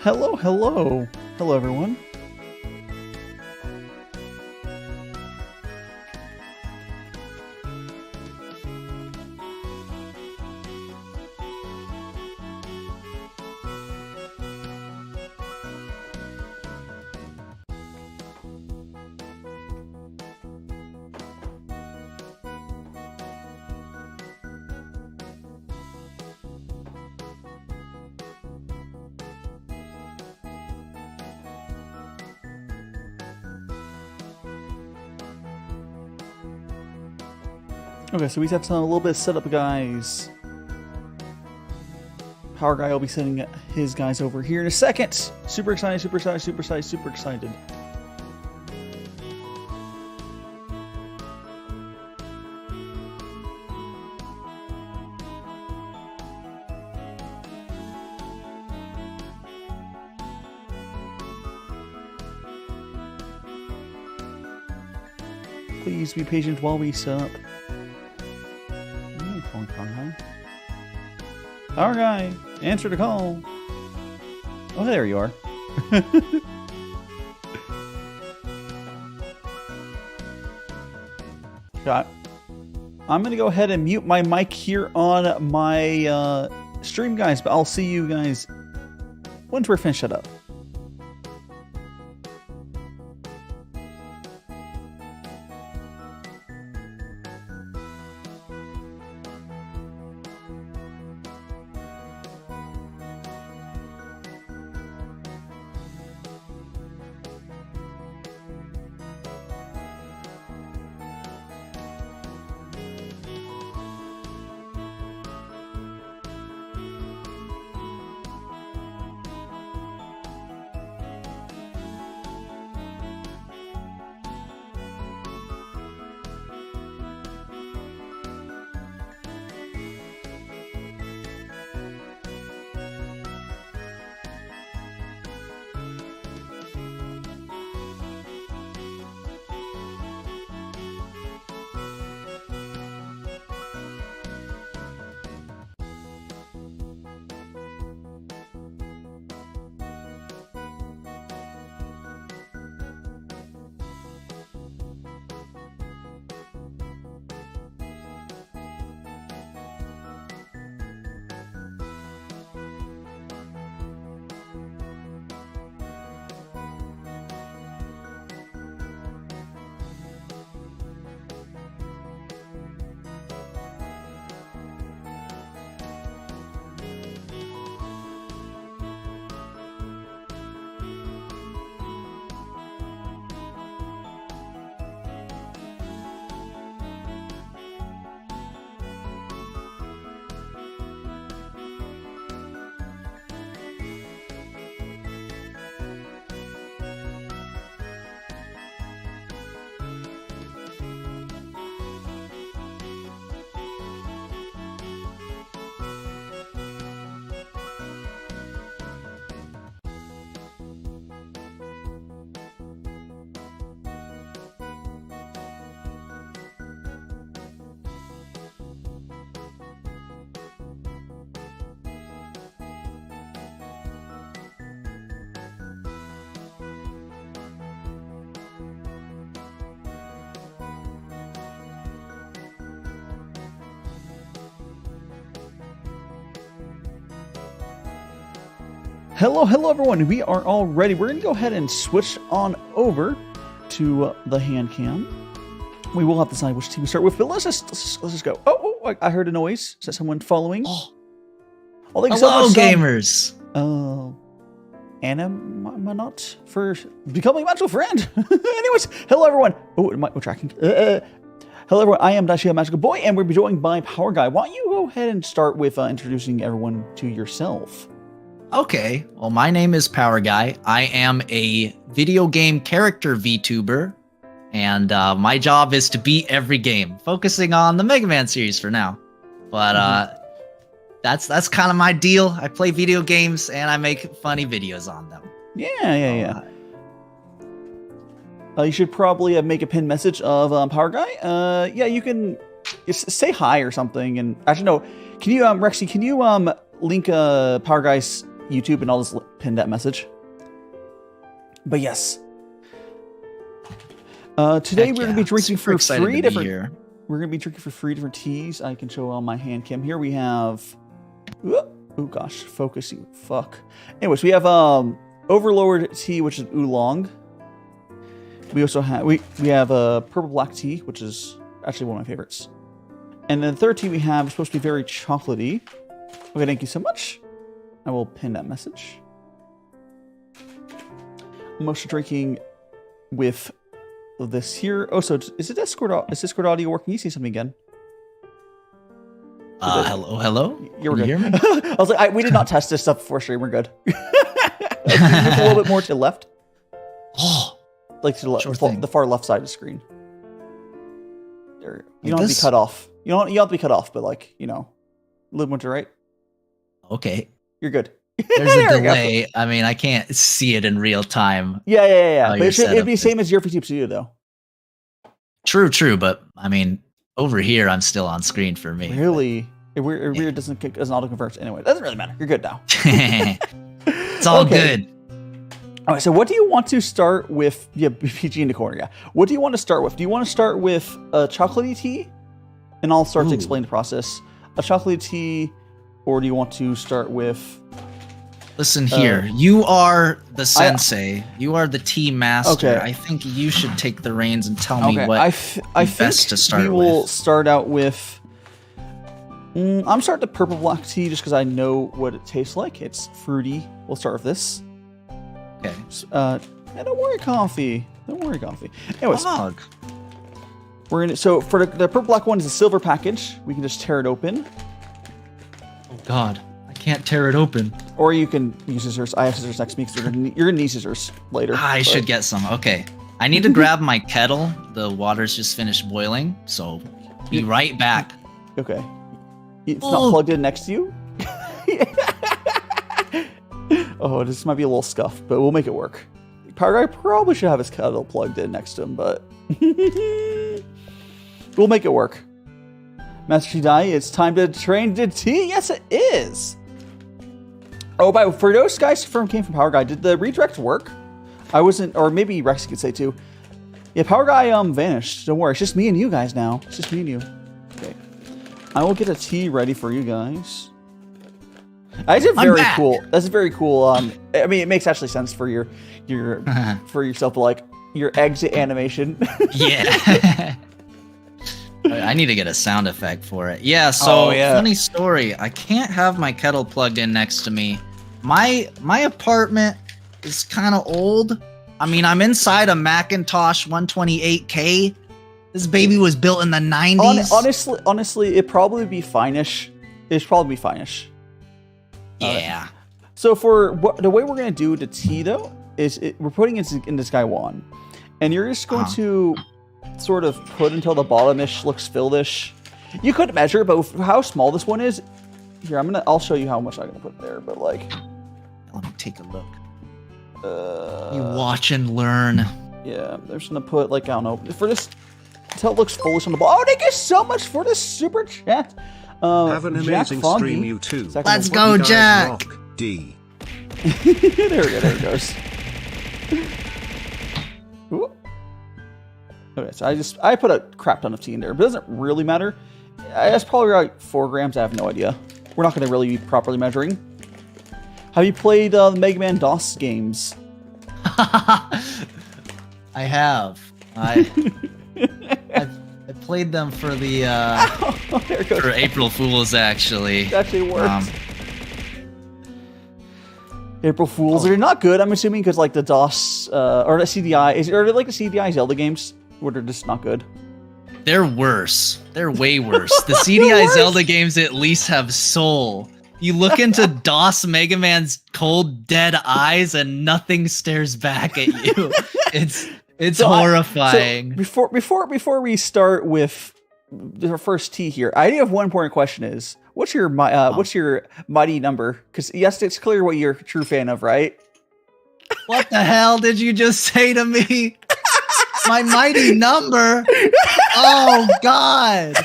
Hello, hello. Hello, everyone. Okay, so we have some a little bit of setup, guys. Power Guy will be sending his guys over here in a second. Super excited, super excited, super excited, super excited. Please be patient while we set up. Power Guy, answer the call. Oh, there you are. Got. I'm gonna go ahead and mute my mic here on my stream, guys. But I'll see you guys once we're finished up. Hello, hello everyone. We are all ready. We're going to go ahead and switch on over to the hand cam. We will have to decide which team we start with, but let's just go. Oh, I heard a noise. Is that someone following? Oh, thank you hello, so much, gamers. Animanot for becoming a magical friend. Anyways, hello everyone. Oh, am I tracking? Hello everyone. I am Daishia Magical Boy, and we'll be joined by Power Guy. Why don't you go ahead and start with introducing everyone to yourself? Okay, well, my name is Power Guy. I am a video game character VTuber, and my job is to beat every game, focusing on the Mega Man series for now. But that's kind of my deal. I play video games, and I make funny videos on them. Yeah. You should probably make a pinned message of Power Guy. Yeah, you can say hi or something. And actually, no. Can you, Rexy? Can you link Power Guy's YouTube, and I'll just pin that message. But yes. Today we're going to be drinking for 3 different... We're going to be drinking for 3 different teas. I can show on my hand cam here. We have... Oh gosh, focus you. Fuck. Anyways, we have Overlord tea, which is Oolong. We also have... We have purple black tea, which is actually one of my favorites. And then the third tea we have is supposed to be very chocolatey. Okay, thank you so much. I will pin that message. I'm also drinking with this here. Oh, so is it Discord? Is Discord audio working? You see something again? Hello? You were good. Hear me? I was like, we did not test this stuff before stream. We're good. Just a little bit more to the left. Oh, like to the far left side of the screen. There. You don't have to be cut off. You don't have to be cut off, but like, you know, a little more to the right. Okay. You're good. There's a delay. I mean, I can't see it in real time. Yeah. But it'd be the same as your VTuber studio, though. True. But I mean, over here, I'm still on screen for me. Really? It weird doesn't auto convert. Anyway, it doesn't really matter. You're good now. It's all good. All right. So, what do you want to start with? Yeah, PG in the corner. Yeah. What do you want to start with? Do you want to start with a chocolatey tea, and I'll start to explain the process. A chocolatey tea, or do you want to start with? Listen here, you are the sensei. You are the tea master. Okay. I think you should take the reins and tell me what best to start with. We will start out with... I'm starting the purple black tea just because I know what it tastes like. It's fruity. We'll start with this. Okay. Don't worry, coffee. Anyways. We're gonna, so for the purple black one is a silver package. We can just tear it open. Oh, God. Can't tear it open. Or you can use scissors. I have scissors next to me because you're gonna need scissors later. I should get some. Okay. I need to grab my kettle. The water's just finished boiling, so be right back. Okay. It's not plugged in next to you? Oh, this might be a little scuff, but we'll make it work. Power Guy probably should have his kettle plugged in next to him, but we'll make it work. Master Dai, it's time to train the tea. Yes, it is. Oh, for those guys who came from Power Guy, did the redirect work? I wasn't, or maybe Rex could say too. Yeah, Power Guy vanished. Don't worry, it's just me and you guys now. It's just me and you. Okay, I will get a tea ready for you guys. That's very cool. That's very cool. I mean, it makes actually sense for your for yourself, but like your exit animation. Yeah. I need to get a sound effect for it. Yeah, so funny story. I can't have my kettle plugged in next to me. My apartment is kind of old. I mean, I'm inside a Macintosh 128K. This baby was built in the 90s. Honestly, it'd probably be fine-ish. Yeah. So for the way we're going to do the tea, though, is we're putting it in this guy one. And you're just going to sort of put until the bottom-ish looks filled-ish. You could measure, but with how small this one is, here, I'll show you how much I'm gonna put there, but like... Let me take a look. You watch and learn. Yeah, I'm just gonna put, like, I don't know, for this, until it looks fullish on the bottom. Oh, thank you so much for the super chat! Have an amazing stream, you too. Let's go, Jack! D. There it goes. Ooh. Okay, so I put a crap ton of tea in there, but it doesn't really matter. That's probably like 4 grams. I have no idea. We're not going to really be properly measuring. Have you played the Mega Man DOS games? I have. I played them for the for April Fools, actually. It actually worked. April Fools are not good. I'm assuming because like the DOS or the CDI or like the CDI Zelda games. Where they're just not good. They're worse. They're way worse. The CDI Zelda games at least have soul. You look into DOS Mega Man's cold, dead eyes, and nothing stares back at you. It's horrifying. Before we start with the first tea here, I do have one important question: is what's your mighty number? Because yes, it's clear what you're a true fan of, right? What the hell did you just say to me? My mighty number? Oh, God.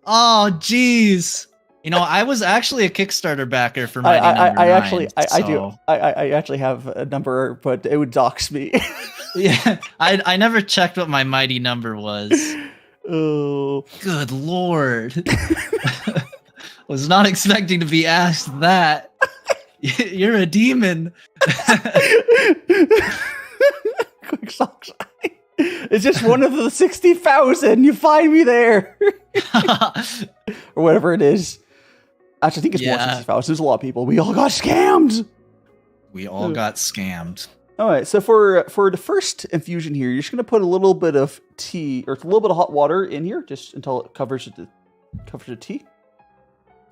Oh, jeez. You know, I was actually a Kickstarter backer for Mighty Number 9. I actually have a number, but it would dox me. Yeah, I never checked what my mighty number was. Oh, good lord! Was not expecting to be asked that. You're a demon. Quick socks. It's just one of the 60,000. You find me there, or whatever it is. Actually, I think it's more 60,000. There's a lot of people. We all got scammed. We all got scammed. All right. So for the first infusion here, you're just gonna put a little bit of tea or a little bit of hot water in here, just until it covers the tea.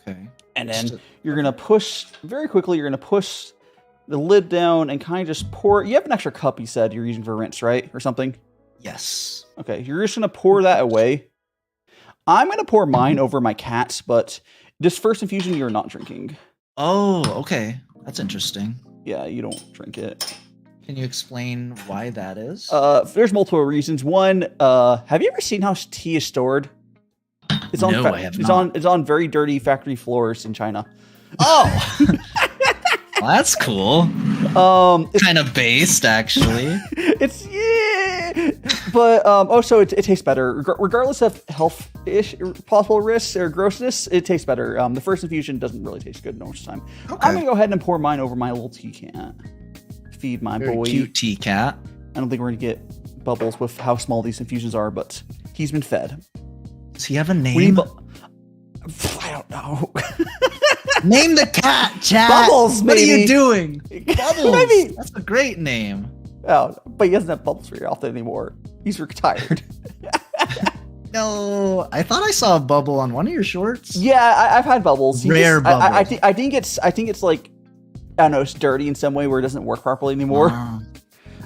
Okay. And then you're gonna push very quickly. You're gonna push the lid down and kind of just pour. You have an extra cup, you said you're using for rinse, right, or something? Yes. Okay. You're just gonna pour that away. I'm gonna pour mine over my cat's, but this first infusion you're not drinking. Oh, okay. That's interesting. Yeah, you don't drink it. Can you explain why that is? There's multiple reasons. One, have you ever seen how tea is stored? It's on. No, I have not. It's on very dirty factory floors in China. Oh, well, that's cool. Kind of based, actually. It's but also it tastes better regardless of health possible risks or grossness. It tastes better. The first infusion doesn't really taste good most of the time. Okay. I'm gonna go ahead and pour mine over my little tea can. Feed my Very boy. Cute tea cat. I don't think we're gonna get bubbles with how small these infusions are, but he's been fed. Does he have a name? I don't know. Name the cat, chat. Bubbles, maybe. What are you doing? Bubbles. Maybe. That's a great name. Oh, but he doesn't have bubbles very often anymore. He's retired. No, I thought I saw a bubble on one of your shorts. Yeah, I've had bubbles. Rare bubbles. I think it's like, I don't know, it's dirty in some way where it doesn't work properly anymore. I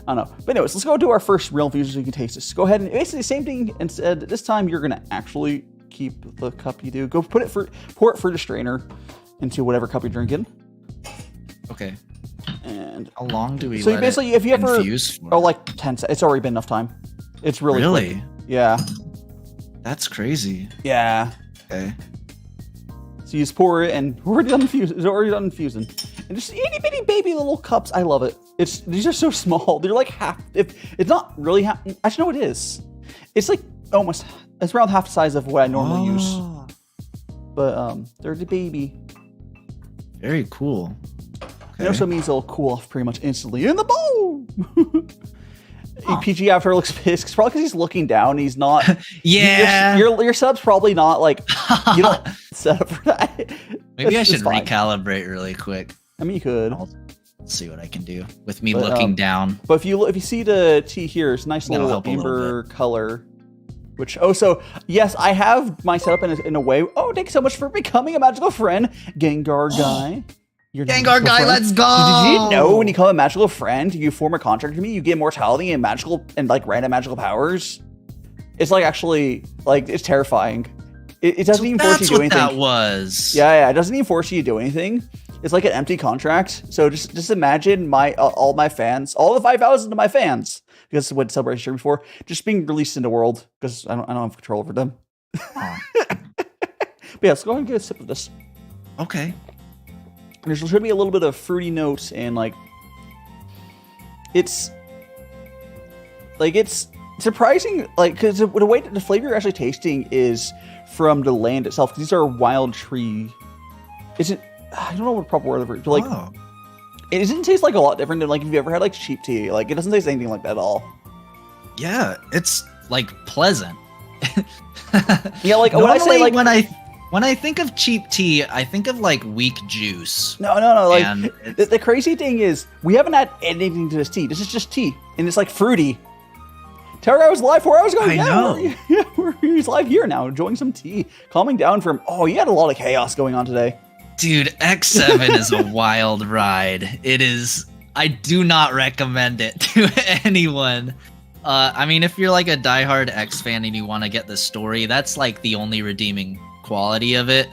don't know. But anyways, let's go do our first real infusion so you can taste this. Go ahead and basically the same thing. Instead, this time you're gonna actually keep the cup you do. Go pour it for the strainer into whatever cup you're drinking. Okay. And how long do we? So let basically, it if you ever infuse for? like 10 seconds, it's already been enough time. It's really quick. Yeah. That's crazy. Yeah. Okay. So you just pour it, and we're already done infusing. It's already done infusing. And just itty bitty baby little cups. I love it. These are so small. They're like half. If it's not really half. Actually, no, it is. It's like almost. It's around half the size of what I normally use. But they're the baby. Very cool. It also means they'll cool off pretty much instantly in the bowl. PG after looks pissed. It's probably because he's looking down. He's not. Yeah. Your sub's probably not like you don't set up for that. Maybe I should recalibrate really quick. I mean, you could. I'll see what I can do with me looking down. But if you see the tea here, it's a nice little amber color. Which also, yes, I have my setup in a way. Oh, thanks so much for becoming a magical friend, Gengar guy. Gengar guy, let's go! Did you know when you become a magical friend, you form a contract with me, you get immortality and magical and like random magical powers? It's like actually like it's terrifying. It doesn't even force you to do anything. That's what that was. Yeah, it doesn't even force you to do anything. It's like an empty contract. So just imagine all my fans, all the 5,000 of my fans, because it's what Celebration shared before, just being released into the world because I don't have control over them. But yeah, let's go ahead and get a sip of this. Okay. There should be a little bit of fruity notes and like it's surprising, like because the way that the flavor you're actually tasting is from the land itself. These are wild tree. I don't know what the proper word for it, but like it doesn't taste like a lot different than like if you ever had like cheap tea. Like it doesn't taste anything like that at all. Yeah, it's like pleasant. Yeah, like normally, when I say like when I think of cheap tea, I think of like weak juice. No. Like the crazy thing is, we haven't had anything to this tea. This is just tea, and it's like fruity. Terra was live 4 hours ago. I know. He's live here now, enjoying some tea, calming down from. Oh, you had a lot of chaos going on today. Dude, X7 is a wild ride. It is. I do not recommend it to anyone. I mean, if you're like a diehard X fan and you want to get the story, that's like the only redeeming quality of it.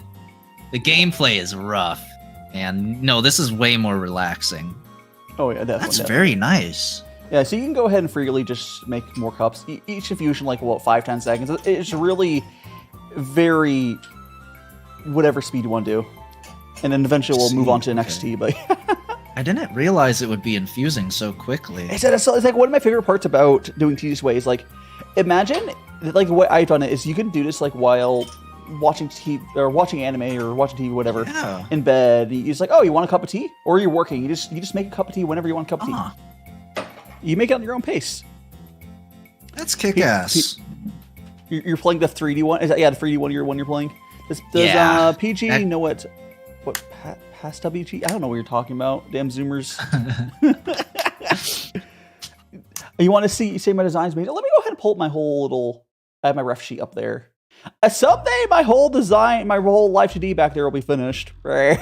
The gameplay is rough, and no, this is way more relaxing. Oh yeah, definitely. That's very nice. Yeah, so you can go ahead and freely just make more cups. Each infusion, like, 5-10 seconds. It's really very whatever speed you want to do. And then eventually we'll move on to NXT, but... I didn't realize it would be infusing so quickly. It's like one of my favorite parts about doing tea this way is like, imagine, like the way I've done it is you can do this like while watching TV or watching anime or watching TV, whatever, in bed. You just like, oh, you want a cup of tea? Or you're working. You just make a cup of tea whenever you want a cup of tea. You make it at your own pace. That's kick-ass. You're playing the 3D one? Is that, the 3D one you're playing? Does PG know what past WT? I don't know what you're talking about. Damn Zoomers. You want to see my designs made? Let me go ahead and pull up my whole little... I have my ref sheet up there. Someday my whole design, my whole Live 2D back there will be finished. Right?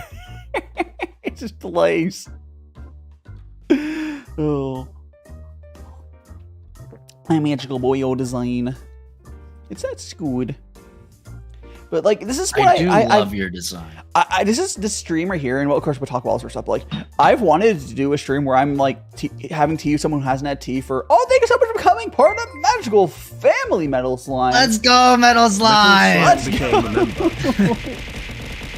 It just delays. Oh. My magical boyo design. That's good. But like, this is what I love your design. This is this stream right here, and of course we'll talk about all sorts of stuff. But like, I've wanted to do a stream where I'm like having tea with someone who hasn't had tea for. Oh, thank you so much for becoming part of Magical Family, Metal Slime. Let's go, Metal Slime. Let's go.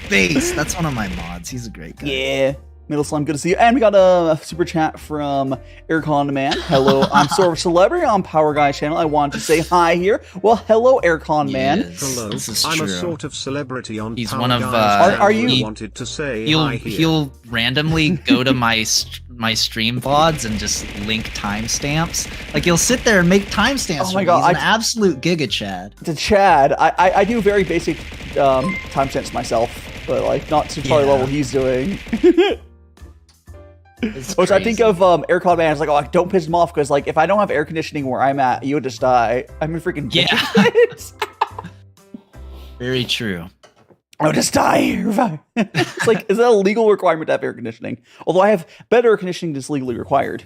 Base. That's one of my mods. He's a great guy. Yeah. Metal Slime, good to see you. And we got a super chat from Eric On Man. Hello, I'm sort of a celebrity on Power Guy's channel. I wanted to say hi here. Well, hello, Eric On Man. Hello, I'm a sort of celebrity on He's Power one of Are you? Wanted to say hi here. He'll randomly go to my stream VODs and just link timestamps. Like he'll sit there and make timestamps. Oh my god, he's an absolute giga Chad. To Chad, I do very basic timestamps myself, but like not to probably level he's doing. Which I think of Eric On Man is like, oh, don't piss him off because like if I don't have air conditioning where I'm at, you would just die. I'm in freaking Very true. I would just die here. It's like, is that a legal requirement to have air conditioning? Although I have better air conditioning that's legally required.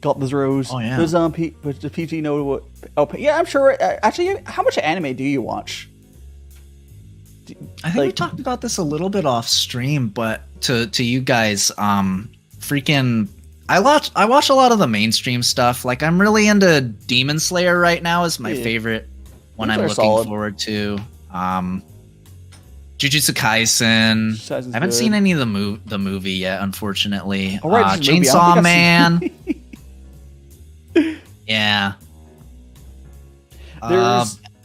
Got this rose. Oh yeah. Does does PG know what? Oh yeah, I'm sure. Actually, how much anime do you watch? I think we talked about this a little bit off stream, but to you guys, freaking I watch a lot of the mainstream stuff. Like I'm really into Demon Slayer right now is my favorite one I'm looking forward to. Jujutsu Kaisen. I haven't seen any of the movie yet, unfortunately. Chainsaw Man. Yeah.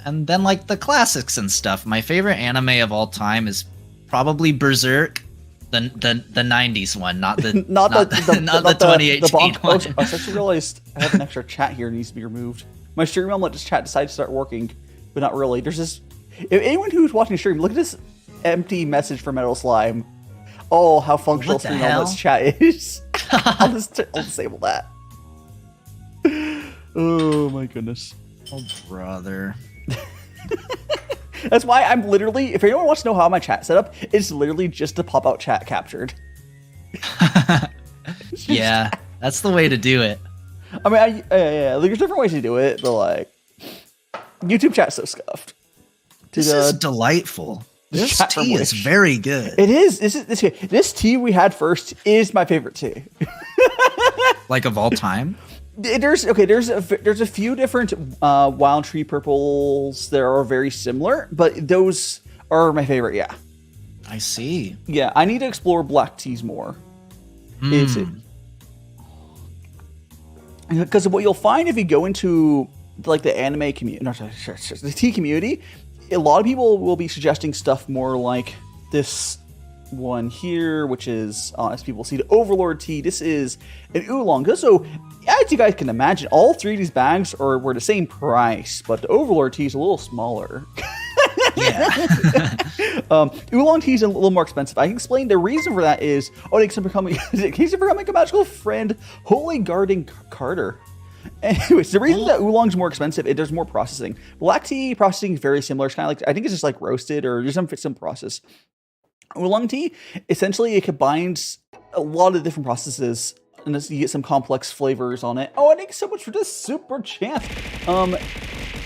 And then like the classics and stuff. My favorite anime of all time is probably Berserk. The 90s one, not the 2018 one. I just realized I have an extra chat here that needs to be removed. My stream realm let this chat decide to start working, but not really. There's this. If anyone who's watching the stream, look at this empty message from Metal Slime. Oh, how functional stream realm chat is. I'll disable that. Oh my goodness. Oh brother. That's why I'm literally, if anyone wants to know how my chat set up, it's literally just a pop-out chat captured. Yeah, that's the way to do it. I mean, there's different ways to do it, but like, YouTube chat's so scuffed. This is delightful. This tea is very good. It is. This tea we had first is my favorite tea. Like of all time? There's a few different wild tree purples that are very similar, but those are my favorite. Yeah, I see. Yeah, I need to explore black teas more. Because what you'll find if you go into like the anime community, the tea community, a lot of people will be suggesting stuff more like this one here, which is, as people see, the Overlord tea. This is an Oolong. So, as you guys can imagine, all three of these bags were the same price, but the Overlord tea is a little smaller. Yeah. Oolong tea is a little more expensive. I can explain the reason for that is, thanks for becoming a magical friend, Holy Guardian Carter. Anyways, the reason that Oolong's more expensive is there's more processing. Black tea processing is very similar. It's kind of like, I think it's just like roasted or there's some process. Oolong tea, essentially it combines a lot of different processes and you get some complex flavors on it. Oh, and thanks so much for this super chat.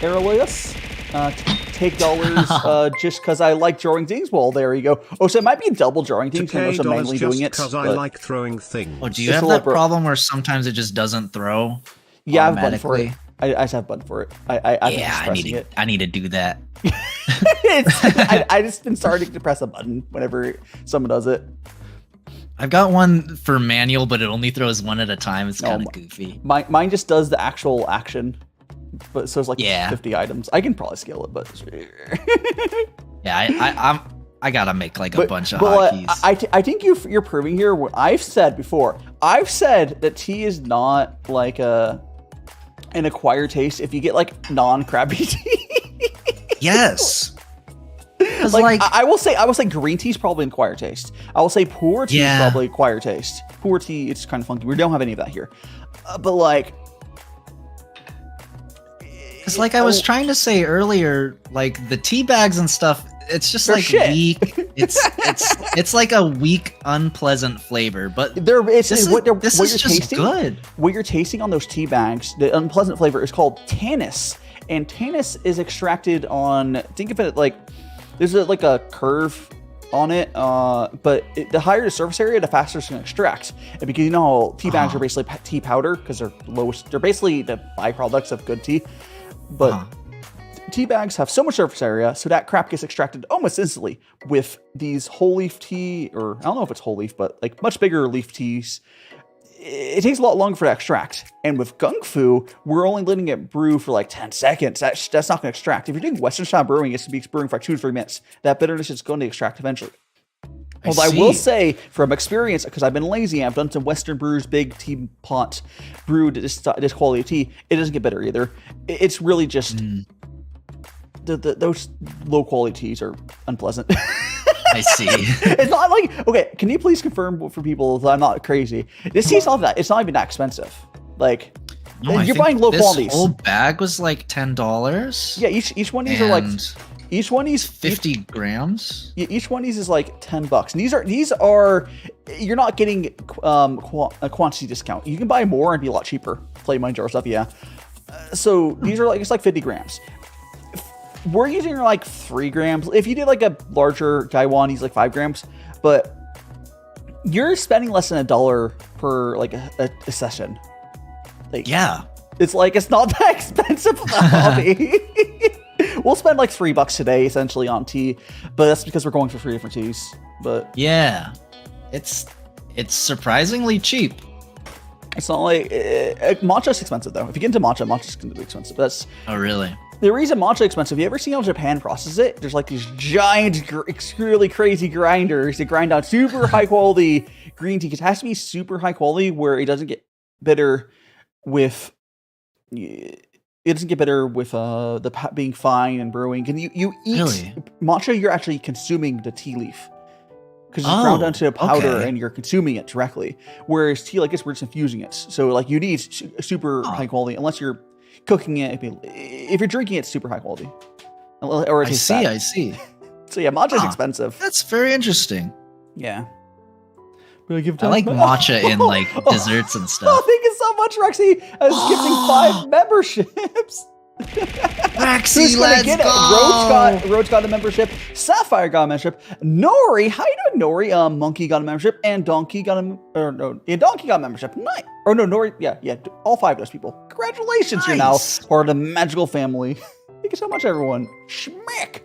Aerolius, take dollars just because I like throwing things. Well, there you go. Oh, so it might be double drawing things unless I'm manually doing it. Because I like throwing things. Oh, do you have that problem where sometimes it just doesn't throw? Yeah, I have a button for it. I just have a button for it. I need to do that. I just been starting to press a button whenever someone does it. I've got one for manual, but it only throws one at a time. It's kind of goofy. Mine just does the actual action, but so it's like 50 items. I can probably scale it, but yeah, I gotta make like a bunch of hotkeys. I think you're proving here what I've said before. I've said that tea is not like an acquired taste if you get like non-crappy tea. Yes. Like I will say green tea is probably an acquired taste. I will say poor tea is probably acquired taste. Poor tea, it's kind of funky. We don't have any of that here. But like, because like I was trying to say earlier, like the tea bags and stuff, it's just like shit. weak. It's like a weak, unpleasant flavor. But this is just good. What you're tasting on those tea bags, the unpleasant flavor is called tannins, and tannins is extracted on. Think of it like there's like a curve on it, but the higher the surface area, the faster it's going to extract. And because you know how tea bags are basically tea powder because they're basically the byproducts of good tea, but. Tea bags have so much surface area, so that crap gets extracted almost instantly. With these whole leaf tea, or I don't know if it's whole leaf, but like much bigger leaf teas, it takes a lot longer for that to extract. And with gongfu, we're only letting it brew for like 10 seconds. That's not going to extract. If you're doing Western style brewing, it's to be brewing for like 2 to 3 minutes. That bitterness is going to extract eventually. Although I will say, from experience, because I've been lazy, I've done some Western brews, big tea pot brewed this quality of tea. It doesn't get bitter either. It's really just. Those low quality teas are unpleasant. I see. It's not like, okay, can you please confirm for people that I'm not crazy? This tea's not that, it's not even that expensive. Like, you're buying low qualities. This whole bag was like $10. Yeah, each one of these are like, each one of these 50 grams. Each one of these is like $10. And these are, you're not getting a quantity discount. You can buy more and be a lot cheaper. Play mine jar stuff, yeah. So these are like, it's like 50 grams. We're using like 3 grams. If you did like a larger Gaiwan, he's like 5 grams. But you're spending less than $1 per like a session. Like, yeah, it's like it's not that expensive of a hobby. We'll spend like $3 today essentially on tea, but that's because we're going for 3 different teas. But yeah, it's surprisingly cheap. It's not like matcha's expensive though. If you get into matcha's going to be expensive. That's really. The reason matcha is expensive, you ever seen how Japan processes it? There's like these giant, really crazy grinders that grind out super high quality green tea. It has to be super high quality where it doesn't get bitter with the being fine and brewing. And you eat matcha, you're actually consuming the tea leaf. Because it's ground down to a powder and you're consuming it directly. Whereas tea like this, we're just infusing it. So like you need super high quality unless you're cooking it. If you're drinking it, it's super high quality. Or it tastes bad. I see. So yeah, matcha is expensive. That's very interesting. Yeah. I like matcha in like desserts and stuff. Oh, thank you so much, Rexy. I was gifting 5 memberships. Rexy, let's go. Rhodes got a membership. Sapphire got a membership. Nori, how you doing, Nori? Monkey got a membership, and Donkey got a membership. Nice. Or no, Nori, yeah, all 5 of those people. Congratulations, nice. You're now part of the magical family. Thank you so much, everyone. Schmack.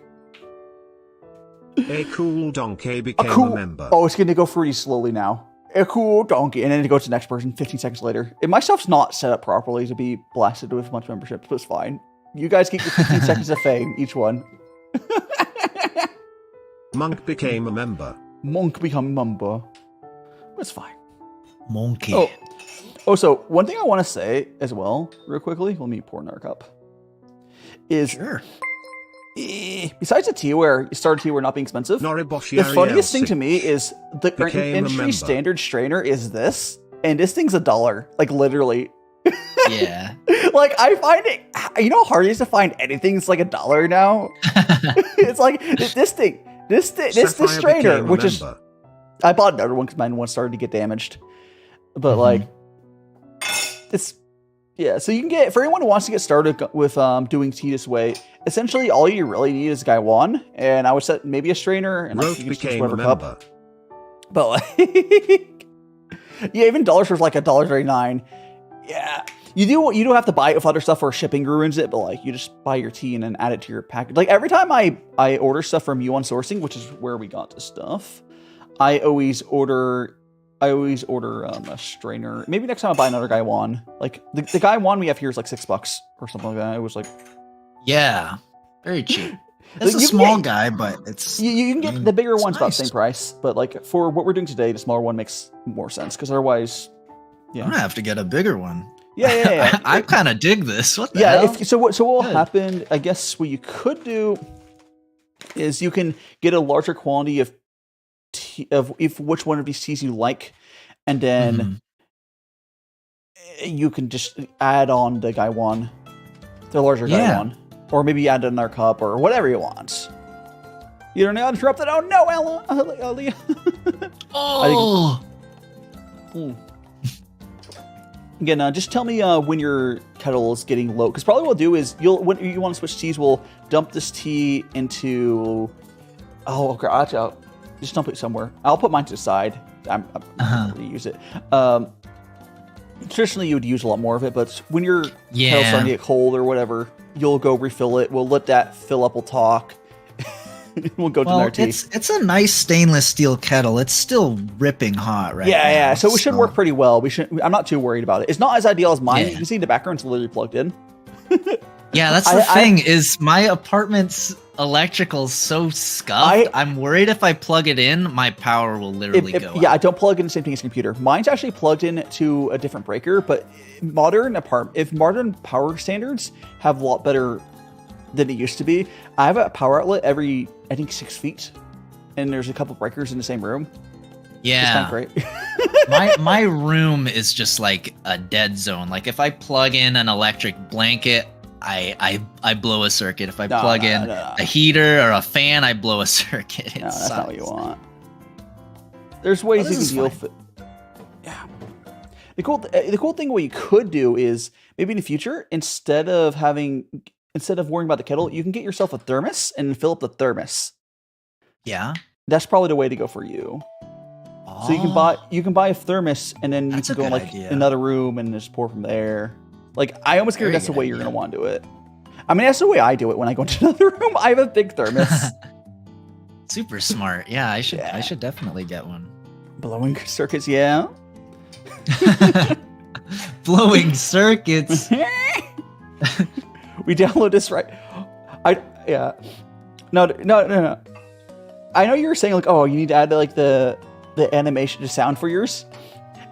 A cool donkey became a member. Oh, it's gonna go fruity slowly now. A cool donkey, and then it goes to the next person 15 seconds later. And my stuff's not set up properly to be blasted with a bunch of memberships, but it's fine. You guys get your 15 seconds of fame, each one. Monk became a member. Monk become a member. It's fine. Monkey. Oh, so one thing I want to say as well, real quickly, let me pour another cup, is... Sure. Besides the teaware, starter teaware not being expensive, the funniest thing to me is the industry standard strainer is this, and this thing's $1, like literally. Yeah. Like I find it, you know how hard it is to find anything that's like $1 now? It's like this strainer, which is, I bought another one because mine one started to get damaged. But like, it's, yeah, so you can get, for anyone who wants to get started with doing tea this way, essentially all you really need is Gaiwan, and I would set maybe a strainer, and like, you can choose whatever cup. But like, yeah, even dollars was like $1.39. Yeah, You do have to buy it with other stuff or shipping ruins it, but like you just buy your tea and then add it to your package. Like every time I order stuff from you on sourcing, which is where we got this stuff, I always order a strainer. Maybe next time I buy another Gaiwan. Like the Gaiwan we have here is like $6 or something like that. It was like, yeah, very cheap. It's a small guy, but it's you can get the bigger ones about the nice. same price. But like for what we're doing today, the smaller one makes more sense because otherwise, yeah, I'm gonna have to get a bigger one. Yeah. I kind of dig this. What the hell? So what will happen? I guess what you could do is you can get a larger quantity of which one of these teas you like, and then you can just add on the Gaiwan, the larger Gaiwan, or maybe add another cup or whatever you want. You don't know how to interrupt it. Oh no, Ella. Oh. Again, just tell me when your kettle is getting low, because probably what we'll do is when you want to switch teas, we'll dump this tea into. Oh, okay. I'll just dump it somewhere. I'll put mine to the side. I'm going to use it. Traditionally, you would use a lot more of it, but when your kettle's starting to get cold or whatever, you'll go refill it. We'll let that fill up. We'll talk. We'll go to another tea. It's a nice stainless steel kettle. It's still ripping hot right now. Yeah. So it should work pretty well. I'm not too worried about it. It's not as ideal as mine. Yeah. You can see the background's literally plugged in. Yeah, that's the thing is my apartment's electrical's so scuffed. I'm worried if I plug it in, my power will literally go out. Yeah, I don't plug in the same thing as computer. Mine's actually plugged in to a different breaker, but modern power standards have a lot better than it used to be. I have a power outlet every, I think, 6 feet, and there's a couple breakers in the same room. Yeah. It's not great. my room is just like a dead zone. Like if I plug in an electric blanket, I blow a circuit. If I plug in a heater or a fan, I blow a circuit. No, that's not what you want. There's ways you can deal with it. Yeah. The cool thing what you could do is maybe in the future, instead of worrying about the kettle, you can get yourself a thermos and fill up the thermos. Yeah. That's probably the way to go for you. Oh. So you can buy a thermos and then you can go in like another room and just pour from there. Like I almost figure that's the way you're gonna want to do it. I mean, that's the way I do it when I go into another room. I have a big thermos. Super smart. Yeah, I should definitely get one. Blowing circuits, yeah. Blowing circuits. We download this right. No. I know you were saying like, oh, you need to add like the animation to sound for yours.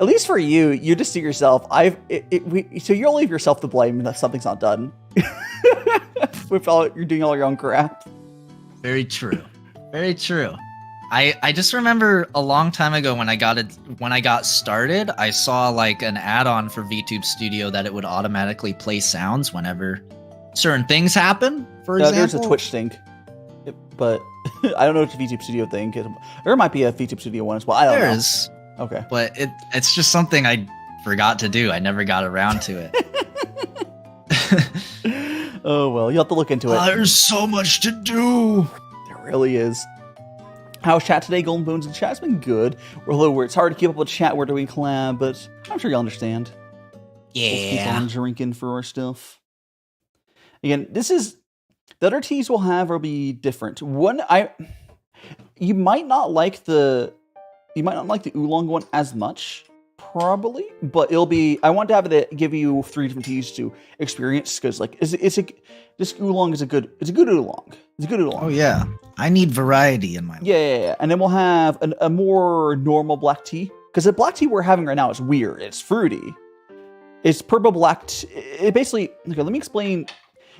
At least for you, you just do yourself. So you'll leave yourself to blame if something's not done. You're doing all your own crap. Very true. Very true. I just remember a long time ago when I got started, I saw like an add-on for VTube Studio that it would automatically play sounds whenever certain things happen. For example, there's a Twitch thing, but I don't know if it's a VTube Studio thing. There might be a VTube Studio one as well. I don't know. There is. Okay. But it's just something I forgot to do. I never got around to it. Oh, well, you'll have to look into it. There's so much to do. There really is. How's chat today, Golden Boons? The chat's been good. Although it's hard to keep up with chat. We're doing collab, but I'm sure you'll understand. Yeah. We'll keep on drinking for our stuff. Again, the other teas we'll have will be different. You might not like the Oolong one as much, probably, but I want to have it give you 3 different teas to experience, because like this Oolong is a good Oolong. It's a good Oolong. Oh yeah, I need variety in my life. Yeah. And then we'll have a more normal black tea, because the black tea we're having right now is weird. It's fruity. It's purple black. It basically, okay, let me explain.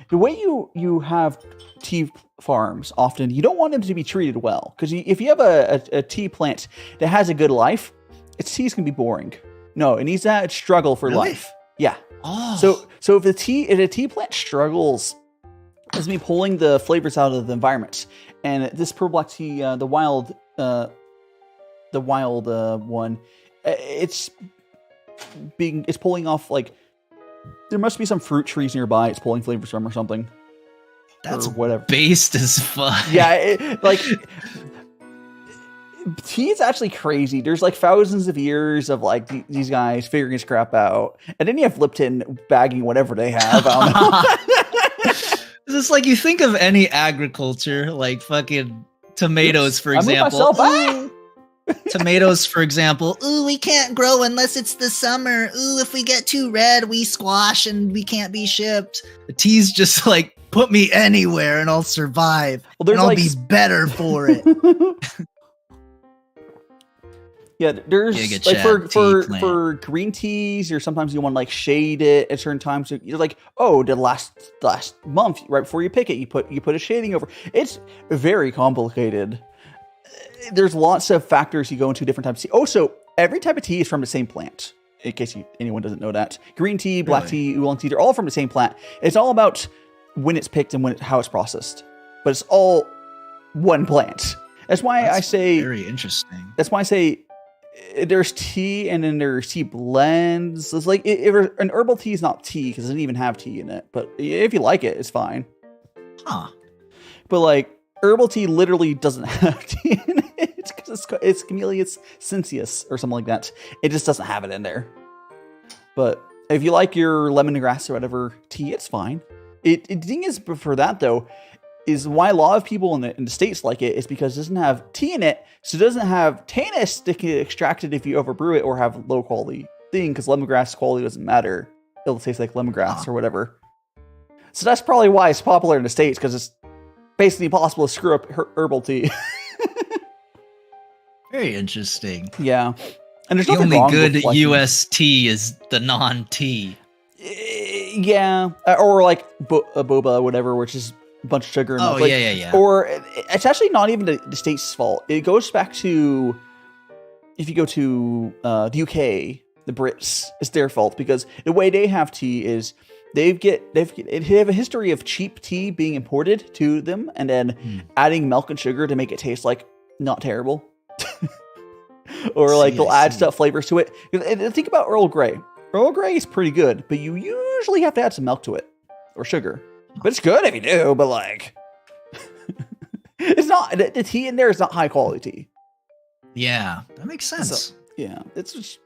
The way you have tea farms, often you don't want them to be treated well, because if you have a tea plant that has a good life, its teas can be boring. No, it needs that struggle for life. Yeah. Oh. So if a tea plant struggles, it's me pulling the flavors out of the environment, and this purple black tea, the wild one, it's pulling off like. There must be some fruit trees nearby it's pulling flavors from or something. That's or whatever. Based as fuck. Yeah, tea is actually crazy. There's like thousands of years of like these guys figuring this crap out, and then you have Lipton bagging whatever they have. I don't know. It's like you think of any agriculture, like fucking tomatoes, for I moved example. myself. Tomatoes, for example. Ooh, we can't grow unless it's the summer. Ooh, if we get too red, we squash and we can't be shipped. The tea's just like, put me anywhere and I'll survive. Well, and I'll be better for it. Yeah, there's like for green teas, or sometimes you want to like shade it at certain times. So you're like, oh, the last month, right before you pick it, you put a shading over. It's very complicated. There's lots of factors you go into different types of tea. Oh, so every type of tea is from the same plant. In case anyone doesn't know that, green tea, black tea, oolong tea, they're all from the same plant. It's all about when it's picked and how it's processed, but it's all one plant. That's why I say very interesting. That's why I say there's tea and then there's tea blends. It's like an herbal tea is not tea because it doesn't even have tea in it. But if you like it, it's fine. Huh. But like herbal tea literally doesn't have tea in it. It's because it's Camellia sinensis or something like that. It just doesn't have it in there. But if you like your lemongrass or whatever tea, it's fine. The thing is, for that though, is why a lot of people in the States like it is because it doesn't have tea in it, so it doesn't have tannins that can get extracted if you overbrew it or have low quality thing, because lemongrass quality doesn't matter. It'll taste like lemongrass or whatever. So that's probably why it's popular in the States, because it's basically impossible to screw up herbal tea. Very interesting. Yeah. And there's the nothing only wrong good with, like, US tea is the non-tea. Yeah. Or like boba, whatever, which is a bunch of sugar. And yeah. Or it's actually not even the States' fault. It goes back to, if you go to the UK, the Brits, it's their fault, because the way they have tea is they have a history of cheap tea being imported to them and then adding milk and sugar to make it taste like not terrible. Or like they'll add flavors to it. Think about Earl Grey. Earl Grey is pretty good, but you usually have to add some milk to it or sugar. But it's good if you do, but like it's not, the tea in there is not high quality tea. Yeah, that makes sense. So, yeah, it's just,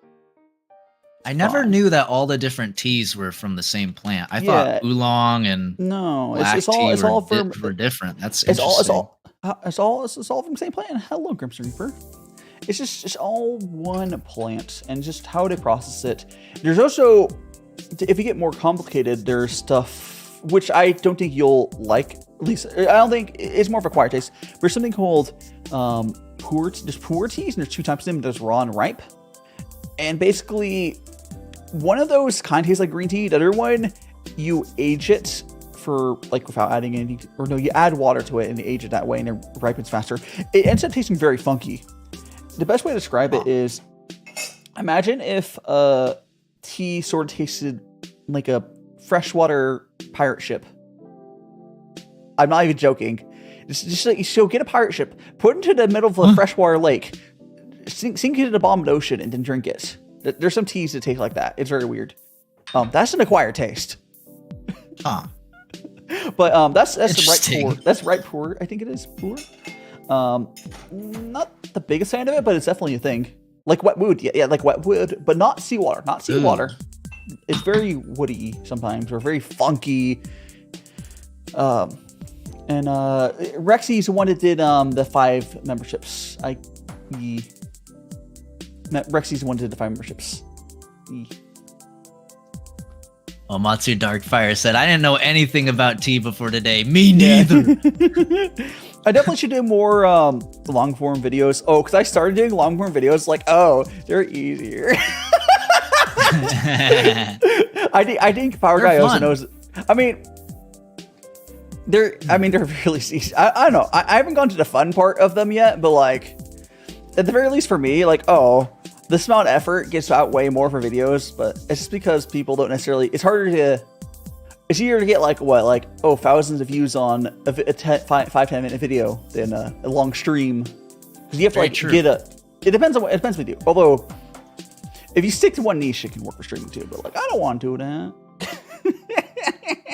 I never knew that all the different teas were from the same plant. I thought oolong and black tea were different. That's interesting. It's all from the same plant. Hello, Crimson Reaper. It's all one plant, and just how they process it. There's also, if you get more complicated, there's stuff which I don't think you'll like. At least I don't think it's more of a acquired taste. There's something called there's pu'er teas, and there's two types of them. There's raw and ripe, and basically one of those kind of tastes like green tea. The other one, you age it for like without adding anything, or no, you add water to it and you age it that way, and it ripens faster. It ends up tasting very funky. The best way to describe it is, imagine if tea sort of tasted like a freshwater pirate ship. I'm not even joking. Just like, so get a pirate ship, put it into the middle of a freshwater lake, sink it to the bottom of the ocean, and then drink it. There's some teas that taste like that. It's very weird. That's an acquired taste. Huh. But that's right pour. That's right pour. I think it is pour. Not the biggest fan of it, but it's definitely a thing. Like wet wood, yeah, like wet wood, but not seawater. Not seawater. It's very woody sometimes, or very funky. And Rexy's the one that did the 5 memberships. Rexy's the one that did the 5 memberships. Oh, Matsu Darkfire said, I didn't know anything about tea before today. Me neither. I definitely should do more long form videos. Oh, because I started doing long form videos, like, oh, they're easier. I think Power Guy also knows. I mean, they're really easy. I don't know. I haven't gone to the fun part of them yet, but like, at the very least for me, like, oh, this amount of effort gets out way more for videos, but it's just because people don't necessarily. It's easier to get thousands of views on a 5-10 minute video than a long stream, because you have to get a. It depends on what we do. Although, if you stick to one niche, it can work for streaming too. But like, I don't want to do that.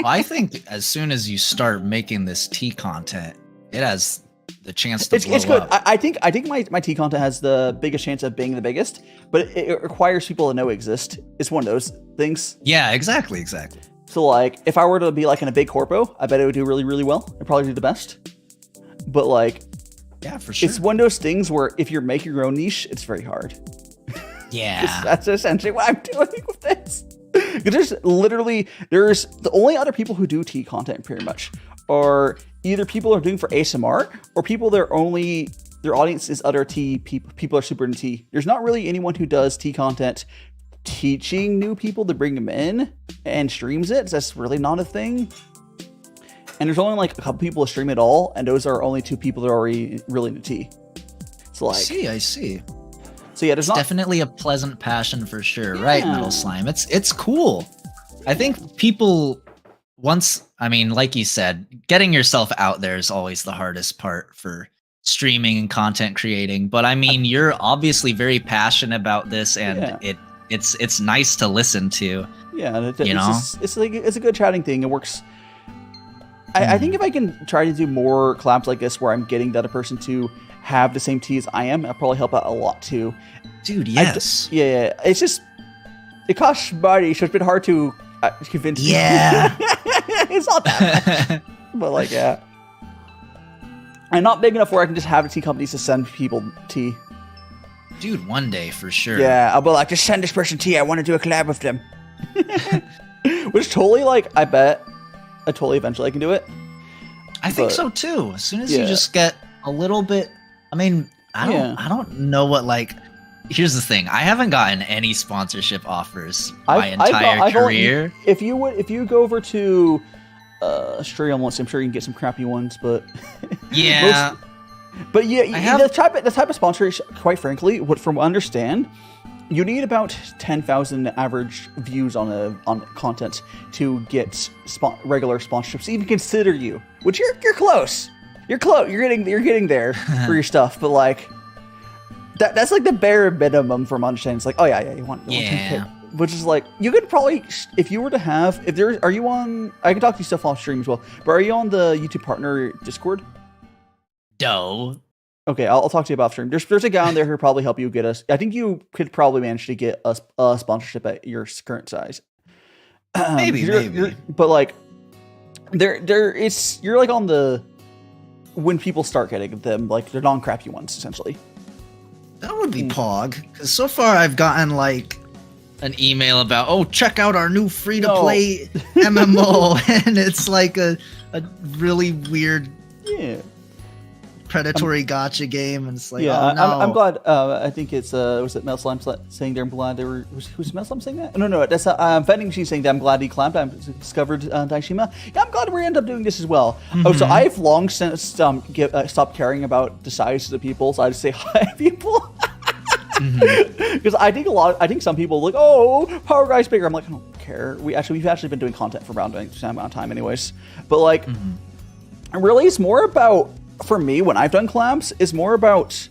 Well, I think as soon as you start making this tea content, it has the chance to blow it's good. up. I think my tea content has the biggest chance of being the biggest, but it requires people to know exist. It's one of those things. Yeah, exactly. So like, if I were to be like in a big corpo, I bet it would do really, really well. It'd probably do the best. But like, yeah, for sure. it's one of those things where if you're making your own niche, it's very hard. Yeah. That's essentially what I'm doing with this. Because there's the only other people who do tea content pretty much are either people are doing for ASMR or people their audience is other tea people. People are super into tea. There's not really anyone who does tea content teaching new people to bring them in and streams it. That's really not a thing. And there's only like a couple people who stream it all, and those are only 2 people that are already really into tea. So like, I see. So yeah, there's definitely a pleasant passion for sure, right, Metal Slime? It's cool. I think people like you said, getting yourself out there is always the hardest part for streaming and content creating. But I mean, you're obviously very passionate about this, and it's nice to listen to. Yeah, it's a good chatting thing. It works. I think if I can try to do more collabs like this where I'm getting the other person to have the same tea as I am, I'll probably help out a lot too. Dude, yes. Yeah. It's just, it costs money, so it's been hard to convince me. Yeah. It's not that much. But like, yeah. I'm not big enough where I can just have the tea companies to send people tea. Dude, one day for sure. Yeah, I'll be like, just send this person tea. I want to do a collab with them. Which totally, like, I bet eventually I can do it. I think so too. As soon as you just get a little bit, I mean, I don't know what, like, here's the thing. I haven't gotten any sponsorship offers my entire career. If you go over to Australia once, I'm sure you can get some crappy ones, but yeah. But yeah, the type of sponsorship, quite frankly, from what I understand, you need about 10,000 average views on content to get regular sponsorships, even consider you. Which you're close. You're close. You're getting there for your stuff. But like, that's like the bare minimum from understanding. It's like, oh yeah, you want which is like, you could probably, if you were to have, are you on? I can talk to you stuff off stream as well. But are you on the YouTube partner Discord? No. Okay, I'll talk to you about stream. There's a guy on there who'll probably help you get us. I think you could probably manage to get a sponsorship at your current size. Maybe. But like, you're like on the, when people start getting them, like they're non-crappy ones essentially. That would be Pog, because so far I've gotten like an email about, check out our new free-to-play MMO, and it's like a really weird. Yeah. Predatory gotcha game, and it's like, yeah, no. I'm glad. I think it's was it Metal Slime saying they're glad they were. Who's Metal Slime saying that? No, that's Vending Machine saying that I'm glad he clamped. I discovered Daishima. Yeah, I'm glad we end up doing this as well. Mm-hmm. Oh, so I've long since stopped caring about the size of the people, so I just say hi people. Because I think some people are like, Power Guy's bigger. I'm like, I don't care. We've actually been doing content for around the same amount of time, anyways. But like, really, it's more about. For me, when I've done collabs, is more about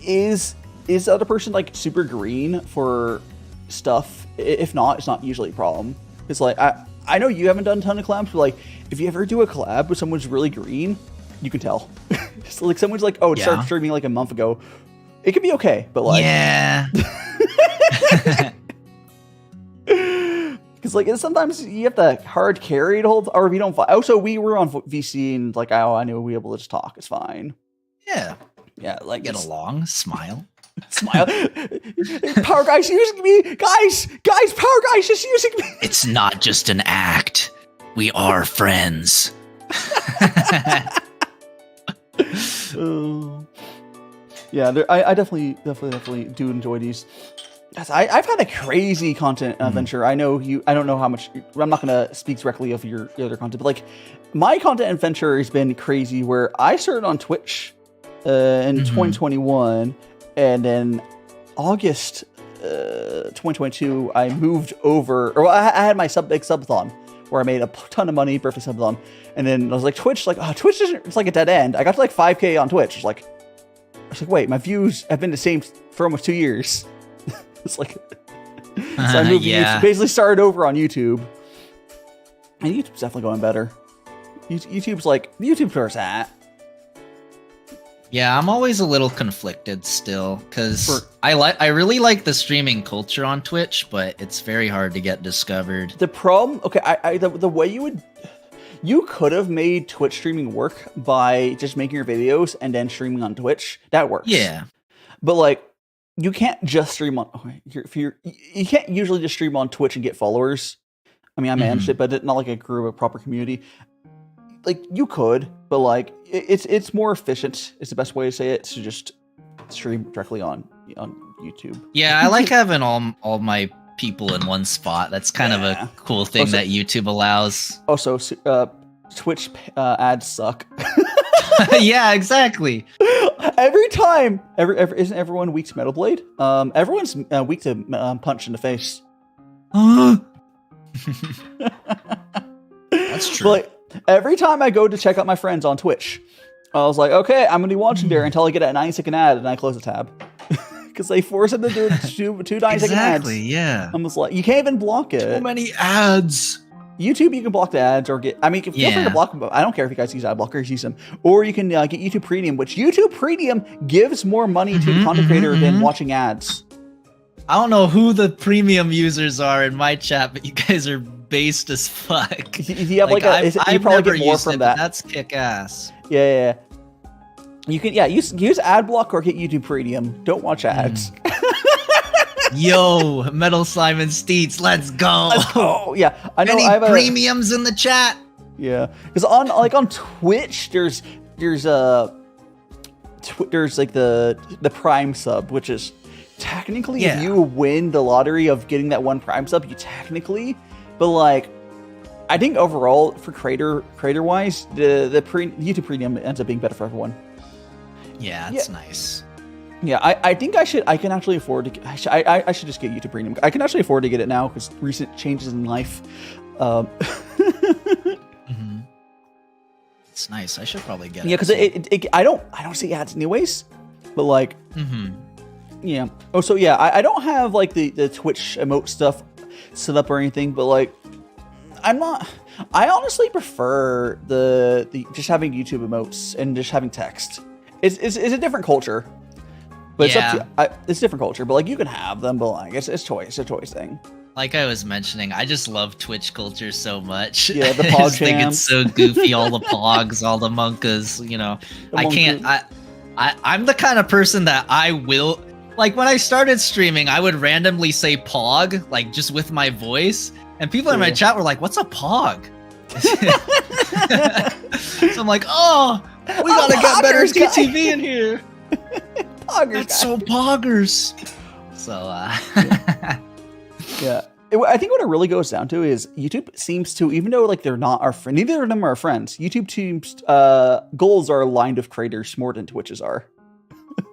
is the other person like super green for stuff? If not, it's not usually a problem. It's like I know you haven't done a ton of collabs, but like if you ever do a collab with someone's really green, you can tell. So like someone's like, it started streaming like a month ago. It could be okay, but like because like sometimes you have to hard carry to hold, or if you don't fight. Also, we were on VC and like I knew we were able to just talk. It's fine. Yeah, like get along, smile. Power Guy's using me, guys. Power Guy's just using me. It's not just an act. We are friends. Yeah, I definitely do enjoy these. I've had a crazy content adventure. I know you. I don't know how much. I'm not going to speak directly of your other content, but like my content adventure has been crazy. Where I started on Twitch in 2021, and then August 2022, I moved over. Or I had my big subathon where I made a ton of money, birthday subathon, and then I was like, Twitch isn't. It's like a dead end. I got to like 5K on Twitch. I was like, wait, my views have been the same for almost 2 years. It's like, so I moved to YouTube, basically started over on YouTube, and YouTube's definitely going better. YouTube's like, YouTube's where it's at. Yeah, I'm always a little conflicted still because I really like the streaming culture on Twitch, but it's very hard to get discovered. The problem, okay, the way you could have made Twitch streaming work by just making your videos and then streaming on Twitch. That works. Yeah, but like you can't just stream on. You can't usually just stream on Twitch and get followers. I mean, I managed it, but not like a grew a proper community. Like you could, but like it's more efficient. Is the best way to say it, to just stream directly on YouTube. Yeah, I like having all my people in one spot. That's kind of a cool thing that YouTube allows. Also, Twitch ads suck. Yeah, exactly. Every time, isn't everyone weak to Metal Blade? Everyone's weak to Punch in the Face. That's true. But, like, every time I go to check out my friends on Twitch, I was like, okay, I'm gonna be watching there until I get a 9-second ad, and I close the tab because they force them to do two 9-second ads. Exactly. Yeah. I'm just like, you can't even block it. So many ads. YouTube, you can block the ads or get. I mean, feel free to block them. But I don't care if you guys use ad blockers, use them, or you can get YouTube Premium, which YouTube Premium gives more money to the content creator than watching ads. I don't know who the premium users are in my chat, but you guys are based as fuck. You have you probably get more from that. That's kick ass. Yeah. You can use ad block or get YouTube Premium. Don't watch ads. Yo, Metal Simon Steets, let's go. Let's go. Yeah, I know. Any I have premiums in the chat? Yeah, because on Twitch, there's like the Prime sub, which is technically if you win the lottery of getting that one Prime sub, you technically, but like I think overall for creator wise, the YouTube Premium ends up being better for everyone. Yeah, it's nice. Yeah, I think I can actually afford to. I should just get YouTube Premium. I can actually afford to get it now because recent changes in life. It's nice. I should probably get it. Yeah, because I don't see ads anyways. But like, yeah. Oh, so yeah, I don't have like the Twitch emote stuff set up or anything. But like, I'm not. I honestly prefer the just having YouTube emotes and just having text. It's a different culture. But it's up to it's a different culture, but like you can have them, but like it's a choice thing. Like I was mentioning, I just love Twitch culture so much. Yeah, the I pog just think it's so goofy, all the pogs, all the monkas, you know. I'm the kind of person that I will like when I started streaming, I would randomly say pog, like just with my voice, and people in my chat were like, "What's a pog?" So I'm like, "Oh, we gotta get better TV in here." Poggers, that's so poggers. So, yeah. I think what it really goes down to is YouTube seems to, even though like they're not our friend, neither of them are friends. YouTube team's goals are aligned with creators more than Twitch's are.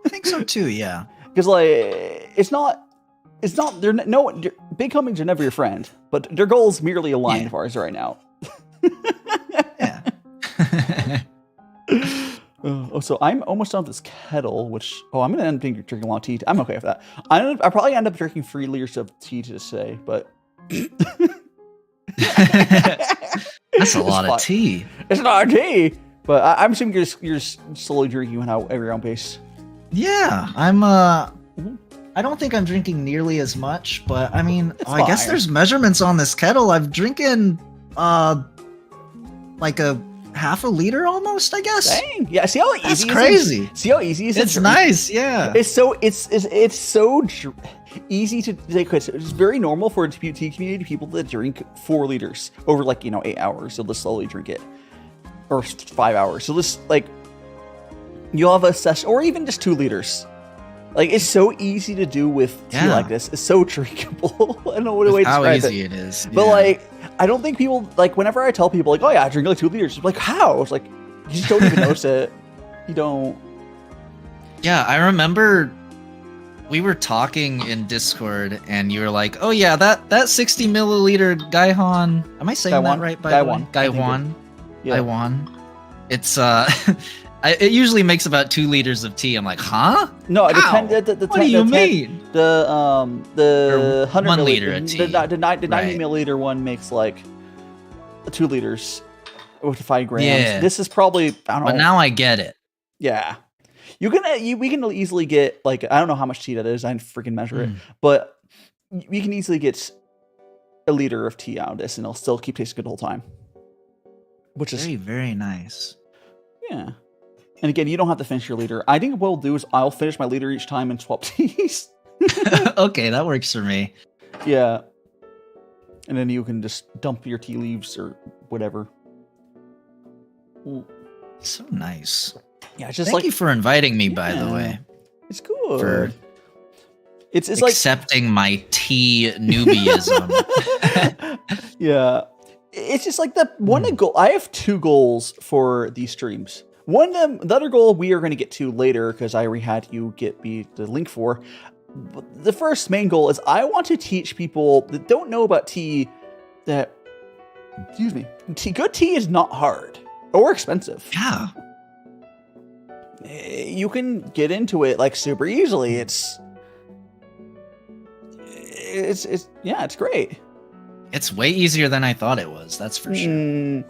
I think so too. Yeah. Because like it's not. Big companies are never your friend, but their goals merely align with ours right now. Yeah. So I'm almost done with this kettle, which I'm gonna end up drinking a lot of tea. I'm okay with that. I probably end up drinking 3 liters of tea today, but that's a lot of tea. It's not tea, but I'm assuming you're slowly drinking at your own pace. Yeah, I don't think I'm drinking nearly as much, but I mean, I guess there's measurements on this kettle. I'm drinking like a half a liter almost, I guess. Dang. Yeah, see how easy that's crazy. See how easy it is. It's nice, yeah. It's so easy to take. It's very normal for the tea community people to drink 4 liters over 8 hours. So they'll slowly drink it, or 5 hours. So this you'll have a session, or even just 2 liters. Like it's so easy to do with tea like this. It's so drinkable. I don't know what way to describe how easy it is. But I don't think people whenever I tell people oh yeah, I drink 2 liters. Like how? It's like you just don't even notice it. You don't. Yeah, I remember we were talking in Discord, and you were like, "Oh yeah, that 60 milliliter Gaiwan." Am I saying that right? By Gaiwan. Gaiwan. Yeah. Gaiwan. It's it usually makes about 2 liters of tea. I'm like, huh? No, it depends. What do you mean? The 100 1 liter of tea. The 90 milliliter one makes 2 liters with 5 grams. Yeah. This is probably I don't know. But now I get it. Yeah, You can we can easily get like I don't know how much tea that is. I didn't freaking measure it, but we can easily get a liter of tea out of this, and it'll still keep tasting good the whole time. Which is very nice. Yeah. And again, you don't have to finish your liter. I think what we'll do is I'll finish my liter each time and swap teas. Okay, that works for me. Yeah. And then you can just dump your tea leaves or whatever. So nice. Yeah, it's just Thank you for inviting me, by the way. It's good. For it's like accepting my tea newbieism. Yeah. It's just like the one goal. I have 2 goals for these streams. One of them, the other goal we are going to get to later because I already had you get me the link for. But the first main goal is I want to teach people that don't know about tea that, excuse me, good tea is not hard or expensive. Yeah. You can get into it like super easily. It's great. It's way easier than I thought it was. That's for sure.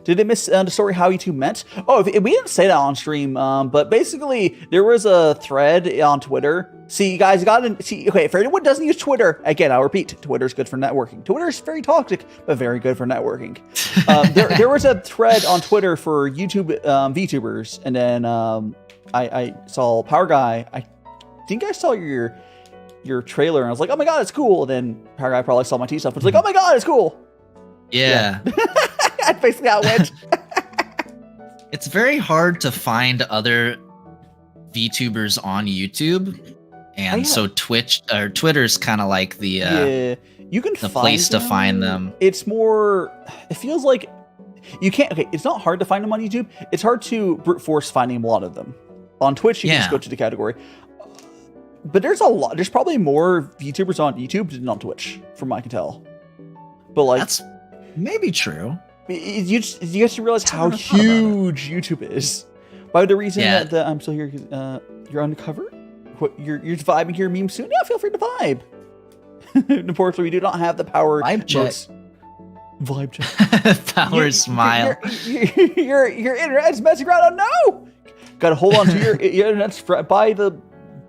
Did it miss the story how you two met? Oh, we didn't say that on stream, but basically there was a thread on Twitter. See, you guys okay, for anyone who doesn't use Twitter, again, I'll repeat, Twitter's good for networking. Twitter is very toxic, but very good for networking. There was a thread on Twitter for YouTube VTubers, and then I saw Power Guy. I think I saw your trailer, and I was like, oh my god, it's cool. And then Power Guy probably saw my T stuff, and was like, oh my god, it's cool. Yeah. That's basically how it went. It's very hard to find other VTubers on YouTube, and so Twitter's kind of like the you can the find place them. to find them. It's more. It feels like you can't. Okay, it's not hard to find them on YouTube. It's hard to brute force finding a lot of them on Twitch. You can just go to the category. But there's a lot. There's probably more VTubers on YouTube than on Twitch, from what I can tell. But like, that's maybe true. You have to realize how huge YouTube is. By the reason that I'm still here, you're undercover. What you're vibing here, meme soon? Yeah, feel free to vibe. Unfortunately, we do not have the power. Vibe check. Vibe check. Power smile. Your internet's messing around. Oh no! Got to hold on to your internet's by the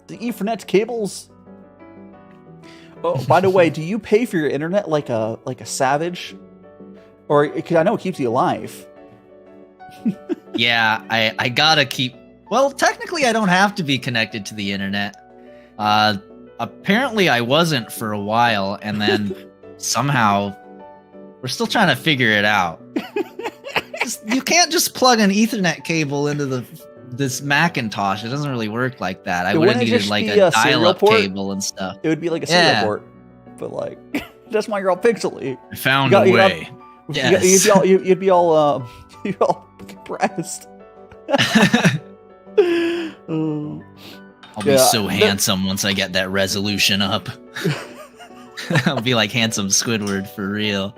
Ethernet cables. Oh, by the way, do you pay for your internet like a savage? Or, because I know it keeps you alive. Yeah, I gotta keep... Well, technically I don't have to be connected to the internet. Apparently I wasn't for a while, and then somehow we're still trying to figure it out. You can't just plug an Ethernet cable into this Macintosh. It doesn't really work like that. I would have needed like a dial-up cable and stuff. It would be like a serial port. But like, that's why you're all pixely. I found a way. Yes. You'd be all compressed. I'll be so handsome once I get that resolution up. I'll be like handsome Squidward for real.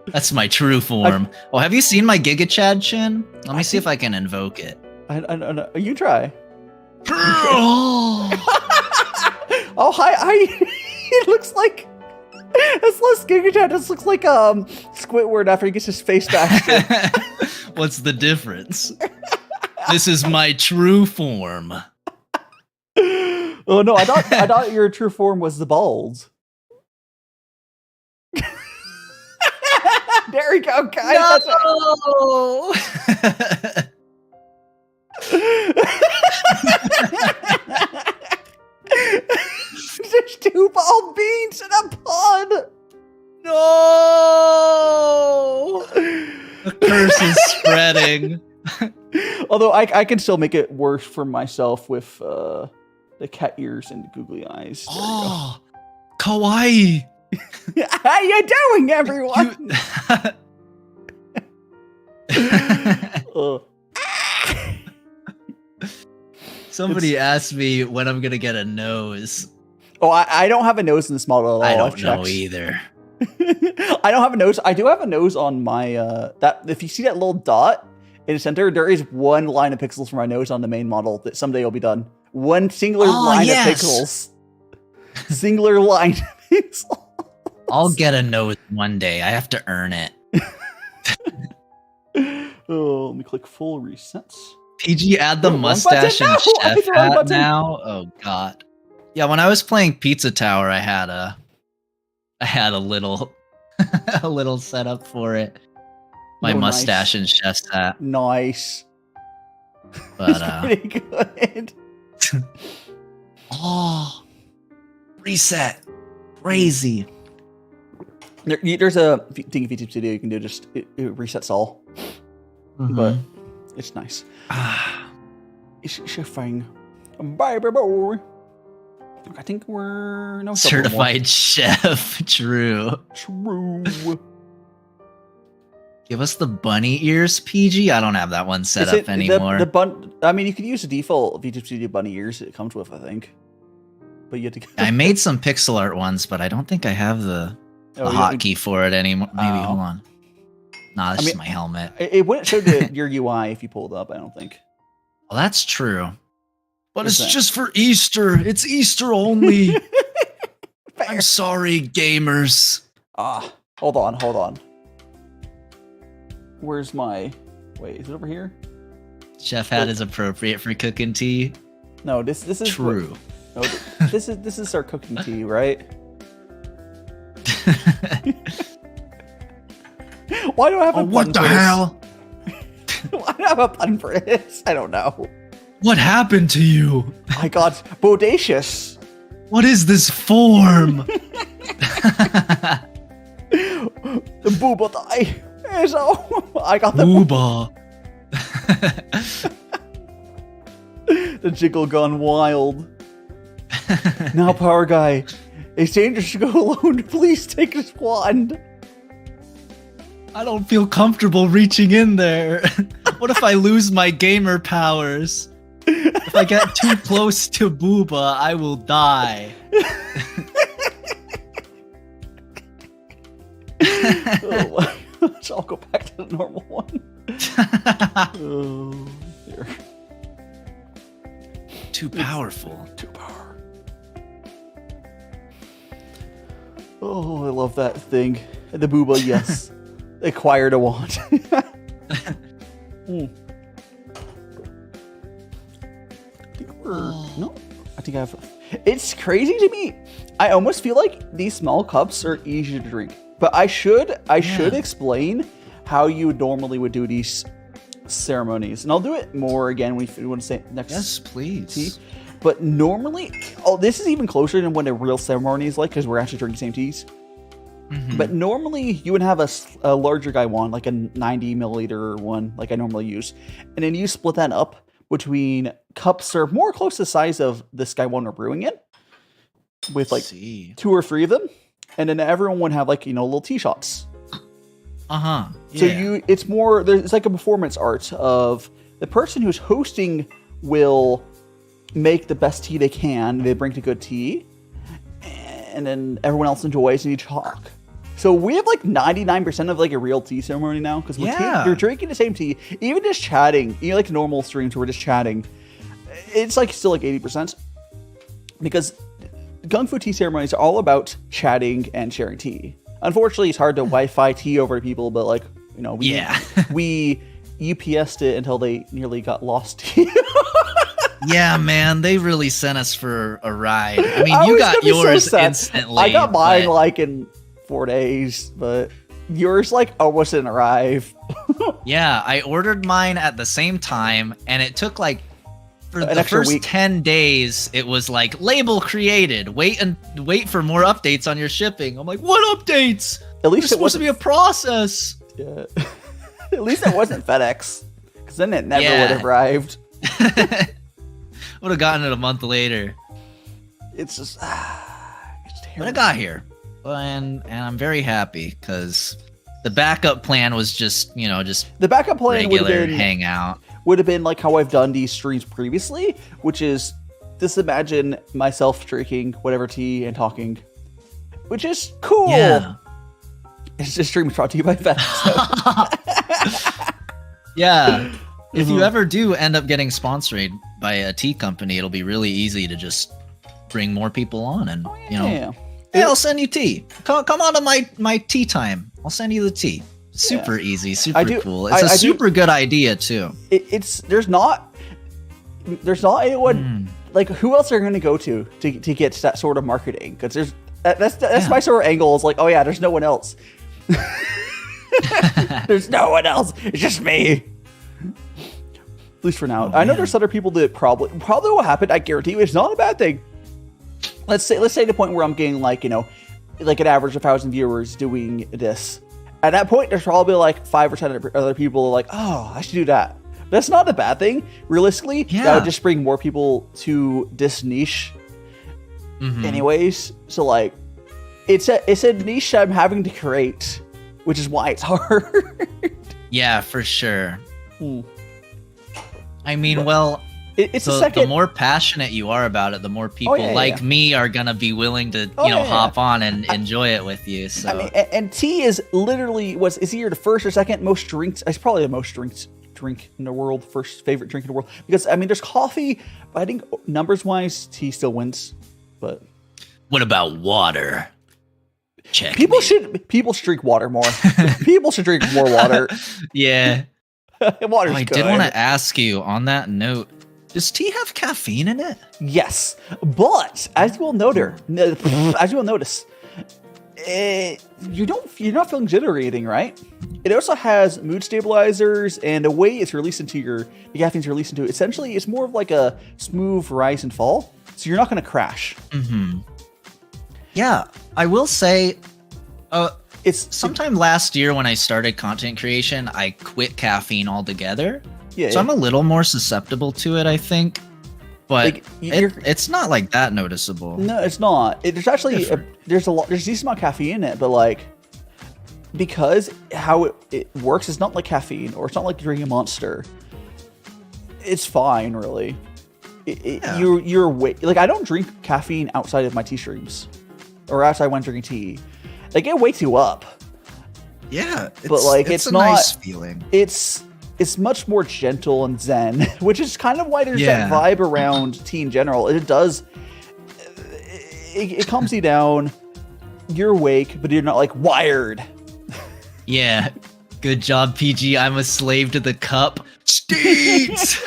That's my true form. Have you seen my Giga Chad chin? Let me see if I can invoke it. I you try. Oh hi! It looks like. It's less Giga Chad. This looks like Squidward after he gets his face back. What's the difference? This is my true form. Oh no, I thought your true form was the bald. There we go, guys. No! There's 2 bald beans in a pod. No! The curse is spreading. Although I can still make it worse for myself with the cat ears and the googly eyes. Oh, kawaii. How you doing, everyone? Somebody asked me when I'm gonna get a nose. Oh, I don't have a nose in this model at all. I don't know either. I don't have a nose. I do have a nose on my that. If you see that little dot in the center, there is one line of pixels for my nose on the main model that someday will be done. One singular line of pixels. Singular line of pixels. I'll get a nose one day. I have to earn it. Oh, let me click full resets. PG add the Wrong mustache button. and No, I chef hit the wrong hat button. now. Oh god. Yeah, when I was playing Pizza Tower, I had a little a little setup for it. My Oh, mustache nice. and chef's hat. Nice. But It's pretty good. oh, reset. Crazy. There's a thing if YouTube Studio you can do, just it resets all, but it's nice. It's chefing, baby boy. I think we're no Certified chef. True. True. Give us the bunny ears, PG. I don't have that one set up anymore. I mean, you could use the default VTube Studio bunny ears it comes with, I think. But you have to. I made some pixel art ones, but I don't think I have the hotkey for it anymore. Maybe hold on. Nah, that's just my helmet. It wouldn't show your UI if you pulled up. I don't think. Well, that's true. But it's just for Easter. It's Easter only. I'm sorry, gamers. Hold on. Where's my? Wait, is it over here? Chef hat is appropriate for cooking tea. No, this is true. This is our cooking tea, right? Why do I have a button what the for hell? Why do I have a button for this? I don't know. What happened to you? I got bodacious. What is this form? The booba die. So I got the booba. The jiggle gone wild. Now, power guy, it's dangerous to go alone. Please take this wand. I don't feel comfortable reaching in there. What if I lose my gamer powers? If I get too close to Booba, I will die. Oh my gosh, I'll go back to the normal one. Oh, here. Too powerful. Too power. Oh, I love that thing. The Booba, yes. Acquired a wand. No, I think I have. It's crazy to me. I almost feel like these small cups are easy to drink, but I should explain how you normally would do these ceremonies, and I'll do it more again when you want to say next. Yes, please. Tea. But normally, this is even closer than what a real ceremony is like because we're actually drinking the same teas. But normally you would have a larger guy wand, like a 90 milliliter one, like I normally use, and then you split that up between cups that are more close to the size of this guy one we're brewing in, with like 2 or 3 of them, and then everyone would have like little tea shots. Yeah. So it's more it's like a performance art of the person who's hosting will make the best tea they can. They bring the good tea, and then everyone else enjoys and you talk. So we have like 99% of like a real tea ceremony now because you're drinking the same tea, even just chatting. Like normal streams where we're just chatting, it's like still like 80% because GongfuTea ceremonies are all about chatting and sharing tea. Unfortunately, it's hard to Wi-Fi tea over to people, but like we UPS'd it until they nearly got lost. Yeah, man, they really sent us for a ride. I mean, you got yours instantly. I got mine like in 4 days, but yours like almost didn't arrive. Yeah, I ordered mine at the same time, and it took like for the first week. 10 days. It was like label created. Wait for more updates on your shipping. I'm like, what updates? At least it's supposed to be a process. Yeah. At least it wasn't FedEx, because then it never would have arrived. Would have gotten it a month later. It's just it's terrible. But it got here, and I'm very happy because the backup plan was just the backup plan regular hangout. Would have been like how I've done these streams previously, which is just imagine myself drinking whatever tea and talking, which is cool. Yeah. It's just stream brought to you by FedEx. Yeah. If you ever do end up getting sponsored by a tea company, it'll be really easy to just bring more people on and, hey, I'll send you tea. Come on to my tea time. I'll send you the tea. Super easy, super do- cool. It's a I do- super good idea too. There's not anyone like who else are going to go to get that sort of marketing, because that's my sort of angle is like, oh yeah, there's no one else. There's no one else. It's just me. At least for now. I know there's other people that probably will happen. I guarantee you, it's not a bad thing. Let's say the point where I'm getting like, you know, like an average of 1,000 viewers doing this. At that point, there's probably like 5 or 10 other people like, oh, I should do that. That's not a bad thing. Realistically, that would just bring more people to this niche. Anyways, so like, it's a niche I'm having to create, which is why it's hard. Yeah, for sure. I mean, well, it's the more passionate you are about it, the more people me are gonna be willing to hop on and enjoy it with you. So I mean, and tea is literally is either the first or second most drinks. It's probably the most drink in the world, first favorite drink in the world, because I mean there's coffee, but I think numbers wise tea still wins. But what about water? Check. People should drink water more. People should drink more water. Yeah. Water's good. I did want to ask you on that note, does tea have caffeine in it? Yes, but as you will notice, you're not feeling jittery or anything, right? It also has mood stabilizers, and the way it's released into the caffeine's released into, essentially it's more of like a smooth rise and fall, so you're not going to crash. Yeah, I will say, it's sometime last year when I started content creation, I quit caffeine altogether. So I'm a little more susceptible to it, I think. But like, it's not like that noticeable. No, it's not. There's actually there's a decent amount of caffeine in it, but like, because how it works, it's not like caffeine, or it's not like drinking a Monster. It's fine, really. You're like, I don't drink caffeine outside of my tea streams, or outside when drinking tea. Like, it wakes you up. Yeah, but like it's a not nice feeling. It's much more gentle and zen, which is kind of why there's that vibe around tea in general. It calms you down. You're awake, but you're not like wired. Yeah, good job, PG. I'm a slave to the cup. States.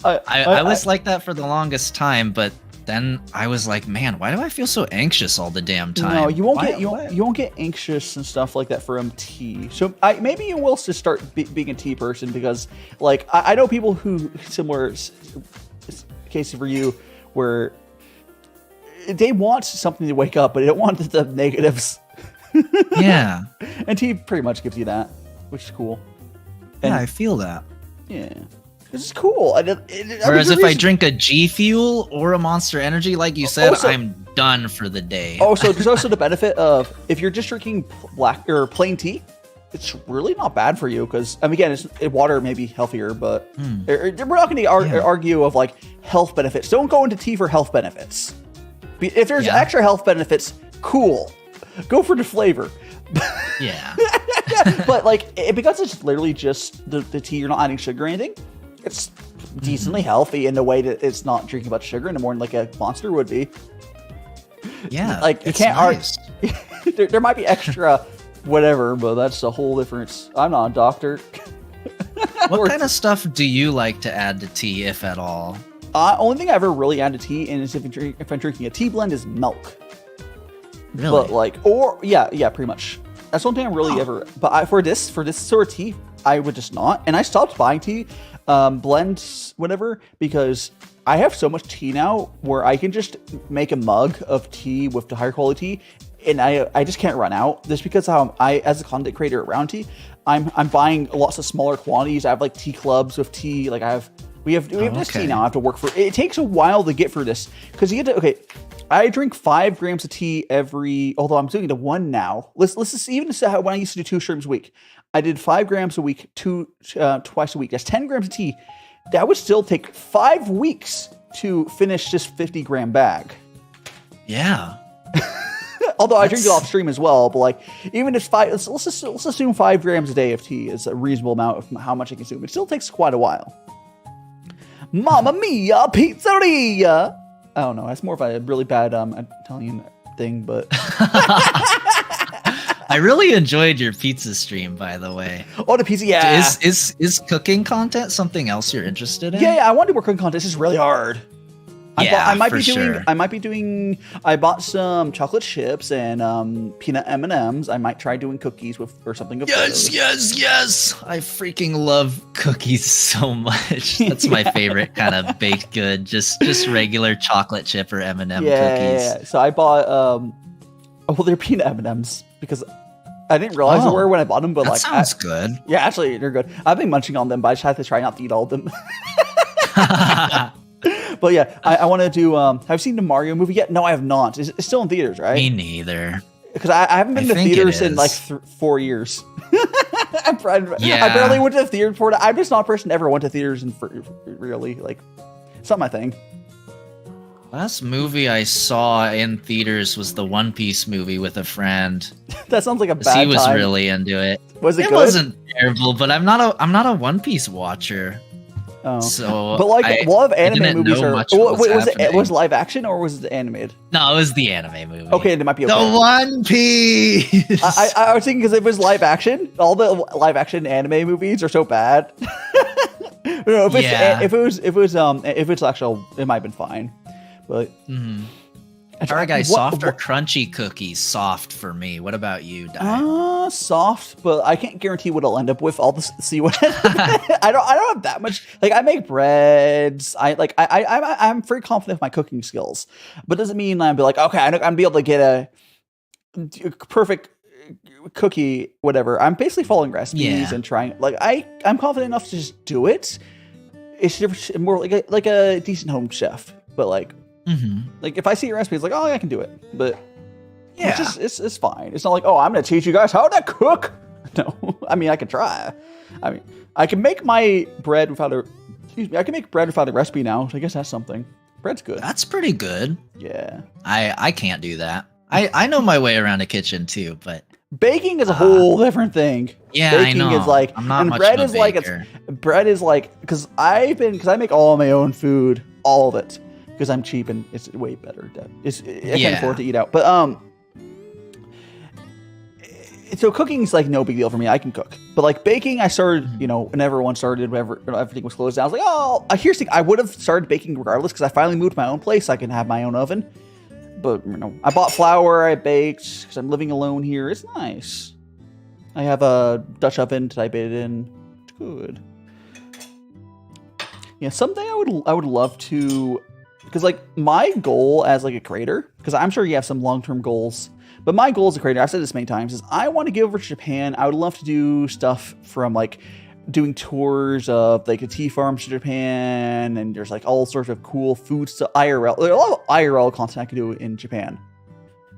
I was like that for the longest time, but then I was like, man, why do I feel so anxious all the damn time? No, you won't get anxious and stuff like that from tea. So maybe you will just start being a tea person, because like I know people who similar case for you where they want something to wake up, but they don't want the negatives. Yeah, and tea pretty much gives you that, which is cool. And I feel that. Yeah. This is cool. Whereas if I drink a G Fuel or a Monster Energy, like you said, I'm done for the day. So there's also the benefit of, if you're just drinking black or plain tea, it's really not bad for you, because again, water may be healthier, but we're not going to argue of like health benefits. Don't go into tea for health benefits. If there's extra health benefits, cool. Go for the flavor. Yeah. But like, because it's literally just the tea, you're not adding sugar or anything. It's decently healthy in the way that it's not drinking much sugar in the morning like a Monster would be. Yeah, like you can't nice. There might be extra whatever, but that's a whole difference. I'm not a doctor. What kind of stuff do you like to add to tea, if at all? Only thing I ever really add to tea, and is if I'm drinking a tea blend, is milk. Really? But like, pretty much. That's one thing I really ever. But for this sort of tea, I would just not. And I stopped buying tea. Blends, whatever, because I have so much tea now where I can just make a mug of tea with the higher quality tea, and I just can't run out. Just because how as a content creator around tea, I'm buying lots of smaller quantities. I have like tea clubs with tea. Like we have this tea now. I have to work for. It takes a while to get through this, because you get to I drink 5 grams of tea although I'm doing the 1 now. Let's just even say when I used to do 2 streams a week. I did 5 grams a week, twice a week. That's 10 grams of tea. That would still take 5 weeks to finish this 50-gram bag. Yeah. Although I drink it off stream as well, but like, even if let's assume 5 grams a day of tea is a reasonable amount of how much I consume. It still takes quite a while. Mamma mia, pizzeria! I don't know. That's more of a really bad Italian thing, but I really enjoyed your pizza stream, by the way. Oh, the pizza, yeah. Is cooking content something else you're interested in? Yeah, I want to do more cooking content. This is really hard. I bought some chocolate chips and peanut M&Ms. I might try doing cookies or something. Yes. I freaking love cookies so much. That's my favorite kind of baked good. Just regular chocolate chip or M&M cookies. Yeah. So I bought they're peanut M&Ms because I didn't realize they were when I bought them. But that sounds good. Yeah, actually, they're good. I've been munching on them, but I just have to try not to eat all of them. But yeah, I want to do. Have you seen the Mario movie yet? No, I have not. It's still in theaters, right? Me neither. Because I haven't been to theaters in like 4 years. I barely went to the theater before. I'm just not a person that ever went to theaters and really like. It's not my thing. Last movie I saw in theaters was the One Piece movie with a friend. That sounds like a bad time. He was really into it. Was it good? It wasn't terrible, but I'm not a One Piece watcher. Oh. So, but like a lot of anime movies are. Was it live action or was it animated? No, it was the anime movie. Okay, it might be okay. The One Piece. I was thinking because if it was live action, all the live action anime movies are so bad. No, if it's actual, it might have been fine. But Power Guy, soft or crunchy cookies? Soft for me. What about you, Dai? Soft, but I can't guarantee what I'll end up with. I'll just see what I don't have that much. Like I make breads. I'm very confident with my cooking skills, but doesn't mean I'm be like, okay, I'm gonna be able to get a perfect cookie, whatever. I'm basically following recipes and trying. Like I'm confident enough to just do it. It's more like a decent home chef, but like. Like if I see a recipe, it's like, oh, yeah, I can do it. But yeah, it's fine. It's not like, oh, I'm gonna teach you guys how to cook. No, I mean I can try. I mean I can make my bread without a. Excuse me, I can make bread without a recipe now. So I guess that's something. Bread's good. That's pretty good. Yeah. I can't do that. I know my way around a kitchen too, but baking is a whole different thing. Yeah, baking I know. is like, I'm not and much bread of a is baker. Bread is like because I make all my own food, all of it. Because I'm cheap and it's way better. I can't afford to eat out. But so cooking's like no big deal for me. I can cook. But like baking, I started, when everyone started, whenever everything was closed down. I was like, oh, here's the thing. I would have started baking regardless because I finally moved to my own place. So I can have my own oven. But I bought flour. I baked because I'm living alone here. It's nice. I have a Dutch oven to type it in. It's good. Yeah, someday I would love to. Because, like, my goal as, like, a creator, because I'm sure you have some long-term goals, but my goal as a creator, I've said this many times, is I want to get over to Japan. I would love to do stuff from, like, doing tours of, like, the tea farms to Japan, and there's, like, all sorts of cool food stuff, IRL. There's a lot of IRL content I could do in Japan.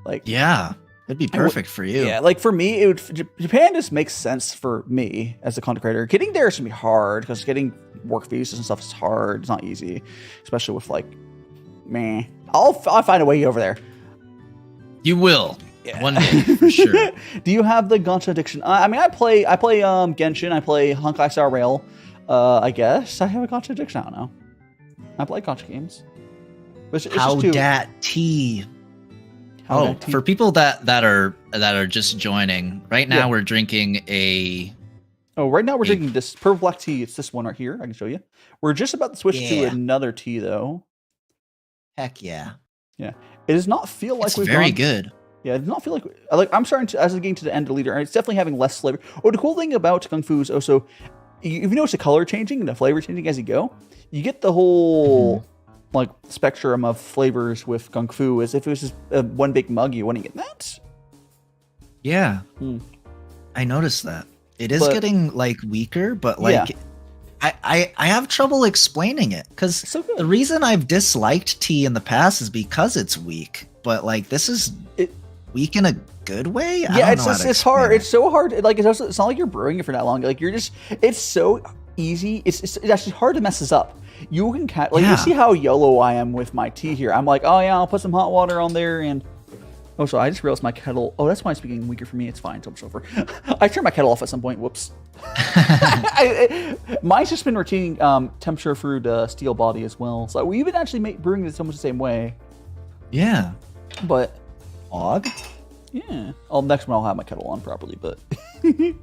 Like, yeah, it'd be perfect for you. Yeah, like, for me, Japan just makes sense for me as a content creator. Getting there is going to be hard, because getting work visas and stuff is hard. It's not easy, especially with, like, meh. I'll find a way over there. You will. Yeah. One day, for sure. Do you have the gacha addiction? I mean, I play Genshin. I play Honkai Star Rail. I guess I have a gacha addiction. I don't know. I play gacha games. It's How dat tea. For people that are just joining, right now we're drinking a. Oh, right now we're drinking this purple black tea. It's this one right here. I can show you. We're just about to switch to another tea though. Heck yeah. Yeah. It does not feel like it's very good. Yeah, it does not feel like I'm starting to, as I'm getting to the end of the leader, and it's definitely having less flavor. Oh, the cool thing about Gongfu is also, if you notice the color changing and the flavor changing as you go, you get the whole like spectrum of flavors with Gongfu. As if it was just one big mug, you wouldn't get that. Yeah. I noticed that. It is getting like weaker, but like I have trouble explaining it because the reason I've disliked tea in the past is because it's weak. But like this is weak in a good way. It's hard. It's so hard. Like it's not like you're brewing it for that long. Like it's so easy. It's actually hard to mess this up. You can you see how yellow I am with my tea here. I'm like, oh yeah, I'll put some hot water on there and. Oh, so I just realized my kettle. Oh, that's why it's getting weaker for me. It's fine. It's over. I turned my kettle off at some point. Whoops. Mine's just been retaining temperature through the steel body as well. So we've been actually brewing this almost the same way. Yeah. But Og? Yeah. Oh, next one I'll have my kettle on properly, but Yee.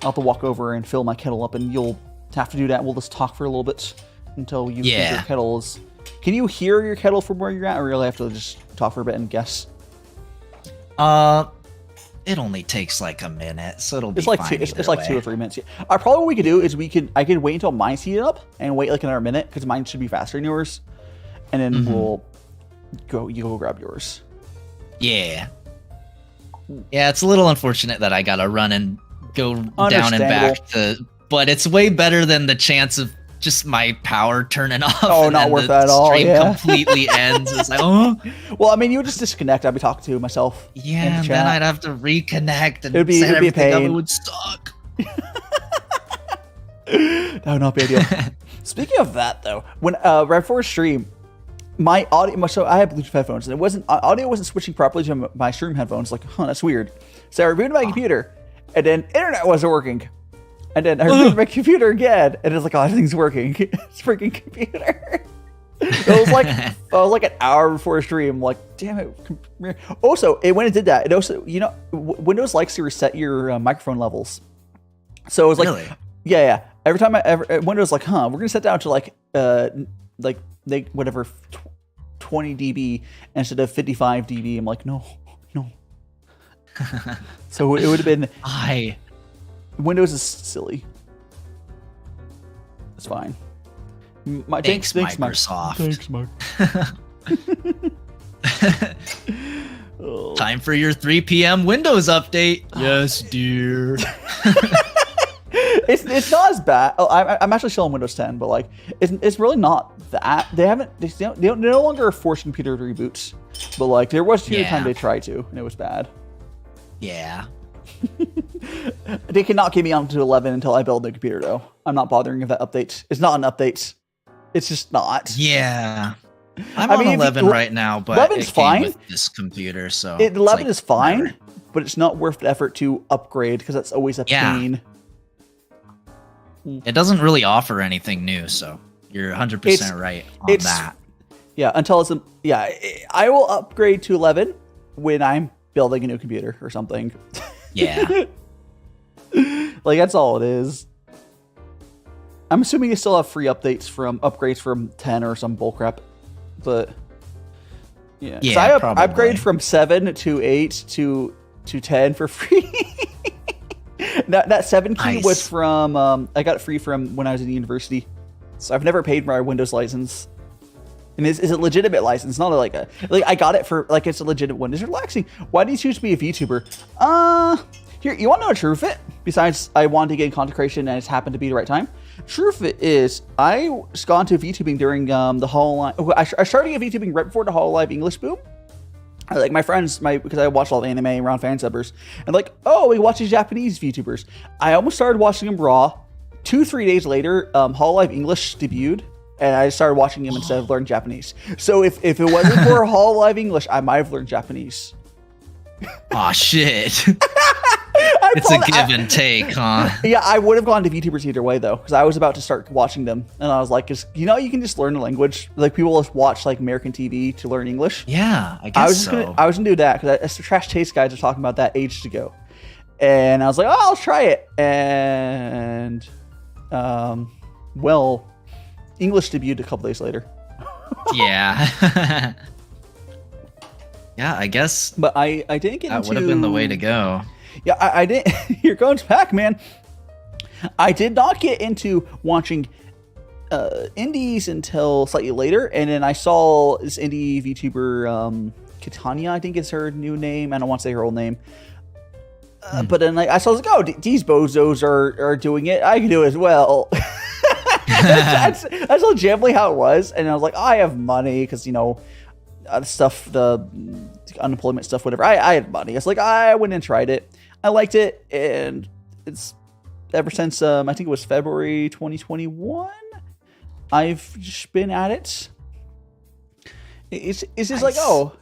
I'll have to walk over and fill my kettle up, and you'll have to do that. We'll just talk for a little bit until you think your kettle is. Can you hear your kettle from where you're at, or really have to just talk for a bit and guess? It only takes like a minute, so it'll be it's like fine. It's like 2 or 3 minutes. Yeah. Probably what we could do is I could wait until mine's heated up and wait like another minute because mine should be faster than yours, and then you go grab yours. Yeah. Yeah, it's a little unfortunate that I gotta run and go down and back but it's way better than the chance of just my power turning off. Oh, not worth that at all. Yeah. Completely ends. It's like, oh. Well, I mean, you would just disconnect. I'd be talking to myself. Yeah, and then I'd have to reconnect and it'd be a pain. It would suck. That would not be ideal. Speaking of that, though, when right before stream, my audio. So I have Bluetooth headphones, and audio wasn't switching properly to my stream headphones. Like, that's weird. So I rebooted my computer, and then internet wasn't working. And then I rebooted my computer again, and it's like, oh, everything's working. It's freaking computer. It was like an hour before stream. Like, damn it. Also, when it did that, it also, Windows likes to reset your microphone levels. So it was like, really? Yeah. Every time Windows like, we're gonna set down to like 20 dB instead of 55 dB. I'm like, no. So it would have been. Windows is silly. It's fine. Thanks, Microsoft. Thanks, Mike. Time for your 3 p.m. Windows update. Yes, dear. It's not as bad. I'm actually still on Windows 10, but like it's really not that. They no longer force computer reboots, but like there was a time they tried to, and it was bad. Yeah. They cannot get me onto 11 until I build the computer, though. I'm not bothering if that update. It's not an update. It's just not. Yeah. I'm on 11 right now, but 11's fine with this computer, so 11 is fine, but it's not worth the effort to upgrade because that's always a pain. It doesn't really offer anything new, so you're 100% right on that. Yeah, until it's I will upgrade to 11 when I'm building a new computer or something. Yeah. Like, that's all it is. I'm assuming you still have free upgrades from 10 or some bullcrap. But yeah. I upgrade from 7 to 8 to 10 for free. that 7 key was from I got it free from when I was in university. So I've never paid my Windows license. And is a legitimate license, not like I got it for like it's a legitimate one. It's relaxing. Why do you choose to be a VTuber? Here, you want to know a truth of it? Besides, I wanted to get in content creation and it's happened to be the right time. Truth of it is, I got into VTubing during the Hololive. I started getting VTubing right before the Hololive English boom. Like my friends, because I watched all the anime around fan subbers, and like, oh, we watch these Japanese VTubers. I almost started watching them raw. 2-3 days later, Hololive English debuted. And I started watching him instead of learning Japanese. So if it wasn't for Hololive English, I might have learned Japanese. Aw, shit. It's a give and take, huh? Yeah, I would have gone to VTubers either way, though, because I was about to start watching them. And I was like, you can just learn the language. Like, people just watch, like, American TV to learn English. Yeah, I guess I was going to do that, because the Trash Taste guys are talking about that ages ago. And I was like, oh, I'll try it. And, English debuted a couple days later. Yeah. Yeah, I guess. But I didn't get into... That would have been the way to go. Yeah, I didn't... Here goes back, man. I did not get into watching indies until slightly later, and then I saw this indie VTuber, Katania, I think is her new name. I don't want to say her old name. But then I saw, like, oh, these bozos are doing it. I can do it as well. that's legitimately how it was. And I was like, I have money because, the unemployment stuff, whatever. I had money. I was like, I went and tried it. I liked it. And it's ever since, I think it was February 2021, I've just been at it. It's just nice. Like,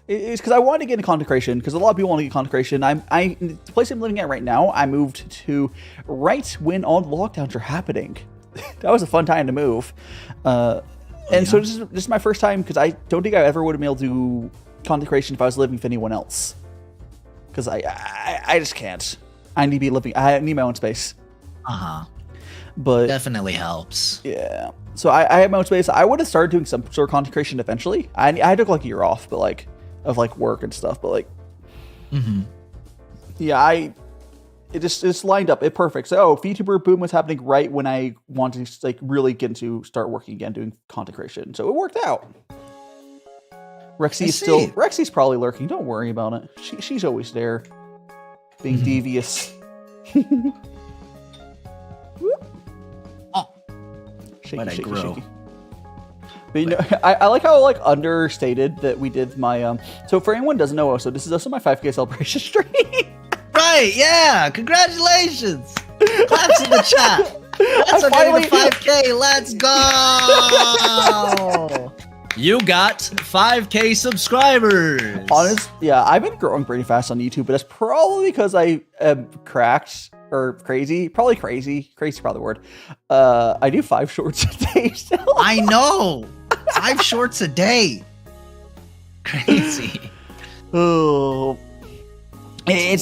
it's because I wanted to get into content creation because a lot of people want to get content creation. The place I'm living at right now, I moved to right when all the lockdowns are happening. That was a fun time to move. So this is my first time because I don't think I ever would have been able to content creation if I was living with anyone else. Because I just can't. I need to be living. I need my own space. But definitely helps. Yeah. So I have my own space. I would have started doing some sort of content creation eventually. I took like a year off, but like of like work and stuff. But like, yeah, it's lined up. It's perfect. So VTuber boom was happening right when I wanted to like really get into start working again, doing content creation. So it worked out. Rexy's probably lurking. Don't worry about it. She's always there, being devious. Shaky. But you know, I like how like understated that we did my So for anyone who doesn't know, so this is also my 5K celebration stream. Right? Yeah. Congratulations. Claps in the chat. That's getting the 5K. Let's go. You got 5K subscribers. Yeah, I've been growing pretty fast on YouTube, but that's probably because I am cracked or crazy. Probably crazy. Crazy is probably the word. I do 5 shorts a day still. I know. 5 shorts a day. Crazy. Oh. I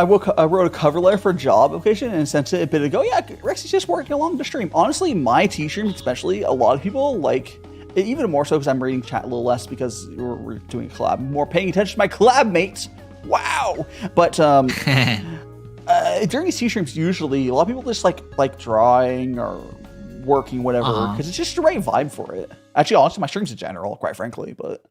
wrote a cover letter for a job application and sent it a bit ago. Yeah, Rex is just working along the stream. Honestly, my T-stream especially, a lot of people like it even more so because I'm reading chat a little less because we're doing a collab. More paying attention to my collab mates. Wow. But during these T-streams, usually a lot of people just like drawing or working, whatever, because it's just the right vibe for it. Actually, honestly, my streams in general, quite frankly, but.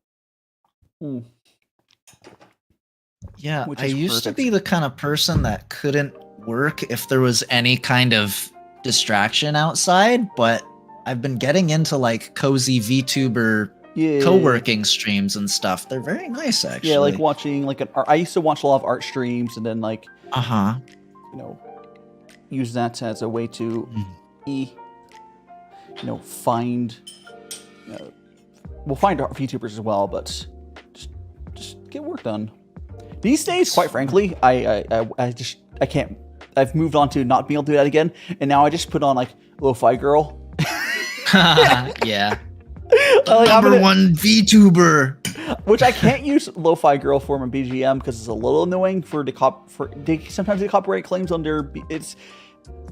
Yeah, I used to be the kind of person that couldn't work if there was any kind of distraction outside, but I've been getting into like cozy VTuber co-working streams and stuff. They're very nice, actually. Yeah, like watching like I used to watch a lot of art streams and then like use that as a way to find we'll find our VTubers as well, but just get work done. These days, quite frankly, I can't. I've moved on to not being able to do that again, and now I just put on like Lo-Fi Girl. Yeah. Number one VTuber. Which I can't use Lo-Fi Girl for my BGM because it's a little annoying for sometimes the copyright claims under. It's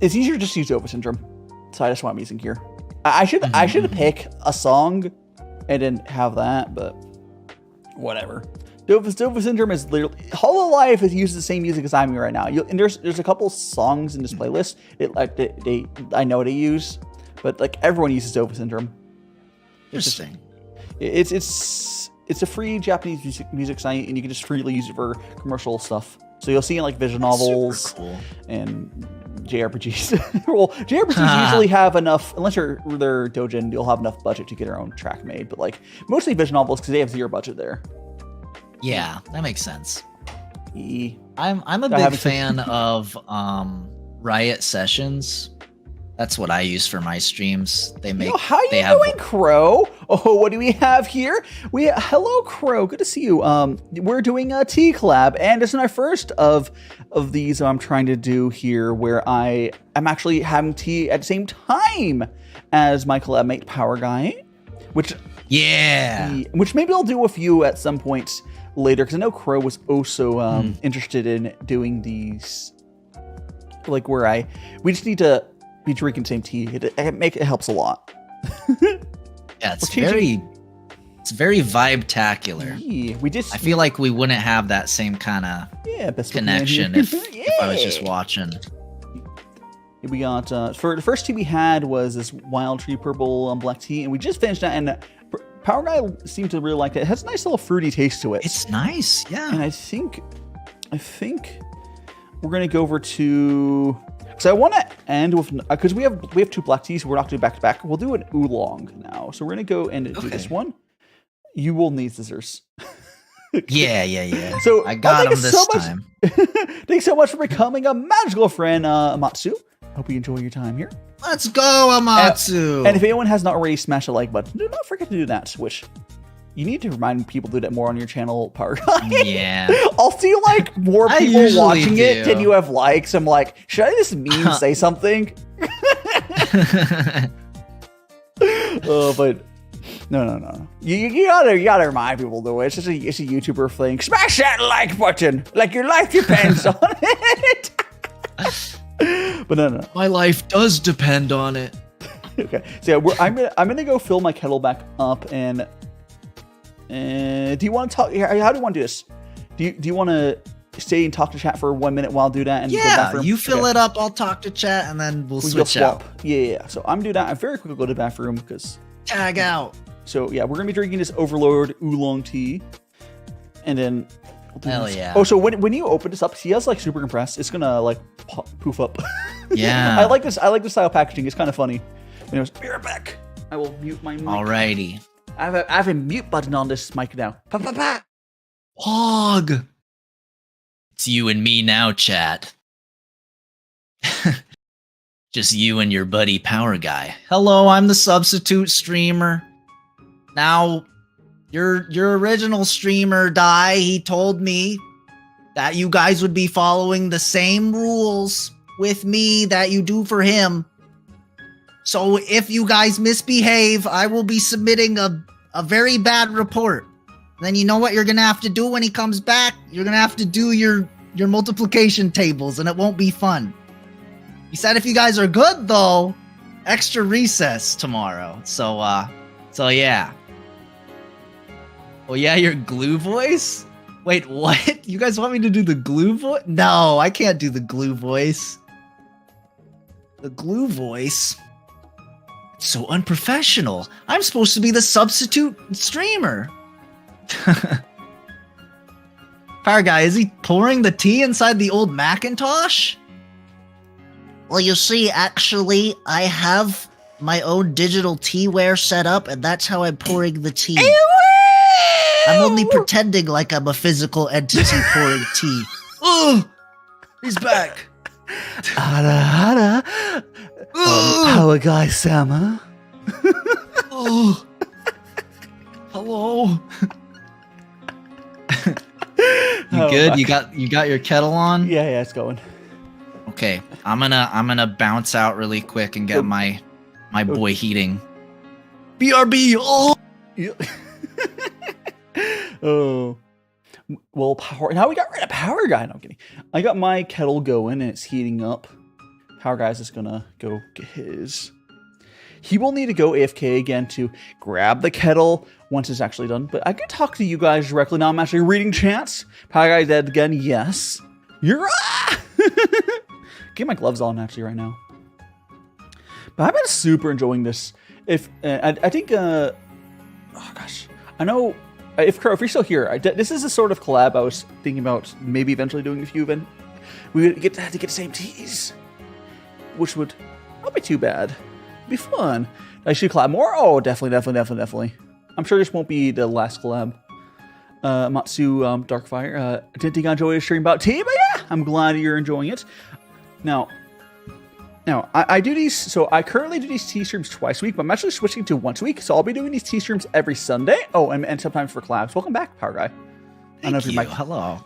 easier just to use Dova Syndrome, so that's what I'm using here. I should pick a song and then have that, but whatever. Dova Syndrome is literally Hololive has used the same music as I'm right now. And there's a couple songs in this playlist I know they use, but like everyone uses Dova Syndrome. Interesting. It's a free Japanese music site, and you can just freely use it for commercial stuff. So you'll see in like visual novels and JRPGs. Well, JRPGs usually have enough, unless they're doujin, you'll have enough budget to get your own track made. But like mostly visual novels because they have zero budget there. Yeah, that makes sense. I'm a big fan of Riot Sessions. That's what I use for my streams. How you doing, Crow? Oh, what do we have here? Hello, Crow. Good to see you. We're doing a tea collab, and this is my first of these I'm trying to do here, where I'm actually having tea at the same time as my collab mate Power Guy, which maybe I'll do with you at some point later, because I know Crow was also interested in doing these, like where we just need to be drinking the same tea. It helps a lot. Yeah, it's very vibe-tacular. I feel like we wouldn't have that same kind of connection if I was just watching. We got for the first tea we had was this Wild Tree Purple Black Tea, and we just finished that, and Power Guy seemed to really like it. It has a nice little fruity taste to it. It's nice, yeah. And I think we're gonna go over to, because I want to end with, because we have 2 black teas. We're not doing back to back. We'll do an oolong now. So we're gonna go and do this one. You will need scissors. Yeah. So I got them this time. Thanks so much for becoming a magical friend, Amatsu. Hope you enjoy your time here. Let's go, Amatsu! And if anyone has not already smashed the like button, do not forget to do that, which you need to remind people to do that more on your channel, Power Guy. Yeah. I'll see like more people watching it than you have likes. I'm like, should I just say something? But No. You gotta remind people though. It's just it's a YouTuber thing. Smash that like button, like your life depends on it. But no. My life does depend on it. Okay, so yeah, I'm gonna go fill my kettle back up. And do you want to talk? How do you want to do this? Do you want to stay and talk to chat for 1 minute while I do that? And yeah, you fill it up. I'll talk to chat, and then we'll switch out. Yeah. So I'm gonna do that. I very quickly go to the bathroom because tag out. So yeah, we're gonna be drinking this Overlord Oolong tea, and then hell yeah. Oh, so when you open this up, see how it's like super compressed. It's gonna like poof up. Yeah. I like this style of packaging. It's kind of funny. Anyways, be right back. I will mute my mic. Alrighty. I have a mute button on this mic now. Hog. It's you and me now, chat. Just you and your buddy Power Guy. Hello, I'm the substitute streamer. Now, your original streamer, he told me that you guys would be following the same rules with me that you do for him. So if you guys misbehave, I will be submitting a very bad report. Then you know what you're gonna have to do when he comes back? You're gonna have to do your multiplication tables, and it won't be fun. He said if you guys are good though, extra recess tomorrow. So yeah. Oh yeah, your glue voice? Wait, what? You guys want me to do the glue voice? No, I can't do the glue voice. The glue voice? It's so unprofessional. I'm supposed to be the substitute streamer. Power Guy, is he pouring the tea inside the old Macintosh? Well, you see, actually, I have my own digital teaware set up, and that's how I'm pouring the tea. I'm only pretending like I'm a physical entity pouring tea. Oh, he's back. Hada. Power Guy Sama. Oh. Hello. You good? You got your kettle on? Yeah, it's going. Okay, I'm gonna bounce out really quick and get my boy heating. BRB. Oh. Yeah. Oh. Well, now we got rid of Power Guy. No, I'm kidding. I got my kettle going and it's heating up. Power Guy's just gonna go get his. He will need to go AFK again to grab the kettle once it's actually done. But I can talk to you guys directly now. I'm actually reading chats. Power Guy's dead again. Yes. You're get my gloves on actually right now. But I've been super enjoying this. If I think oh gosh, I know if you're still here, this is a sort of collab I was thinking about maybe eventually doing a few events. We would have to get the same teas, which would not be too bad. It'd be fun. I should collab more. Oh, definitely. I'm sure this won't be the last collab. Matsu Darkfire. Didn't think I enjoyed a stream about tea, but yeah, I'm glad you're enjoying it. Now, I do these, so I currently do these tea streams twice a week, but I'm actually switching to once a week, so I'll be doing these tea streams every Sunday. Oh, and sometimes for collabs. Welcome back, Power Guy. Thank you. Hello.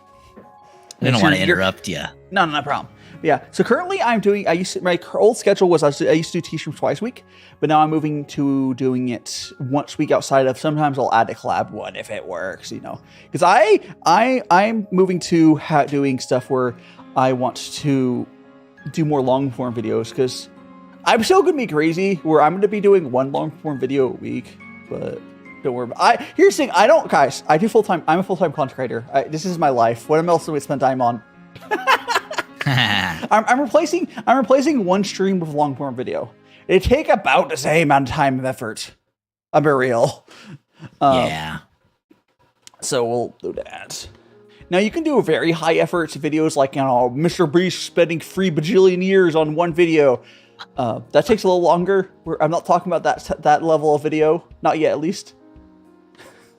I didn't want to interrupt you. No problem. But yeah, so currently my old schedule was I used to do tea streams twice a week, but now I'm moving to doing it once a week outside of, sometimes I'll add a collab one if it works, because I'm moving to doing stuff where I want to do more long form videos, because I'm still gonna be crazy where I'm gonna be doing one long form video a week, but don't worry. Here's the thing, guys, I do full-time. I'm a full-time content creator. This is my life. What else do we spend time on? I'm replacing one stream with long form video. It take about the same amount of time and effort. I'm very real. Yeah. So we'll do that. Now you can do very high effort videos like, Mr. Beast spending 3 bajillion years on one video. That takes a little longer. I'm not talking about that level of video. Not yet, at least.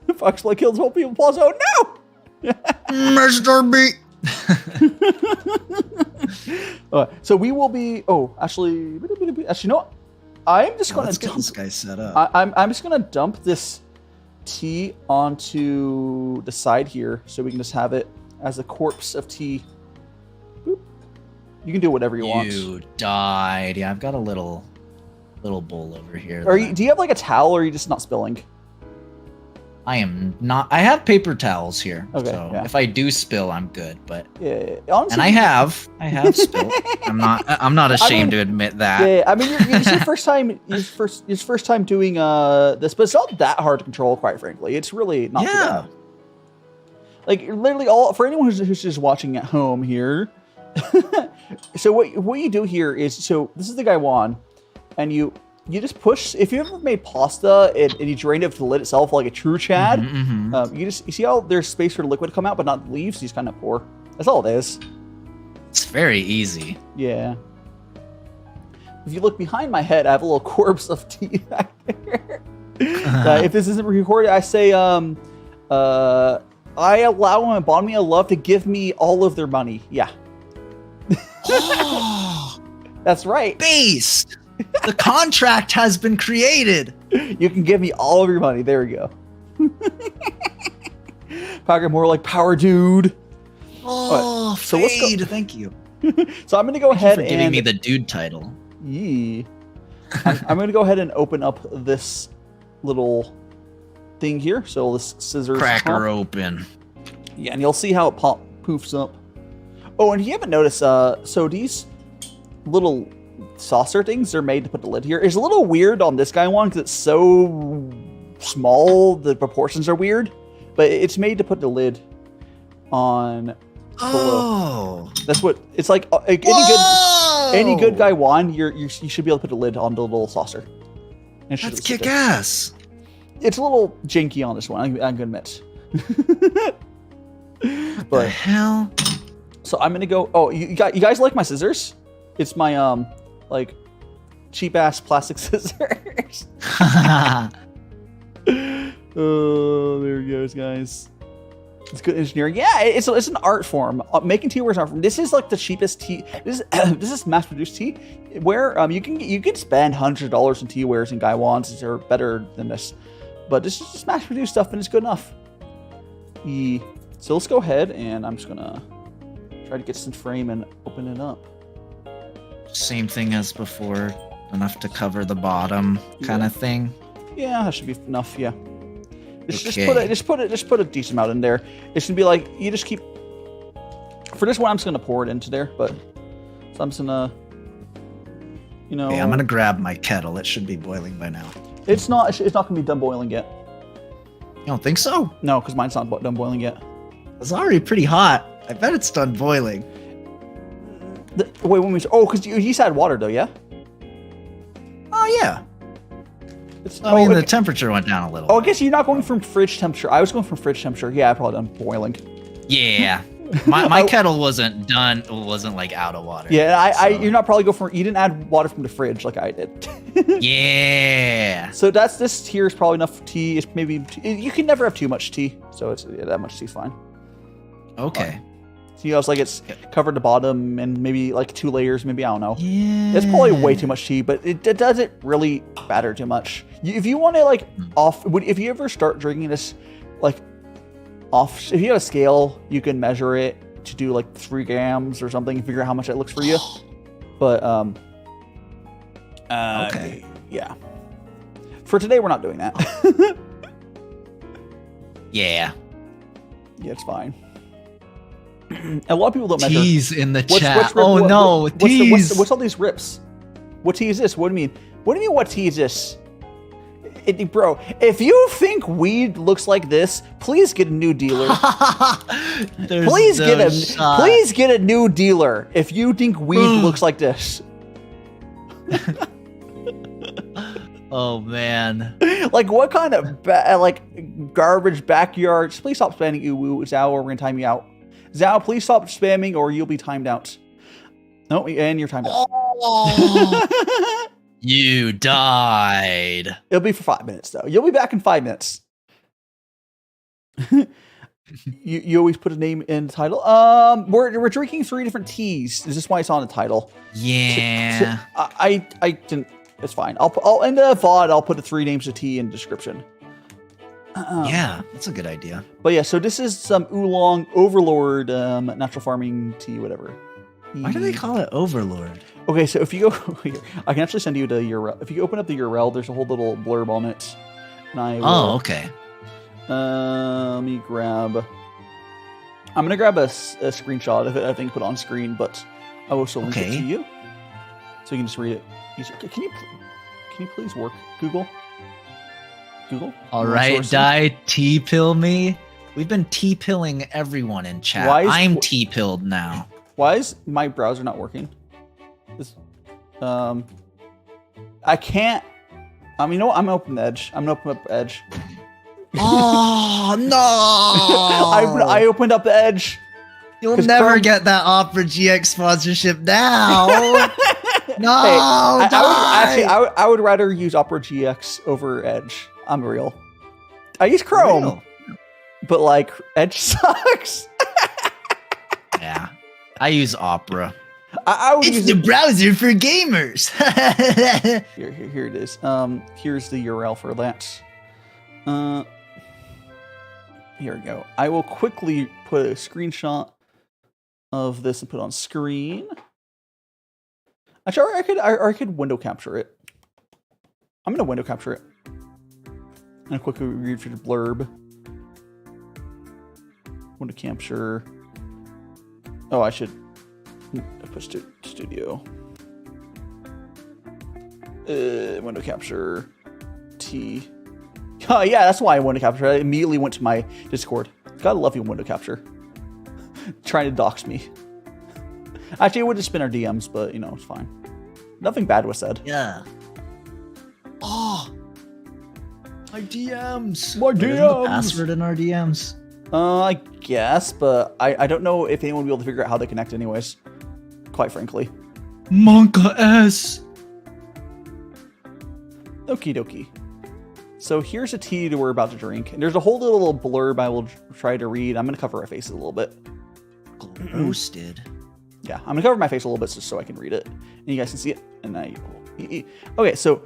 Foxplay kills whole people. Pause. Oh no! Mr. B. So we will be. Oh, actually, no. I'm just gonna. Let's get this guy set up. I'm just gonna dump this tea onto the side here, so we can just have it as a corpse of tea. Boop. You can do whatever you want. You died. Yeah, I've got a little bowl over here. Do you have like a towel, or are you just not spilling? I am not. I have paper towels here. Okay, So yeah. if I do spill, I'm good. But Yeah, honestly, and I have spilled. I'm not ashamed to admit that. Yeah, I mean, it's your first time. Your first time doing this, but it's not that hard to control, quite frankly. It's really not too bad. Like literally, all for anyone who's just watching at home here. So what you do here is, so this is the gaiwan, and you just push. If you ever made pasta and you drain it to the lid itself like a true Chad, you see how there's space for the liquid to come out, but not the leaves. You just kind of pour. That's all it is. It's very easy. Yeah. If you look behind my head, I have a little corpse of tea back there. If this isn't recorded, I say, I allow my bond of love to give me all of their money. Yeah. That's right. Based. The contract has been created. You can give me all of your money. There we go. Power more like power dude. Oh, so let's go. Fade. Thank you. So I'm going to go ahead for giving me the dude title. Yeah. I'm going to go ahead and open up this little thing here. So this scissors crack her open. Yeah, and you'll see how it poofs up. Oh, and if you haven't noticed, so these little saucer things are made to put the lid here. It's a little weird on this guy one because it's so small. The proportions are weird, but it's made to put the lid on. Oh, that's what it's like. Any good guy wand, you should be able to put the lid on the little saucer. That's kick ass. It's a little janky on this one. I'm gonna admit. What the hell? So I'm gonna go. Oh, you guys like my scissors? It's my like cheap ass plastic scissors. Oh, there it goes, guys. It's good engineering. Yeah, it's an art form. Making tea is an art form. This is like the cheapest tea. This is mass produced tea, where you can spend $100s in tea wares and gaiwans that are better than this, but this is just mass produced stuff and it's good enough. So let's go ahead and I'm just gonna try to get this in frame and open it up. Same thing as before, enough to cover the bottom kind of thing. Yeah, that should be enough. Yeah. Okay. Just put a decent amount in there. It should be like you just keep. For this one, I'm just gonna pour it into there, but so I'm just gonna, Okay, I'm gonna grab my kettle. It should be boiling by now. It's not. It's not gonna be done boiling yet. You don't think so? No, because mine's not done boiling yet. It's already pretty hot. I bet it's done boiling. Wait, when we? Oh, because you used to add water though, yeah. Oh yeah. I mean, the temperature went down a little. Oh, I guess you're not going from fridge temperature. I was going from fridge temperature. Yeah, I probably done boiling. Yeah, my kettle wasn't done. Wasn't like out of water. Yeah, you're not probably you didn't add water from the fridge like I did. Yeah. So this here is probably enough tea. It's maybe you can never have too much tea, so it's that much tea's fine. Okay. So you know, it's like it's covered the bottom and maybe like 2 layers. Maybe I don't know. Yeah. It's probably way too much tea, but it doesn't really matter too much. If you want to like if you ever start drinking this, like if you have a scale, you can measure it to do like 3 grams or something and figure out how much it looks for you. But okay. Yeah. For today, we're not doing that. Yeah. Yeah, it's fine. A lot of people don't measure. Tease in the chat. No, tease. What's all these rips? What tea is this? What do you mean? What do you mean? What tea is this? Bro, if you think weed looks like this, please get a new dealer. Please get a new dealer if you think weed looks like this. Oh man! Like what kind of garbage backyard? Please stop spamming Zao, or we're gonna time you out. Zao, please stop spamming, or you'll be timed out. No, and you're timed out. Oh. You died. It'll be for 5 minutes though. You'll be back in 5 minutes. you always put a name in the title. We're drinking 3 different teas. Is this why it's on the title? Yeah. I didn't. It's fine. I'll end the VOD. I'll put the 3 names of tea in the description. Yeah, that's a good idea. But yeah, so this is some Oolong Overlord natural farming tea, whatever. Why do they call it Overlord? Okay, so if you go here, I can actually send you the URL. If you open up the URL, there's a whole little blurb on it. And okay. Let me grab. I'm gonna grab a screenshot of it. I think put on screen, but I will still link it to you, so you can just read it. Can you please work, Google? Google. All right, T-pill me. We've been T-pilling everyone in chat. I'm T-pilled now. Why is my browser not working? I can't. You know what? I'm gonna open Edge. I'm gonna open up Edge. Oh no! I opened up Edge. You'll never get that Opera GX sponsorship now. No, hey, I would rather use Opera GX over Edge. I'm real. I use Chrome, but like Edge sucks. Yeah, I use Opera. I would it's use the browser for gamers. Here it is. Here's the URL for that. Here we go. I will quickly put a screenshot of this and put it on screen. Actually, I could window capture it. I'm gonna window capture it. And quickly read through the blurb. Window capture. Oh, I should push to studio. Window capture. T. Oh yeah, that's why I window capture. I immediately went to my Discord. Gotta love you, window capture. Trying to dox me. Actually, it would just been our DMs, but you know, it's fine. Nothing bad was said. Yeah. Oh, my DMs. My DMs. The password in our DMs. I guess, but I don't know if anyone will be able to figure out how they connect anyways. Quite frankly. Monka S. Okie dokie. So here's a tea that we're about to drink. And there's a whole little blurb I will try to read. I'm going to cover our faces a little bit. Roasted. Yeah, I'm going to cover my face a little bit just so I can read it. And you guys can see it. And now you... Okay, so...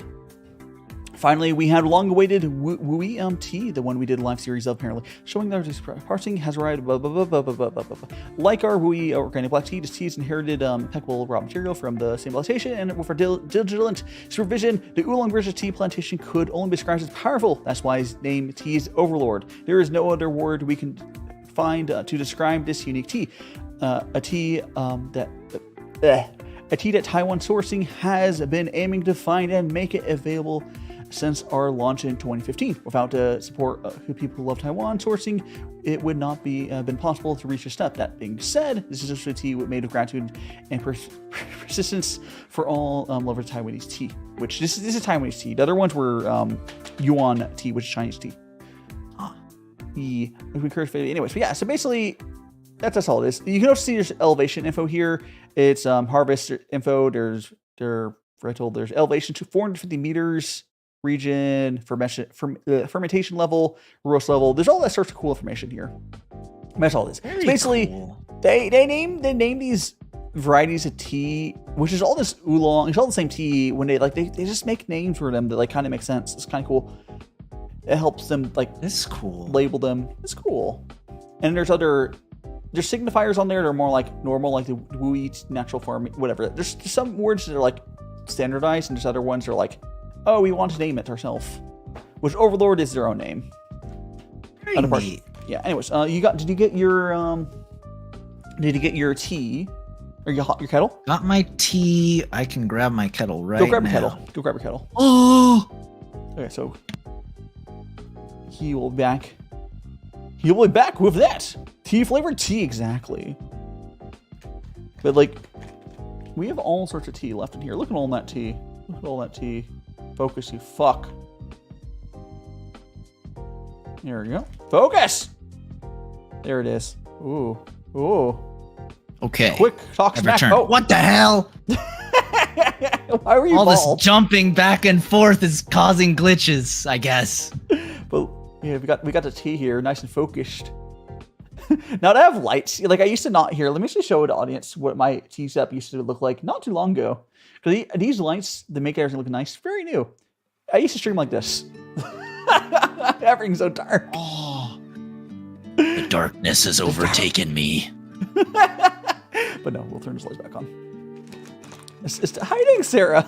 Finally, we had long-awaited Wui tea, the one we did a live series of, apparently, showing that parsing has arrived, blah, blah, blah, blah, blah, blah, blah, blah. Like our Wui organic black tea, this tea has inherited impeccable raw material from the same plantation, and with our diligent supervision, the Oolong Bridge tea plantation could only be described as powerful. That's why his name tea is Overlord. There is no other word we can find to describe this unique tea. A tea that Taiwan sourcing has been aiming to find and make it available since our launch in 2015. Without the support of people who love Taiwan sourcing, it would not be been possible to reach this step. That being said, this is just a tea made of gratitude and persistence for all lovers of Taiwanese tea. Which this is Taiwanese tea. The other ones were Yuan tea, which is Chinese tea. Anyways, but yeah. So basically, that's all it is. You can also see there's elevation info here. It's harvest info. There's Varietal. There's elevation to 450 meters. Region, fermentation level, roast level. There's all that sorts of cool information here. That's all it is. So basically, cool. they name these varieties of tea, which is all this oolong. It's all the same tea. When they just make names for them that like kind of make sense. It's kind of cool. It helps them like this is cool. Label them. It's cool. And there's signifiers on there that are more like normal, like the Wui natural farming, whatever. There's some words that are like standardized, and there's other ones that are like, oh, we want to name it ourselves. Which Overlord is their own name. Very neat. Yeah. Anyways, did you get your tea or your kettle? Got my tea. I can grab my kettle right now. Go grab your kettle. Go grab your kettle. Oh. Okay, so he will be back. He will be back with that tea flavored tea exactly. But like, we have all sorts of tea left in here. Look at all that tea. Look at all that tea. Focus, you fuck. There we go. Focus! There it is. Ooh. Ooh. Okay. Quick talk smack. Oh, what the hell? Why were you all bald? This jumping back and forth is causing glitches, I guess. But yeah, we got the tea here, nice and focused. Now to have lights, like I used to not here. Let me just show the audience what my tea setup used to look like not too long ago. Because these lights, they make everything look nice. Very new. I used to stream like this. Everything's so dark. Oh, the darkness has overtaken me. But no, we'll turn this lights back on. It's hiding, Sarah.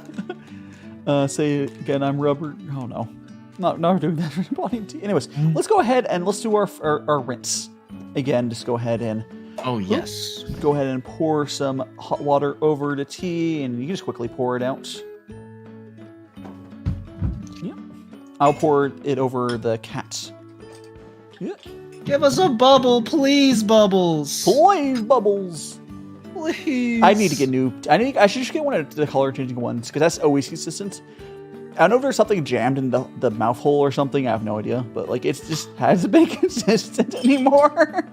Say again, I'm Rubber. Oh no. No, we're doing that for body tea. Anyways, let's go ahead and let's do our rinse. Again, just go ahead and... Oh, yes. Go ahead and pour some hot water over the tea, and you can just quickly pour it out. Yeah. I'll pour it over the cat. Yeah. Give us a bubble, please, Bubbles. Please, Bubbles. Please. I need to get new... I should just get one of the color-changing ones, because that's always consistent. I don't know if there's something jammed in the mouth hole or something. I have no idea. But, like, it just hasn't been consistent anymore.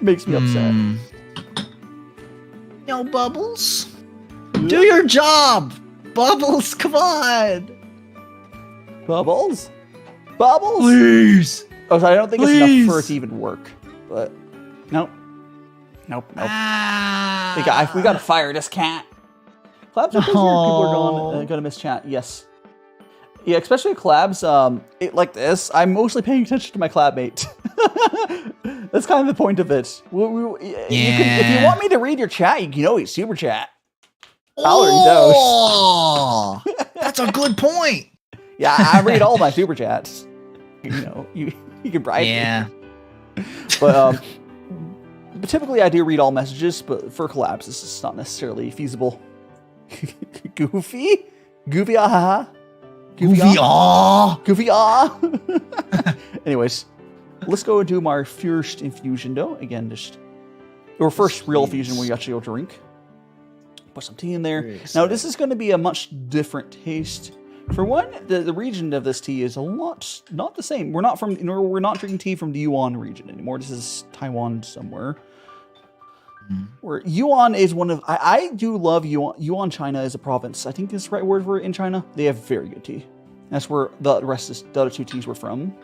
Makes me upset. No, Bubbles. Do your job. Bubbles, come on. Bubbles? Bubbles? Please. Oh, so I don't think it's enough for it to even work. But, nope. Nope. Ah. We gotta fire this cat. Collabs are busier. People are gonna miss chat. Yes. Yeah, especially collabs. Like this, I'm mostly paying attention to my collab mate. That's kind of the point of it. If you want me to read your chat, you can always super chat. Oh, that's a good point. Yeah, I read all my super chats. You know, you can bribe me. But typically I do read all messages, but for collabs, this is not necessarily feasible. Goofy, ah. Anyways, let's go and do my first infusion though. Again, our first real infusion we actually go drink. Put some tea in there. Now this is going to be a much different taste. For one, the region of this tea is not the same. We're not drinking tea from the Yunnan region anymore. This is Taiwan somewhere. Where Yunnan is one of... I do love Yunnan. Yunnan, China is a province. I think is the right word for it in China. They have very good tea. That's where the other two teas were from.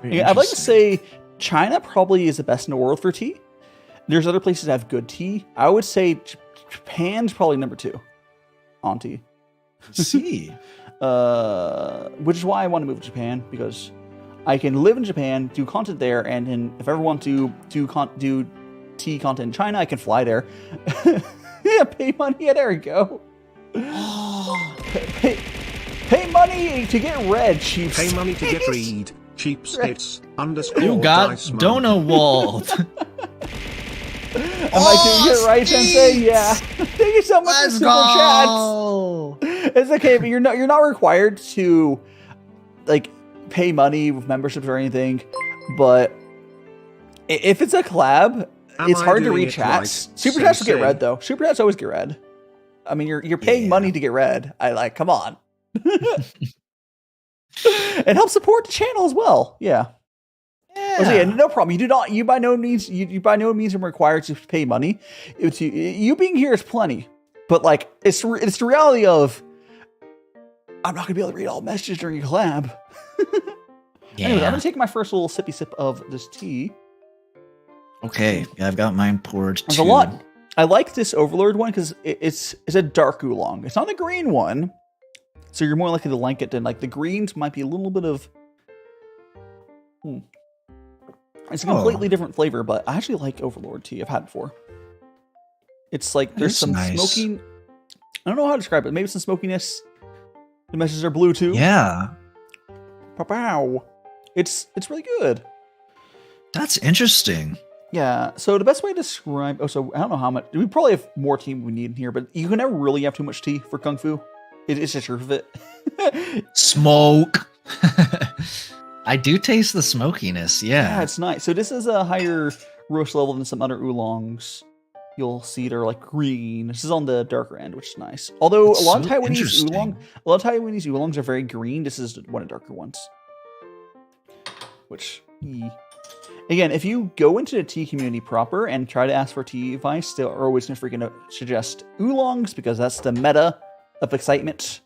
Yeah, I'd like to say China probably is the best in the world for tea. There's other places that have good tea. I would say Japan's probably number 2 on tea. See. Which is why I want to move to Japan, because I can live in Japan, do content there, and then if I ever want to do tea content in China, I can fly there. Yeah, pay money. Yeah, there we go. Pay money to get red, cheap. Pay money to get read. Cheapskates _. You got Donawald. Am I doing it right, Sensei? Yeah. Thank you so much for super chats. It's okay, but you're not required to like pay money with memberships or anything. But if it's a collab, it's hard to read chats. Super chats will get read though. Super chats always get read. I mean, you're paying money to get read. Come on. It helps support the channel as well. Yeah. Oh, so yeah, no problem. You by no means are required to pay money. You being here is plenty, but like it's the reality of I'm not gonna be able to read all messages during a collab. Anyways, I'm gonna take my first little sippy sip of this tea. Okay, yeah, I've got mine poured. There's a lot. I like this Overlord one because it's a dark oolong. It's not a green one, so you're more likely to like it than like the greens might be a little bit of. It's a completely different flavor, but I actually like Overlord tea. I've had it before. It's like there's some smoking. I don't know how to describe it. Maybe some smokiness. The messages are blue too. Yeah. Pow. It's really good. That's interesting. Yeah. So the best way to describe. Oh, so I don't know how much. We probably have more tea we need in here, but you can never really have too much tea for Kung Fu. It's just truth of it. Smoke. I do taste the smokiness, yeah. Yeah, it's nice. So this is a higher roast level than some other oolongs. You'll see they're like green. This is on the darker end, which is nice. Although a lot of Taiwanese oolongs are very green. This is one of the darker ones. Which, again, if you go into the tea community proper and try to ask for tea advice, they are always going to freaking suggest oolongs because that's the meta of excitement.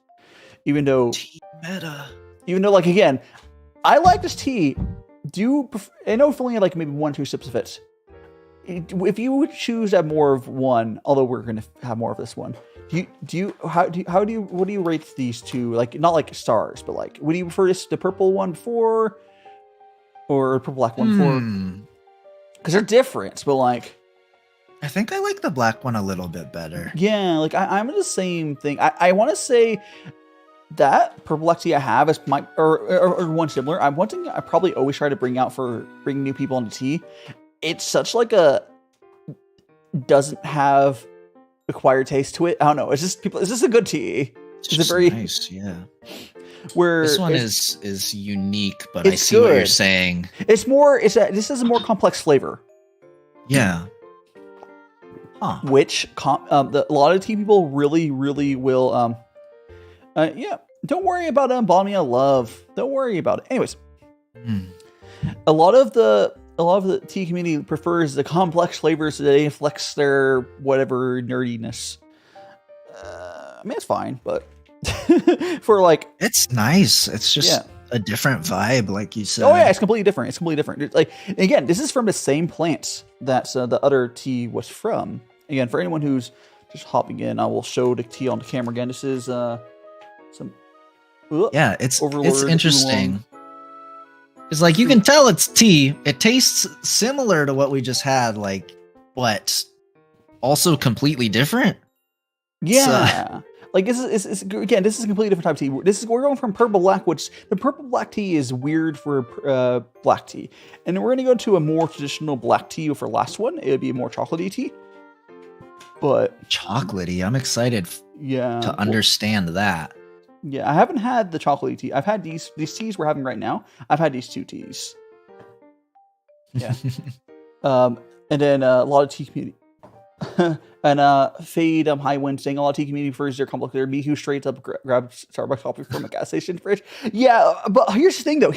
Even though, like, again, I like this tea. I know if only like maybe 1 or 2 sips of it. If you would choose to have more of one, although we're going to have more of this one, what do you rate these two? Like not like stars, but like would you prefer the purple one before or purple black one before? Because they're different, but like I think I like the black one a little bit better. Yeah, like I'm in the same thing. I want to say that purple black tea I have is my or one similar. I'm one thing I probably always try to bring out for bringing new people into tea. It's such like a doesn't have acquired taste to it. I don't know. It's just people. Is this a good tea? It's just very nice, yeah. Where This one is unique, but I it's see what you're good. saying. It's more. This has a more complex flavor. Yeah. Huh. Which a lot of tea people really will. Yeah. Don't worry about Bonnie Love. Don't worry about it. Anyways, a lot of the tea community prefers the complex flavors so they flex their whatever nerdiness. I mean, it's fine, but for like, It's nice. It's just a different vibe, like you said. oh yeah, it's completely different. It's completely different. It's like, again, this is from the same plants that the other tea was from. Again, for anyone who's just hopping in, I will show the tea on the camera again. This is some. Yeah, it's Overlord, interesting. It's like you can tell it's tea. It tastes similar to what we just had, like, but also completely different. Yeah. Like this is again, this is a completely different type of tea. We're going from purple black, which the purple black tea is weird for black tea, and we're gonna go to a more traditional black tea for last one. It would be a more chocolatey tea, but Chocolatey. I'm excited to understand that. Yeah, I haven't had the chocolatey tea. I've had these teas we're having right now. I've had these two teas. Yeah. And then a lot of tea community. And Fade High Wind saying a lot of tea community prefers their complex flavor. Me who straight up grab Starbucks coffee from a gas station fridge. Yeah, but here's the thing though.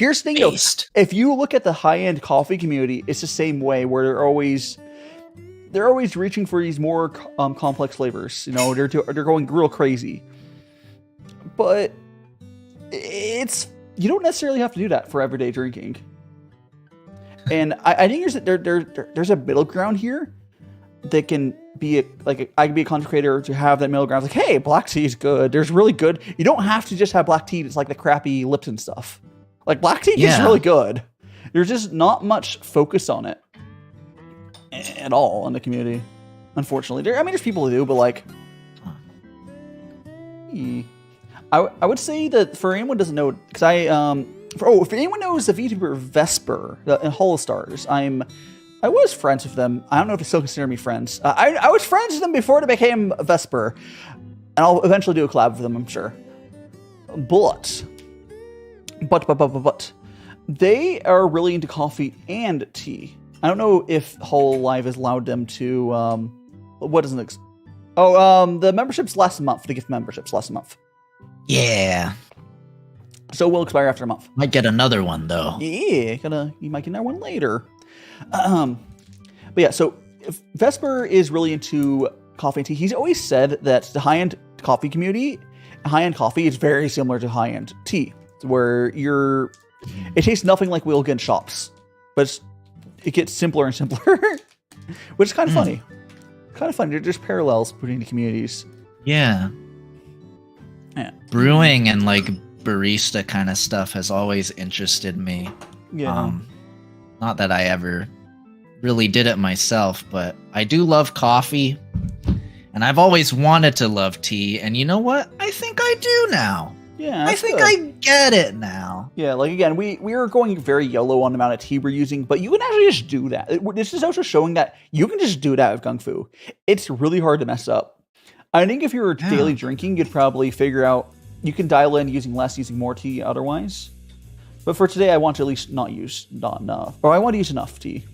If you look at the high end coffee community, it's the same way where they're always reaching for these more complex flavors. You know, they're going real crazy. But you don't necessarily have to do that for everyday drinking. And I think there's a middle ground here that can be I can be a content creator to have that middle ground. It's like, hey, black tea is good. There's really good. You don't have to just have black tea. It's like the crappy Lipton stuff. Like black tea is really good. There's just not much focus on it at all in the community. Unfortunately, there's people who do, but like, I would say that for anyone who doesn't know, because if anyone knows the VTuber Vesper in Hollow Stars, I was friends with them. I don't know if they still consider me friends. I was friends with them before they became Vesper, and I'll eventually do a collab with them, I'm sure. But they are really into coffee and tea. I don't know if Hollow Live has allowed them to. The memberships last month. The gift memberships last month. Yeah. So it will expire after a month. Might get another one though. Yeah, you might get another one later. But yeah, so Vesper is really into coffee and tea. He's always said that the high-end coffee community, high-end coffee is very similar to high-end tea, where it tastes nothing like we'll get in shops, but it gets simpler and simpler, which is kind of funny. Kind of funny. There's parallels between the communities. Yeah. Brewing and like barista kind of stuff has always interested me. Yeah. Not that I ever really did it myself, but I do love coffee, and I've always wanted to love tea. And you know what? I think I do now. Yeah, I think I get it now. Yeah, like again, we are going very yellow on the amount of tea we're using, but you can actually just do that. This is also showing that you can just do that with gongfu. It's really hard to mess up. I think if you were daily drinking, you'd probably figure out you can dial in using less, using more tea otherwise. But for today, I want to at least not enough. Or I want to use enough tea.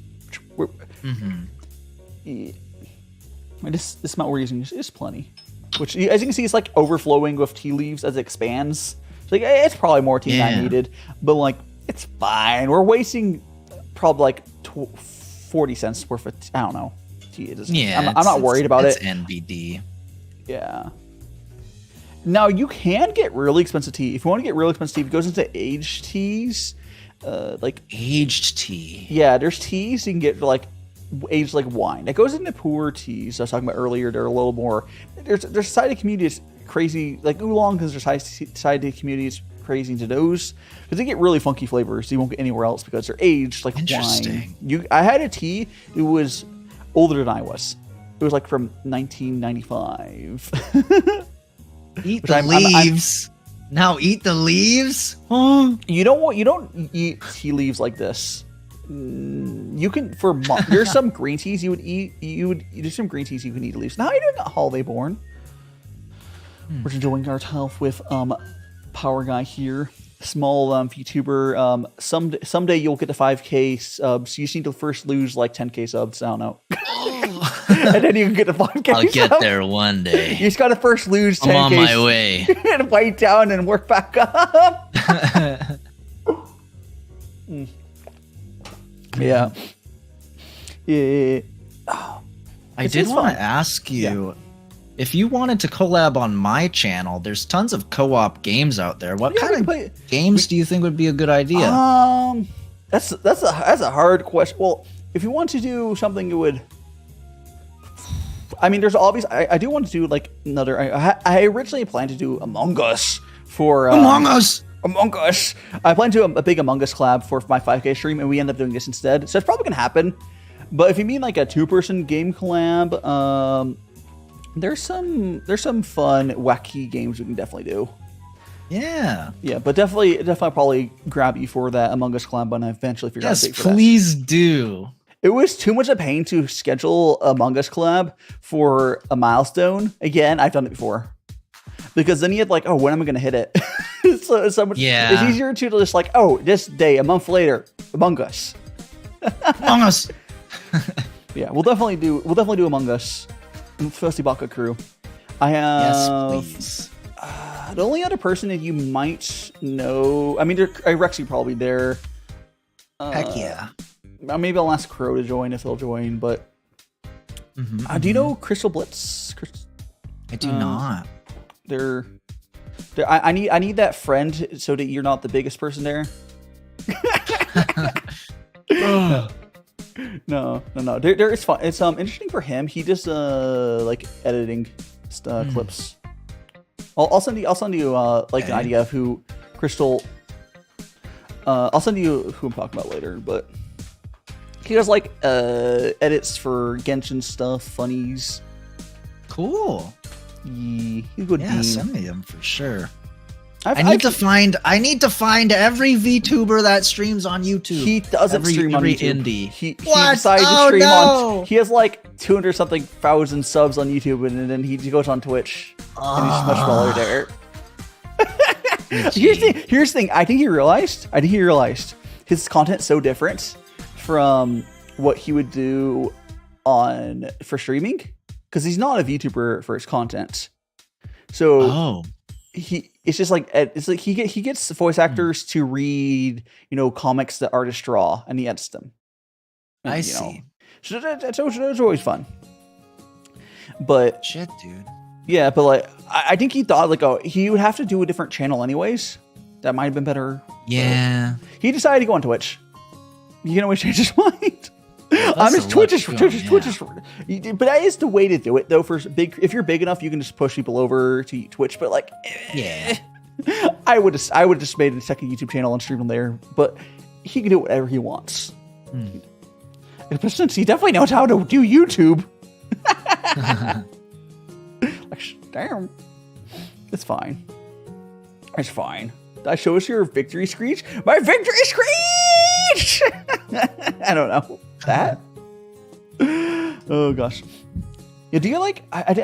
This amount we're using is plenty. Which, as you can see, it's like overflowing with tea leaves as it expands. So like, it's probably more tea than I needed. But like, it's fine. We're wasting probably like 40 cents worth of, I don't know, tea. I'm not worried about it. It's NBD. Yeah. Now, you can get really expensive tea. If you want to get really expensive tea, it goes into aged teas. Like aged tea. Yeah, there's teas you can get like aged like wine. That goes into poor teas I was talking about earlier. They're a little more... There's society communities crazy, like Oolong, because there's society communities crazy into those. Because they get really funky flavors you won't get anywhere else because they're aged like wine. I had a tea, it was older than I was. It was like from 1995. Eat the leaves. Now eat the leaves? Huh? You don't eat tea leaves like this. You can there's some green teas you would eat. There's some green teas you can eat the leaves. Now you're doing a holiday born. We're enjoying our time with Power Guy here. Small VTuber. Someday you'll get to 5K subs. You just need to first lose like 10K subs. I don't know. And then you can get to 5K I'll get there one day. You just gotta first lose 10K. I'm on my way. And fight down and work back up. Yeah. I did want to ask you, if you wanted to collab on my channel, there's tons of co-op games out there. What kind of games do you think would be a good idea? That's a hard question. Well, if you want to do something, it would. I mean, there's obvious. I do want to do like another. I originally planned to do Among Us for Among Us. Among Us. I planned to do a big Among Us collab for my 5K stream, and we end up doing this instead. So it's probably gonna happen. But if you mean like a 2-person game collab, there's some fun wacky games we can definitely do. Yeah. Yeah, but definitely probably grab you for that Among Us collab when I eventually figure out. Yes, please do. It was too much of a pain to schedule Among Us collab for a milestone. Again, I've done it before. Because then you had like, oh, when am I going to hit it? so much, it's easier to just like, oh, this day, a month later, Among Us. Among Us. Yeah, we'll definitely do Among Us. Firstly, Baka crew. I have. Yes, please. The only other person that you might know, I mean, Rexy probably there. Heck yeah. Maybe I'll ask Crow to join if they'll join, but do you know Crystal Blitz? I do not. I need that friend so that you're not the biggest person there. No. It's fun. It's interesting for him. He does like editing clips. I'll send you like an idea of who Crystal. I'll send you who I'm talking about later, but he does like edits for Genshin stuff, funnies. Cool. He's a good Yeah, send me him for sure. I need to find every VTuber that streams on YouTube. He doesn't stream on YouTube. Indie. He decided to stream on. He has like 200 something thousand subs on YouTube, and then he goes on Twitch, and he's much smaller there. Here's the thing. I think he realized his content's so different from what he would do for streaming, because he's not a VTuber for his content. So it's just like he gets voice actors to read comics that artists draw, and he edits them. And, I see. So that's always fun. But shit, dude. Yeah, but like I think he thought like he would have to do a different channel anyways. That might have been better. Yeah. He decided to go on Twitch. You can always change his mind. Twitch is. But that is the way to do it, though. If you're big enough, you can just push people over to Twitch. But like, I would have just made a second YouTube channel and stream on there. But he can do whatever he wants. But since he definitely knows how to do YouTube, like, damn, it's fine. It's fine. Did I show us your victory screech? My victory screech! I don't know. That? Oh, gosh. Yeah, do you like... I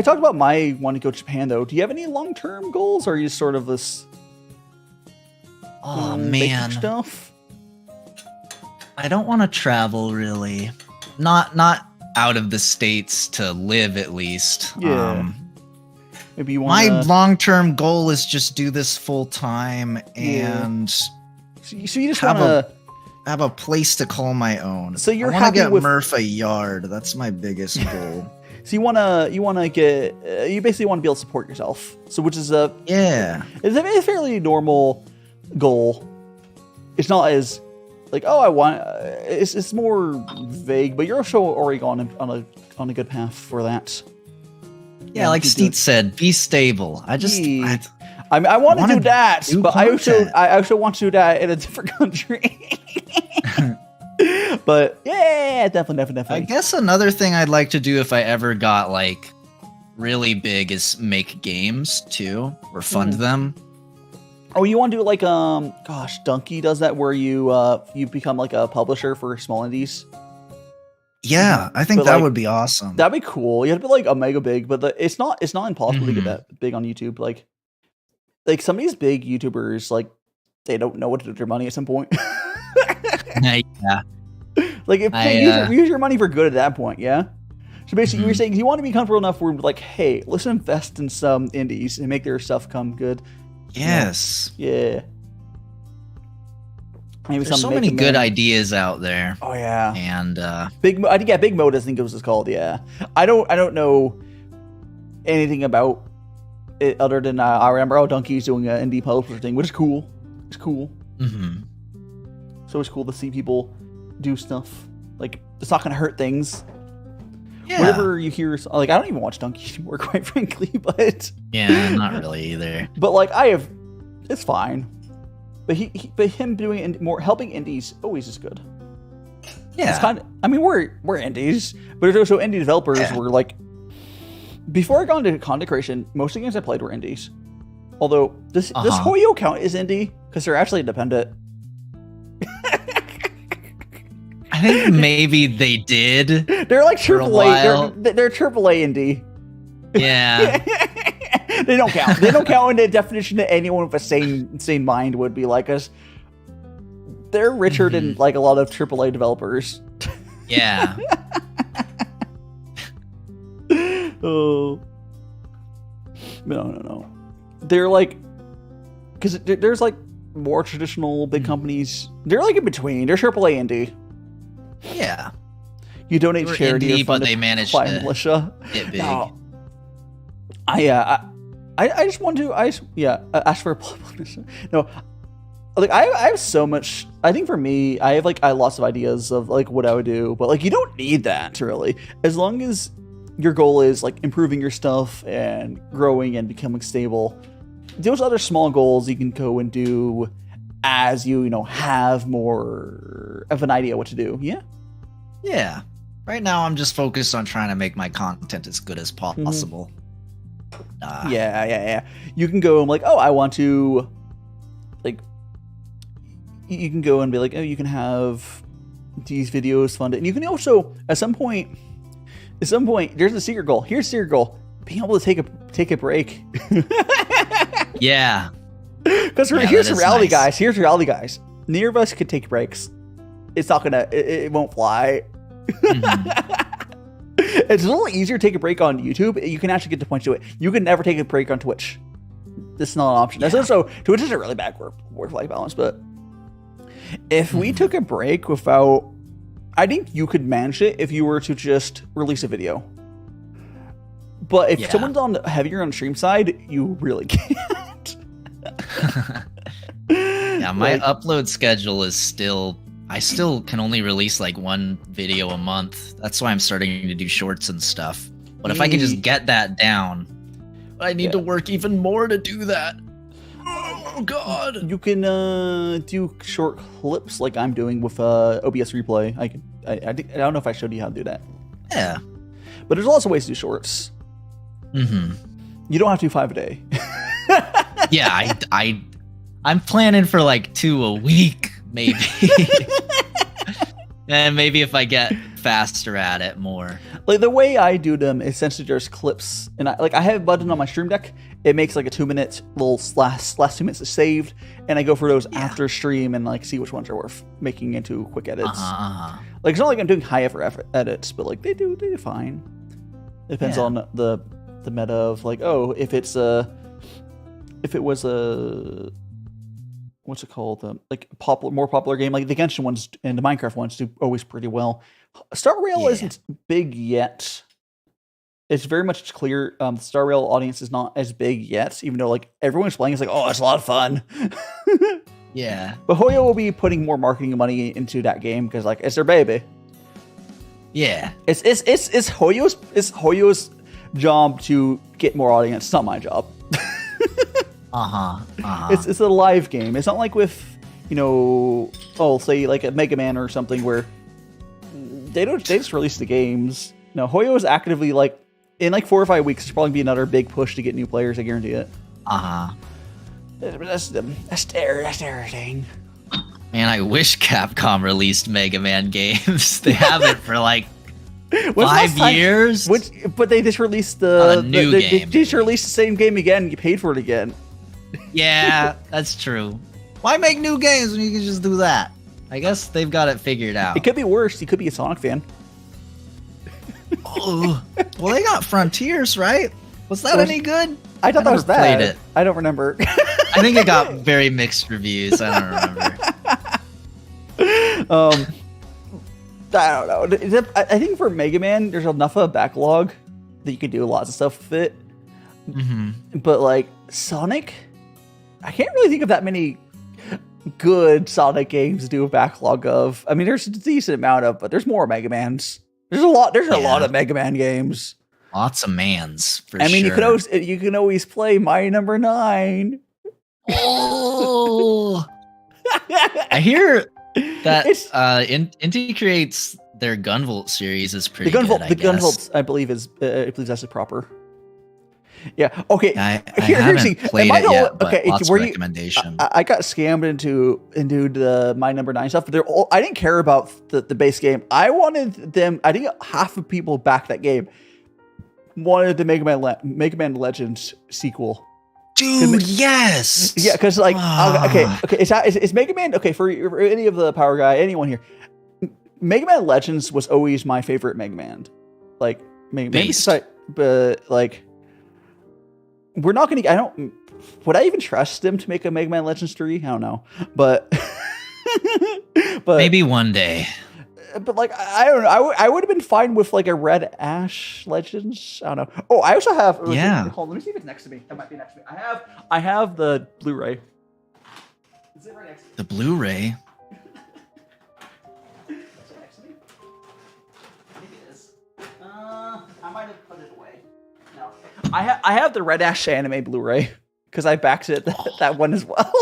talked about my wanting to go to Japan, though. Do you have any long-term goals, or are you just sort of this... Oh, man. Stuff? I don't want to travel, really. Not out of the States to live, at least. Yeah. Maybe you want my long-term goal is just do this full-time and so you just want to have a place to call my own. So you're happy happy with Murph a yard. That's my biggest goal. So you want to get you basically want to be able to support yourself. So which is it's a fairly normal goal. It's not as like it's more vague, but you're also already on a good path for that. Yeah, like Steet said, be stable. I want to do that, but I also want to do that in a different country. But yeah, definitely. I guess another thing I'd like to do if I ever got like really big is make games too, or fund them. Oh, you want to do like gosh, Donkey does that where you become like a publisher for small indies. Yeah, I think But, that like, would be awesome. That'd be cool. You have to be like a mega big, but it's not impossible to get that big on YouTube. Like some of these big YouTubers, like they don't know what to do with their money at some point. Yeah. Like if use your money for good at that point, yeah. So basically, you're saying you want to be comfortable enough where like, hey, let's invest in some indies and make their stuff come good. Yes. Yeah. Maybe There's so many good ideas out there. Oh yeah. And Big Mo, I think I think it was called. Yeah. I don't know anything about it other than I remember Donkey's doing an indie publisher thing, which is cool. It's cool. So it's cool to see people do stuff. Like it's not gonna hurt things. Yeah. Whenever you hear, like, I don't even watch Donkey anymore, quite frankly, but yeah, not really either. But like it's fine. But him doing more helping indies always is good. Yeah, it's kind of. I mean, we're indies, but there's also indie developers. Were like, before I got into content creation, most of the games I played were indies. Although this Hoyo count is indie because they're actually independent. I think maybe they did. They're like AAA. They're AAA indie. Yeah. They don't count. They don't count in the definition that anyone with a sane mind would be like us. They're richer than like a lot of AAA developers. Yeah. Oh. No. They're like, because there's like more traditional big companies. They're like in between. They're AAA indie. Yeah. You donate charity, indie, but they manage to militia. Get big. No. I just want to ask for a publisher. No, like I have so much. I think for me, I have lots of ideas of like what I would do, but like you don't need that really. As long as your goal is like improving your stuff and growing and becoming stable, those other small goals you can go and do as you have more of an idea what to do. Yeah. Yeah. Right now, I'm just focused on trying to make my content as good as possible. Yeah. You can go and like, oh, I want to, like, you can go and be like, oh, you can have these videos funded, and you can also at some point, there's a secret goal. Here's a secret goal: being able to take a break. Yeah. Because here's the reality, guys. Here's the reality, guys. Neither of us could take breaks. It's not gonna. It won't fly. It's a little easier to take a break on YouTube. You can actually get the point to it. You can never take a break on Twitch. This is not an option. That's also Twitch is a really bad work-life balance. But if we took a break without, I think you could manage it if you were to just release a video. But if someone's heavier on the stream side, you really can't. Yeah, my upload schedule is still. I still can only release like one video a month. That's why I'm starting to do shorts and stuff. But if I can just get that down, I need to work even more to do that. Oh God! You can do short clips like I'm doing with OBS Replay. I don't know if I showed you how to do that. Yeah, but there's lots of ways to do shorts. You don't have to do 5 a day. Yeah, I'm planning for like 2 a week, maybe. And maybe if I get faster at it more. Like the way I do them, essentially there's clips, and I have a button on my stream deck. It makes like a 2-minute little last 2 minutes is saved, and I go for those after stream and like see which ones are worth making into quick edits. Like it's not like I'm doing high effort edits, but like they do fine. It depends on the meta of like, oh, if it was a what's it called? Like more popular game, like the Genshin ones and the Minecraft ones do always pretty well. Star Rail isn't big yet. It's very much clear. The Star Rail audience is not as big yet, even though like everyone's playing. It's like, oh, it's a lot of fun. Yeah. But Hoyo will be putting more marketing money into that game because like it's their baby. Yeah. It's Hoyo's job to get more audience. It's not my job. It's a live game. It's not like with, say like a Mega Man or something where they just release the games. No, Hoyo is actively like in like 4 or 5 weeks. There's probably be another big push to get new players. I guarantee it. That's everything. Man, I wish Capcom released Mega Man games. They haven't for like 5 years. But they just released new they game. just released the same game again. And you paid for it again. Yeah, that's true. Why make new games when you can just do that? I guess they've got it figured out. It could be worse. You could be a Sonic fan. Oh, well, they got Frontiers, right? Was that any good? I thought that was bad. Played it. I don't remember. I think it got very mixed reviews. I don't remember. I don't know. I think for Mega Man, there's enough of a backlog that you can do lots of stuff with it. Mm-hmm. But like Sonic, I can't really think of that many good Sonic games to do a backlog of. I mean, there's a decent amount of, but there's more Mega Mans. There's a lot of Mega Man games. Lots of mans, for I mean, sure. you can always play My Number 9. Oh, I hear that Inti creates their Gunvolt series is pretty good. The Gunvolt, I believe that's proper. Yeah. Okay. I haven't played it yet, but lots of recommendation. I got scammed into the My Number 9 stuff, but I didn't care about the base game. I wanted them. I think half of people back that game wanted the Mega Man Legends sequel. Dude, yes. Yeah, because like okay, is Mega Man for any of the Power Guy, anyone here? Mega Man Legends was always my favorite Mega Man. Like maybe but like we're not gonna. Would I even trust them to make a Mega Man Legends 3? I don't know, but maybe one day. But like I don't know, I would have been fine with like a Red Ash Legends. I don't know. Oh, I also have. Yeah. Hold on, let me see if it's next to me. That might be next to me. I have the Blu-ray. Is it right next to me? The Blu-ray. Is it next to me? Maybe it is. I might have put it away. No. I have the Red Ash anime Blu-ray because I backed that one as well.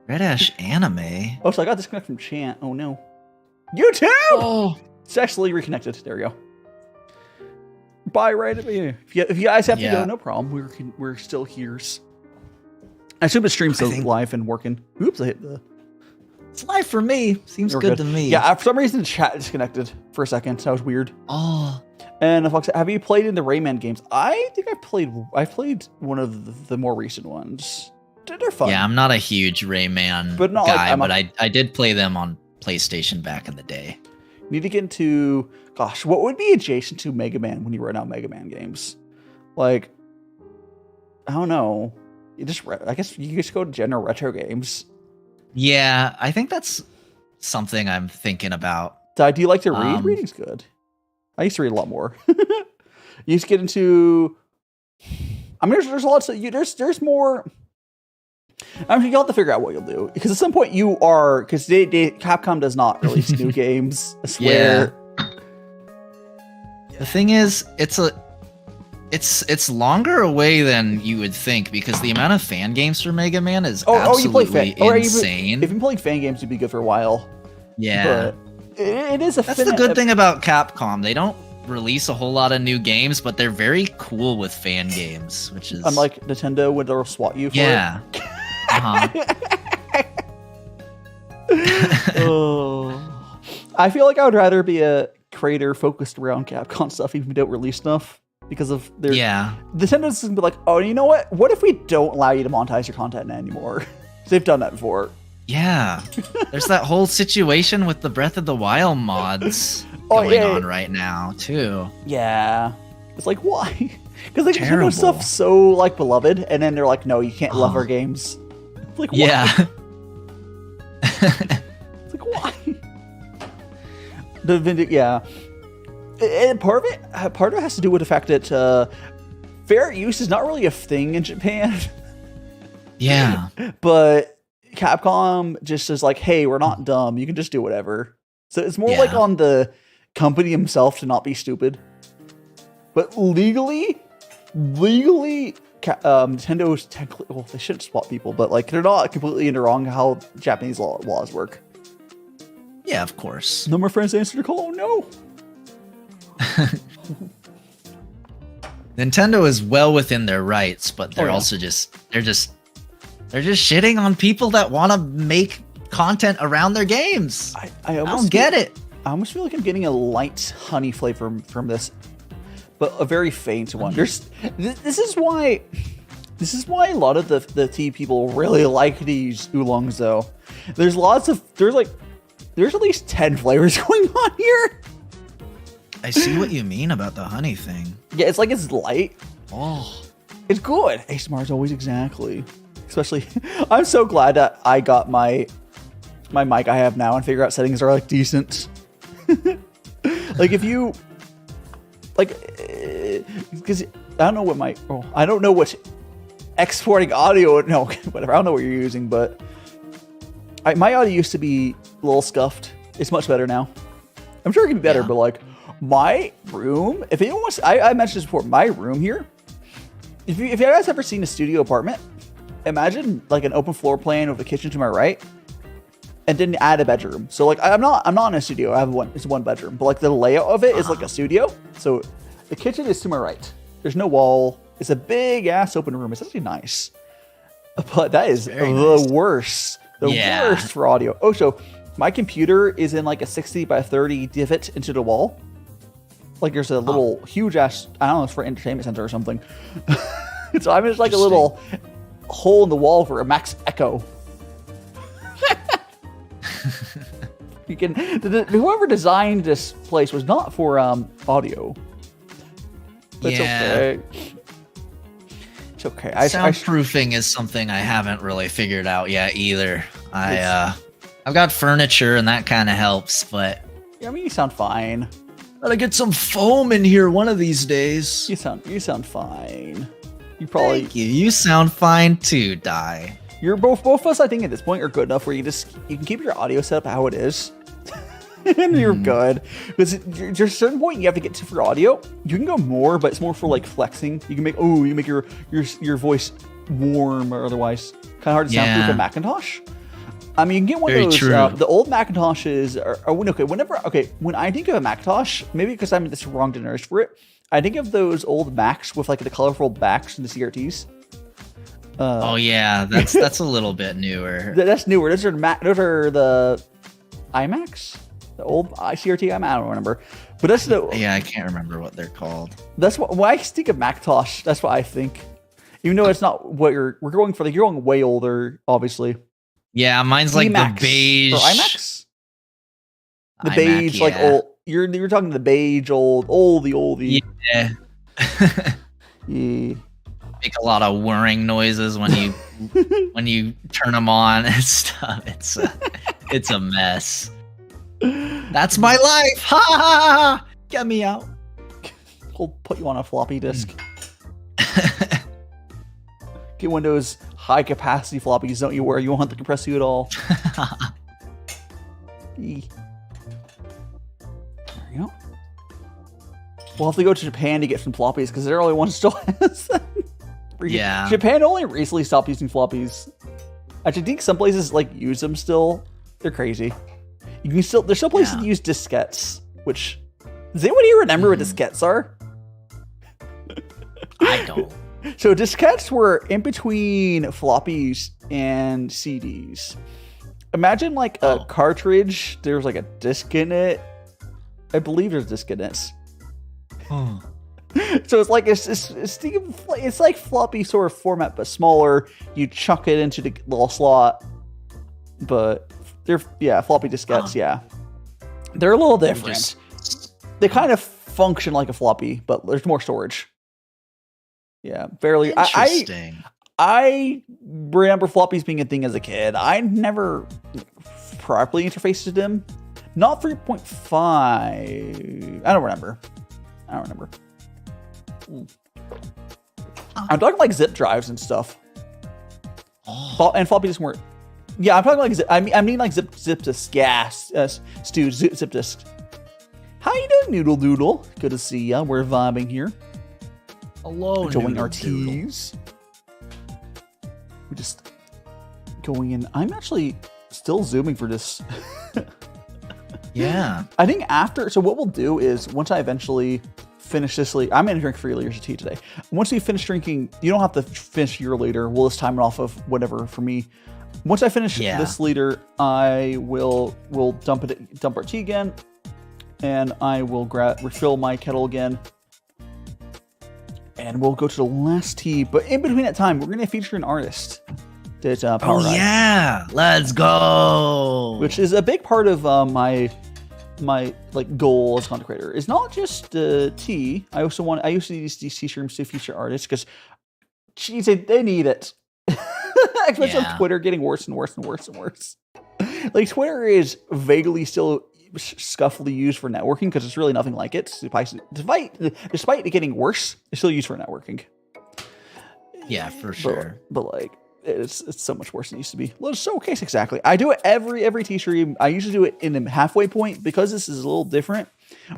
Red Ash anime. Oh, so I got disconnected from chat. Oh no. YouTube! Oh. Successfully reconnected. There we go. Bye, right at me. If you guys have to go, no problem. We're still here. I assume the stream's still live and working. Oops, I hit the... It's live for me. Seems good to me. Yeah, for some reason the chat disconnected for a second. So that was weird. Oh. And Fox, have you played in the Rayman games? I think I played one of the more recent ones. They're fun. Yeah, I'm not a huge Rayman guy, but I did play them on PlayStation back in the day. Need to get into, gosh, what would be adjacent to Mega Man when you run out Mega Man games? Like, I don't know. I guess you just go to general retro games. Yeah, I think that's something I'm thinking about. Do you like to read? Reading's good. I used to read a lot more. You used to get into. I mean, there's lots of there's more. I mean, you'll have to figure out what you'll do because at some point because Capcom does not release new games. I swear. Yeah. The thing is, it's longer away than you would think because the amount of fan games for Mega Man is absolutely insane. If you've been playing fan games, you'd be good for a while. Yeah, but it is a. That's the good thing about Capcom. They don't release a whole lot of new games, but they're very cool with fan games, which is unlike Nintendo, where they'll swat you for it. Oh, I feel like I would rather be a creator focused around Capcom stuff, even if we don't release stuff, because of their Nintendo's gonna be like, oh, you know what? What if we don't allow you to monetize your content anymore? They've done that before. Yeah, there's that whole situation with the Breath of the Wild mods going on right now too. Yeah, it's like why? Because like Nintendo stuff's so like beloved, and then they're like, no, you can't love our games. It's like why? It's like why? And part of it has to do with the fact that fair use is not really a thing in Japan. Yeah, but Capcom just is like, hey, we're not dumb. You can just do whatever. So it's more like on the company himself to not be stupid. But legally, Nintendo's technically, well, they shouldn't swap people, but like they're not completely in the wrong how Japanese laws work. Yeah, of course. No more friends answer the call. No. Nintendo is well within their rights, but they're also just They're just shitting on people that want to make content around their games. I don't get it. I almost feel like I'm getting a light honey flavor from this, but a very faint one. This is why a lot of the tea people really like these oolongs though. There's at least 10 flavors going on here. I see what you mean about the honey thing. Yeah, it's like it's light. Oh, it's good. ASMR is always exactly. Especially, I'm so glad that I got my mic I have now and figure out settings are like decent. Like if you because I don't know what exporting audio. No, whatever. I don't know what you're using, but my audio used to be a little scuffed. It's much better now. I'm sure it can be better, but like my room. If anyone wants, I mentioned this before. My room here. If you guys ever seen a studio apartment, imagine like an open floor plan with a kitchen to my right. And then add a bedroom. So like I'm not in a studio. I have it's one bedroom, but like the layout of it is like a studio. So the kitchen is to my right. There's no wall. It's a big ass open room. It's actually nice, but that is the worst. The worst for audio. Oh, so my computer is in like a 60 by 30 divot into the wall. Like there's a little huge ass. I don't know. It's for entertainment center or something. So I'm just like a little hole in the wall for a max echo. You can. Whoever designed this place was not for audio. But it's okay. It's okay. Soundproofing is something I haven't really figured out yet either. I've got furniture and that kind of helps, but I mean, you sound fine. Gotta get some foam in here one of these days. You sound fine. You probably. Thank you. You sound fine too, Dai. You're both of us, I think, at this point are good enough where you can keep your audio set up how it is. And you're good. Because there's a certain point you have to get to for audio. You can go more, but it's more for like flexing. You can make your voice warm or otherwise kind of hard to sound through the Macintosh. I mean, you can get one of those. The old Macintoshes when I think of a Macintosh, maybe because I'm this wrong generation for it, I think of those old Macs with like the colorful backs and the CRTs. That's a little bit newer. That's newer. Those are the iMacs, the old CRT. I don't remember, but that's the I can't remember what they're called. That's what when I think of Macintosh. That's what I think, even though it's not what we're going for. Like you're going way older, obviously. Yeah, mine's like Emacs, the beige or iMacs. The beige, like old. You're talking the beige oldie. Yeah. Yeah. Make a lot of whirring noises when you turn them on and stuff. It's a mess. That's my life. Ha ha ha! Get me out. We'll put you on a floppy disk. Get one of those high capacity floppies, don't you? Where you won't have to compress you at all. There you go. We'll have to go to Japan to get some floppies because they're the only one still has them. Yeah. Japan only recently stopped using floppies. Actually, I think some places like use them still. They're crazy. There's still places that use diskettes. Which does anybody remember what diskettes are? I don't. So diskettes were in between floppies and CDs. Imagine like a cartridge. There's like a disc in it. I believe there's a disc in it. Oh. So it's like it's like floppy sort of format, but smaller. You chuck it into the little slot, but they're floppy diskettes. Yeah, they're a little different. They kind of function like a floppy, but there's more storage. Yeah, barely. Interesting. I remember floppies being a thing as a kid. I never properly interfaced with them. Not 3.5. I don't remember. I'm talking like zip drives and stuff. And floppy disks weren't. Yeah, I'm talking like zip. I mean like zip disk. Yeah, Stu, zip disk. How you doing, Noodle Doodle? Good to see ya. We're vibing here. Hello, enjoying our teas. We're just going in. I'm actually still zooming for this. Yeah. I think after. So what we'll do is once I eventually finish this liter. I'm going to drink 3 liters of tea today. Once we finish drinking, you don't have to finish your liter. We'll just time it off of whatever for me. Once I finish this liter, I will dump our tea again, and I will refill my kettle again, and we'll go to the last tea. But in between that time, we're going to feature an artist. That's Power Guy. Yeah, let's go. Which is a big part of my like goal as content creator. It's not just tea. I used to use these tea streams to feature artists because, geez, they need it. Especially on Twitter, getting worse and worse and worse and worse. Like Twitter is vaguely still scuffily used for networking because it's really nothing like it. Despite it getting worse, it's still used for networking. Yeah, for sure. But like it's so much worse than it used to be. Let's showcase exactly. I do it every tea stream. I usually do it in a halfway point because this is a little different.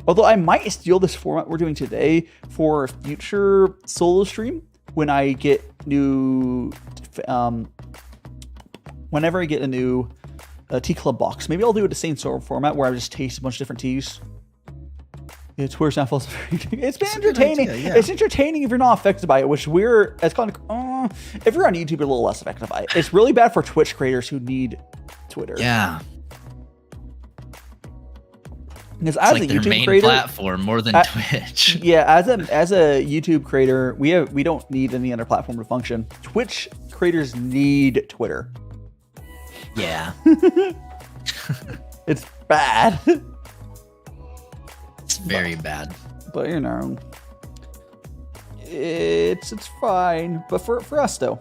Although I might steal this format we're doing today for a future solo stream when I get new. Whenever I get a new tea club box, maybe I'll do it the same sort of format where I just taste a bunch of different teas. Twitter's not full. It's been entertaining. Idea, yeah. It's entertaining if you're not affected by it, which we're as kind of if you're on YouTube, you're a little less affected by it. It's really bad for Twitch creators who need Twitter. Yeah. Because as like a their YouTube main creator, platform more than Twitch. Yeah, as a YouTube creator, we don't need any other platform to function. Twitch creators need Twitter. Yeah. It's bad. It's very bad. But you know, it's fine. But for us though,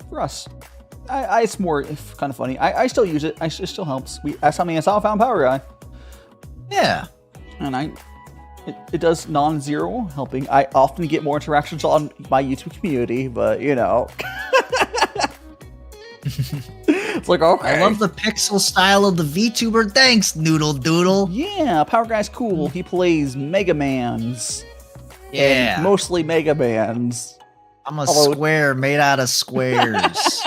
it's more kind of funny. I still use it. It still helps. That's something I saw found Power Guy. Yeah. And it does non-zero helping. I often get more interactions on my YouTube community, but you know. It's like, okay. I love the pixel style of the VTuber. Thanks, Noodle Doodle. Yeah, Power Guy's cool. He plays Mega Mans. Yeah. And mostly Mega Mans. I'm a square made out of squares.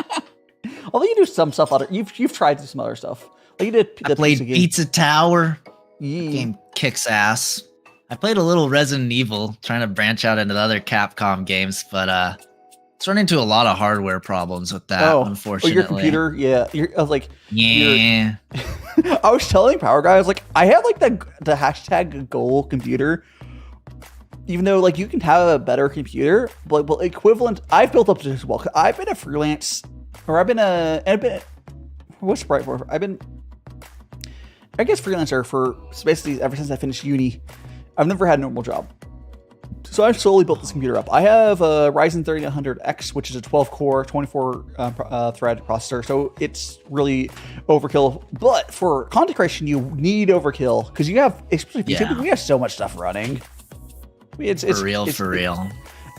Although you do some stuff other, you've tried to do some other stuff. Like you did. I played Pizza Tower. Yeah. Game kicks ass. I played a little Resident Evil, trying to branch out into the other Capcom games, but it's run into a lot of hardware problems with that, unfortunately. Your computer, yeah. I was like, yeah. I was telling Power Guy, I was like, I have like the hashtag goal computer. Even though like you can have a better computer, but equivalent, I've built up to this as well. I've been a freelance, or I've been what's right for? I guess freelancer for basically ever since I finished uni. I've never had a normal job. So I've slowly built this computer up. I have a Ryzen 3900X, which is a 12-core, 24-thread processor. So it's really overkill. But for content creation, you need overkill because you have, especially YouTube, we have so much stuff running. It's for real.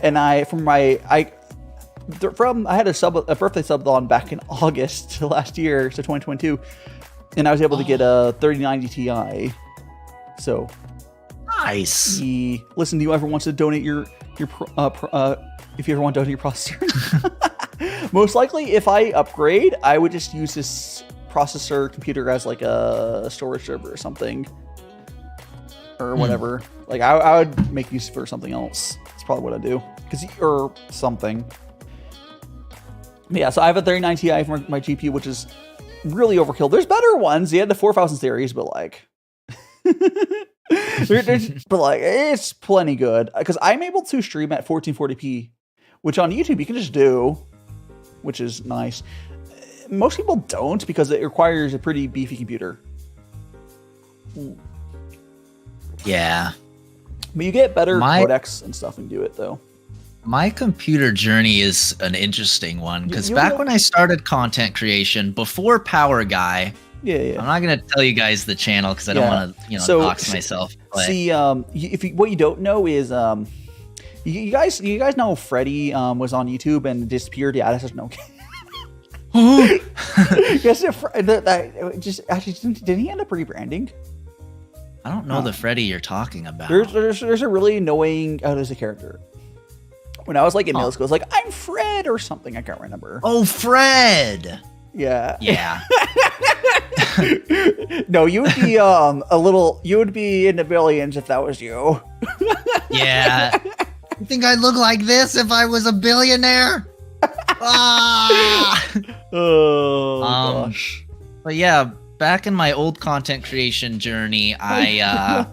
And I had a birthday subathon back in August last year, so 2022. And I was able to get a 3090 Ti. So nice. Listen, do you ever want to donate if you ever want to donate your processor? Most likely, if I upgrade, I would just use this processor computer as like a storage server or something, or whatever. Like I would make use for something else. That's probably what I do, or something. But yeah, so I have a 3090 Ti for my GPU, which is really overkill. There's better ones. You had the 4000 series, but like, it's plenty good because I'm able to stream at 1440p, which on YouTube you can just do, which is nice. Most people don't because it requires a pretty beefy computer. Yeah, but you get better codecs and stuff and do it though. My computer journey is an interesting one because back when I started content creation before Power Guy, I'm not gonna tell you guys the channel because I don't want to, dox myself. But. See, what you don't know is, you guys know Freddy was on YouTube and disappeared. Yeah, that's just no. Yes, didn't he end up rebranding? I don't know the Freddy you're talking about. There's a really annoying there's a character. When I was like in middle school, I was like, I'm Fred or something. I can't remember. Oh, Fred. Yeah. Yeah. No, you would be you would be in the billions if that was you. Yeah. You think I'd look like this if I was a billionaire? Ah! Oh gosh. But yeah, back in my old content creation journey, I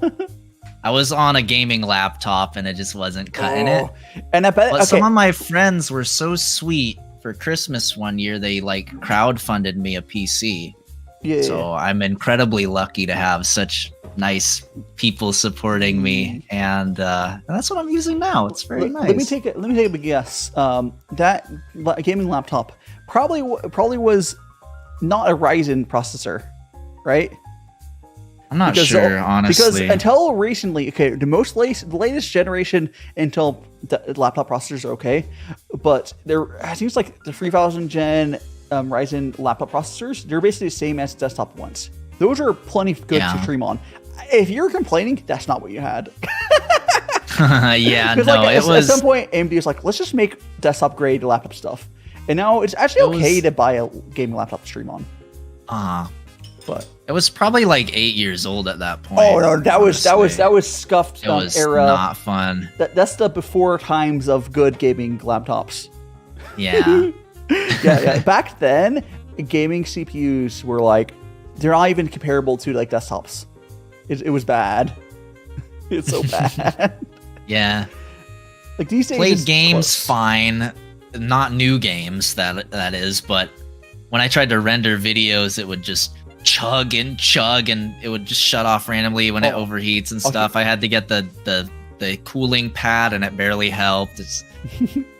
was on a gaming laptop and it just wasn't cutting it. And I bet But some of my friends were so sweet. For Christmas one year, they like crowdfunded me a PC. Yeah. So I'm incredibly lucky to have such nice people supporting me, and that's what I'm using now. It's very nice. Let me take a guess. That gaming laptop probably was not a Ryzen processor, right? I'm not sure, honestly. Because until recently, okay, the latest generation Intel laptop processors are okay, but I think it's like the 3000 gen Ryzen laptop processors. They're basically the same as desktop ones. Those are plenty good to stream on. If you're complaining, that's not what you had. Yeah, no, at some point, AMD was like, let's just make desktop grade laptop stuff, and now it's actually okay to buy a gaming laptop to stream on. But it was probably like 8 years old at that point. Oh no, that was scuffed it was era. Not fun. That's the before times of good gaming laptops. Yeah. yeah. Back then, gaming CPUs were like, they're not even comparable to like desktops. It was bad. It's so bad. Yeah. Like these days, played games fine, not new games that is, but when I tried to render videos, it would just chug and it would just shut off randomly when it overheats and stuff. I had to get the cooling pad and it barely helped. It's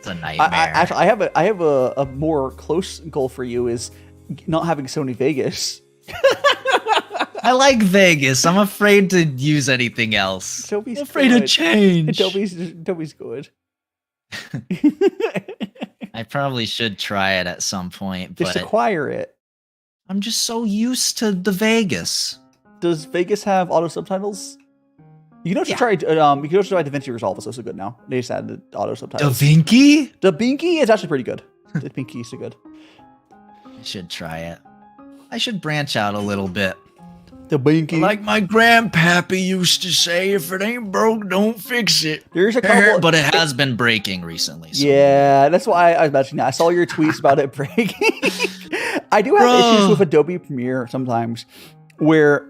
a nightmare. I have a more close goal for you is not having Sony Vegas. I like Vegas. I'm afraid to use anything else. I'm afraid of change. Adobe's good. I probably should try it at some point, but just acquire it. I'm just so used to the Vegas. Does Vegas have auto subtitles? You can also try. You can also try DaVinci Resolve. It's also good now. They just added auto subtitles. DaVinci is actually pretty good. DaVinci is good. I should try it. I should branch out a little bit. DaVinci, like my grandpappy used to say, if it ain't broke, don't fix it. There's a couple, but it has been breaking recently. So. Yeah, that's why I was mentioning that. I saw your tweets about it breaking. I do have issues with Adobe Premiere sometimes, where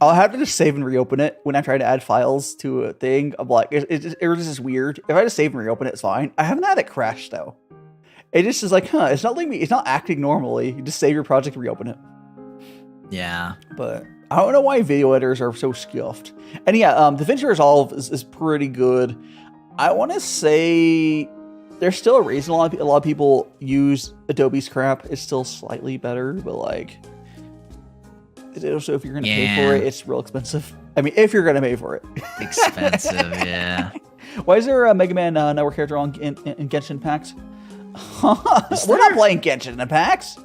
I'll have to just save and reopen it when I try to add files to a thing. I'm like, it just weird. If I just save and reopen it, it's fine. I haven't had it crash though. It just is like, it's not letting me. It's not acting normally. You just save your project, reopen it. Yeah, but I don't know why video editors are so scuffed. And yeah, DaVinci Resolve is pretty good. I want to say there's still a reason a lot of people use Adobe's crap. It's still slightly better, but like, also if you're gonna pay for it, it's real expensive. I mean, if you're gonna pay for it, expensive. Yeah. Why is there a Mega Man network character on in Genshin Packs? We're not playing Genshin in Packs.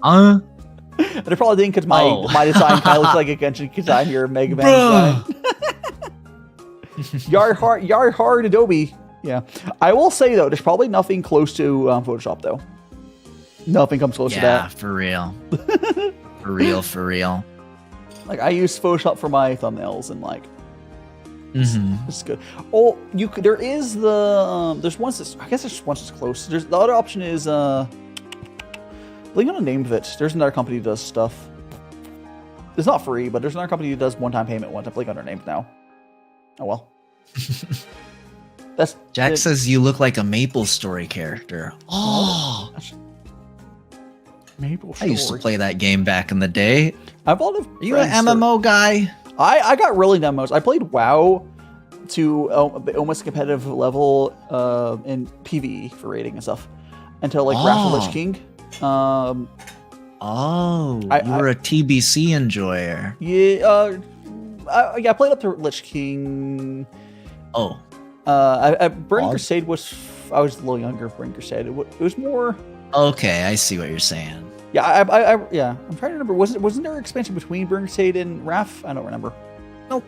They're probably thinking because my design kind of looks like a Genshin design. Your Mega Man design. Yard hard Adobe. Yeah, I will say though, there's probably nothing close to Photoshop though. Nothing comes close to that. Yeah, for real. For real. Like I use Photoshop for my thumbnails and like, it's good. Oh, there is there's one that's, I guess there's one that's close. There's the other option is blank on the name of it. There's another company that does stuff. It's not free, but there's another company that does one-time payment. I blank on their names now. Oh well. Jack says you look like a Maple Story character. Oh, Maple Story. I used to play that game back in the day. Are you an MMO guy? I got really demos. I played WoW to almost competitive level in PvE for rating and stuff until like Wrath of the Lich King. You were a TBC enjoyer. Yeah, I played up to Lich King. Burning Crusade was. I was a little younger. Burning Crusade. It was more. Okay, I see what you're saying. Yeah, I'm trying to remember. Wasn't there an expansion between Burning Crusade and Wrath? I don't remember. Nope.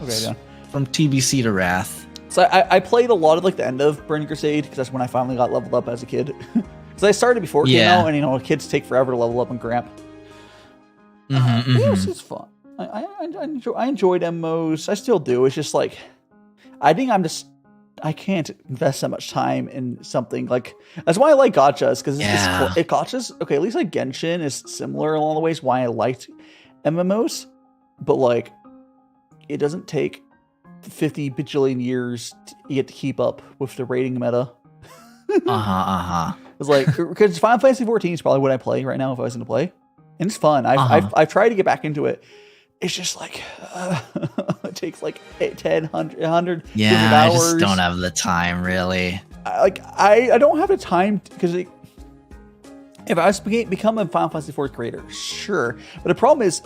Okay, yeah. From TBC to Wrath. So I played a lot of like the end of Burning Crusade because that's when I finally got leveled up as a kid. Because I started before it came out, and kids take forever to level up and Gramp. It's fun. I enjoyed MMOs. I still do. It's just like, I think I can't invest that much time in something like. That's why I like gachas, because it gachas. Okay, at least like Genshin is similar along the ways why I liked MMOs, but like, it doesn't take 50 bajillion years to get to keep up with the rating meta. It's like, because Final Fantasy 14 is probably what I play right now if I was going to play, and it's fun. I've tried to get back into it. It's just like it takes like 10, 100 yeah, hours. I just don't have the time really. I don't have the time because if I was become a Final Fantasy 4 creator, sure, but the problem is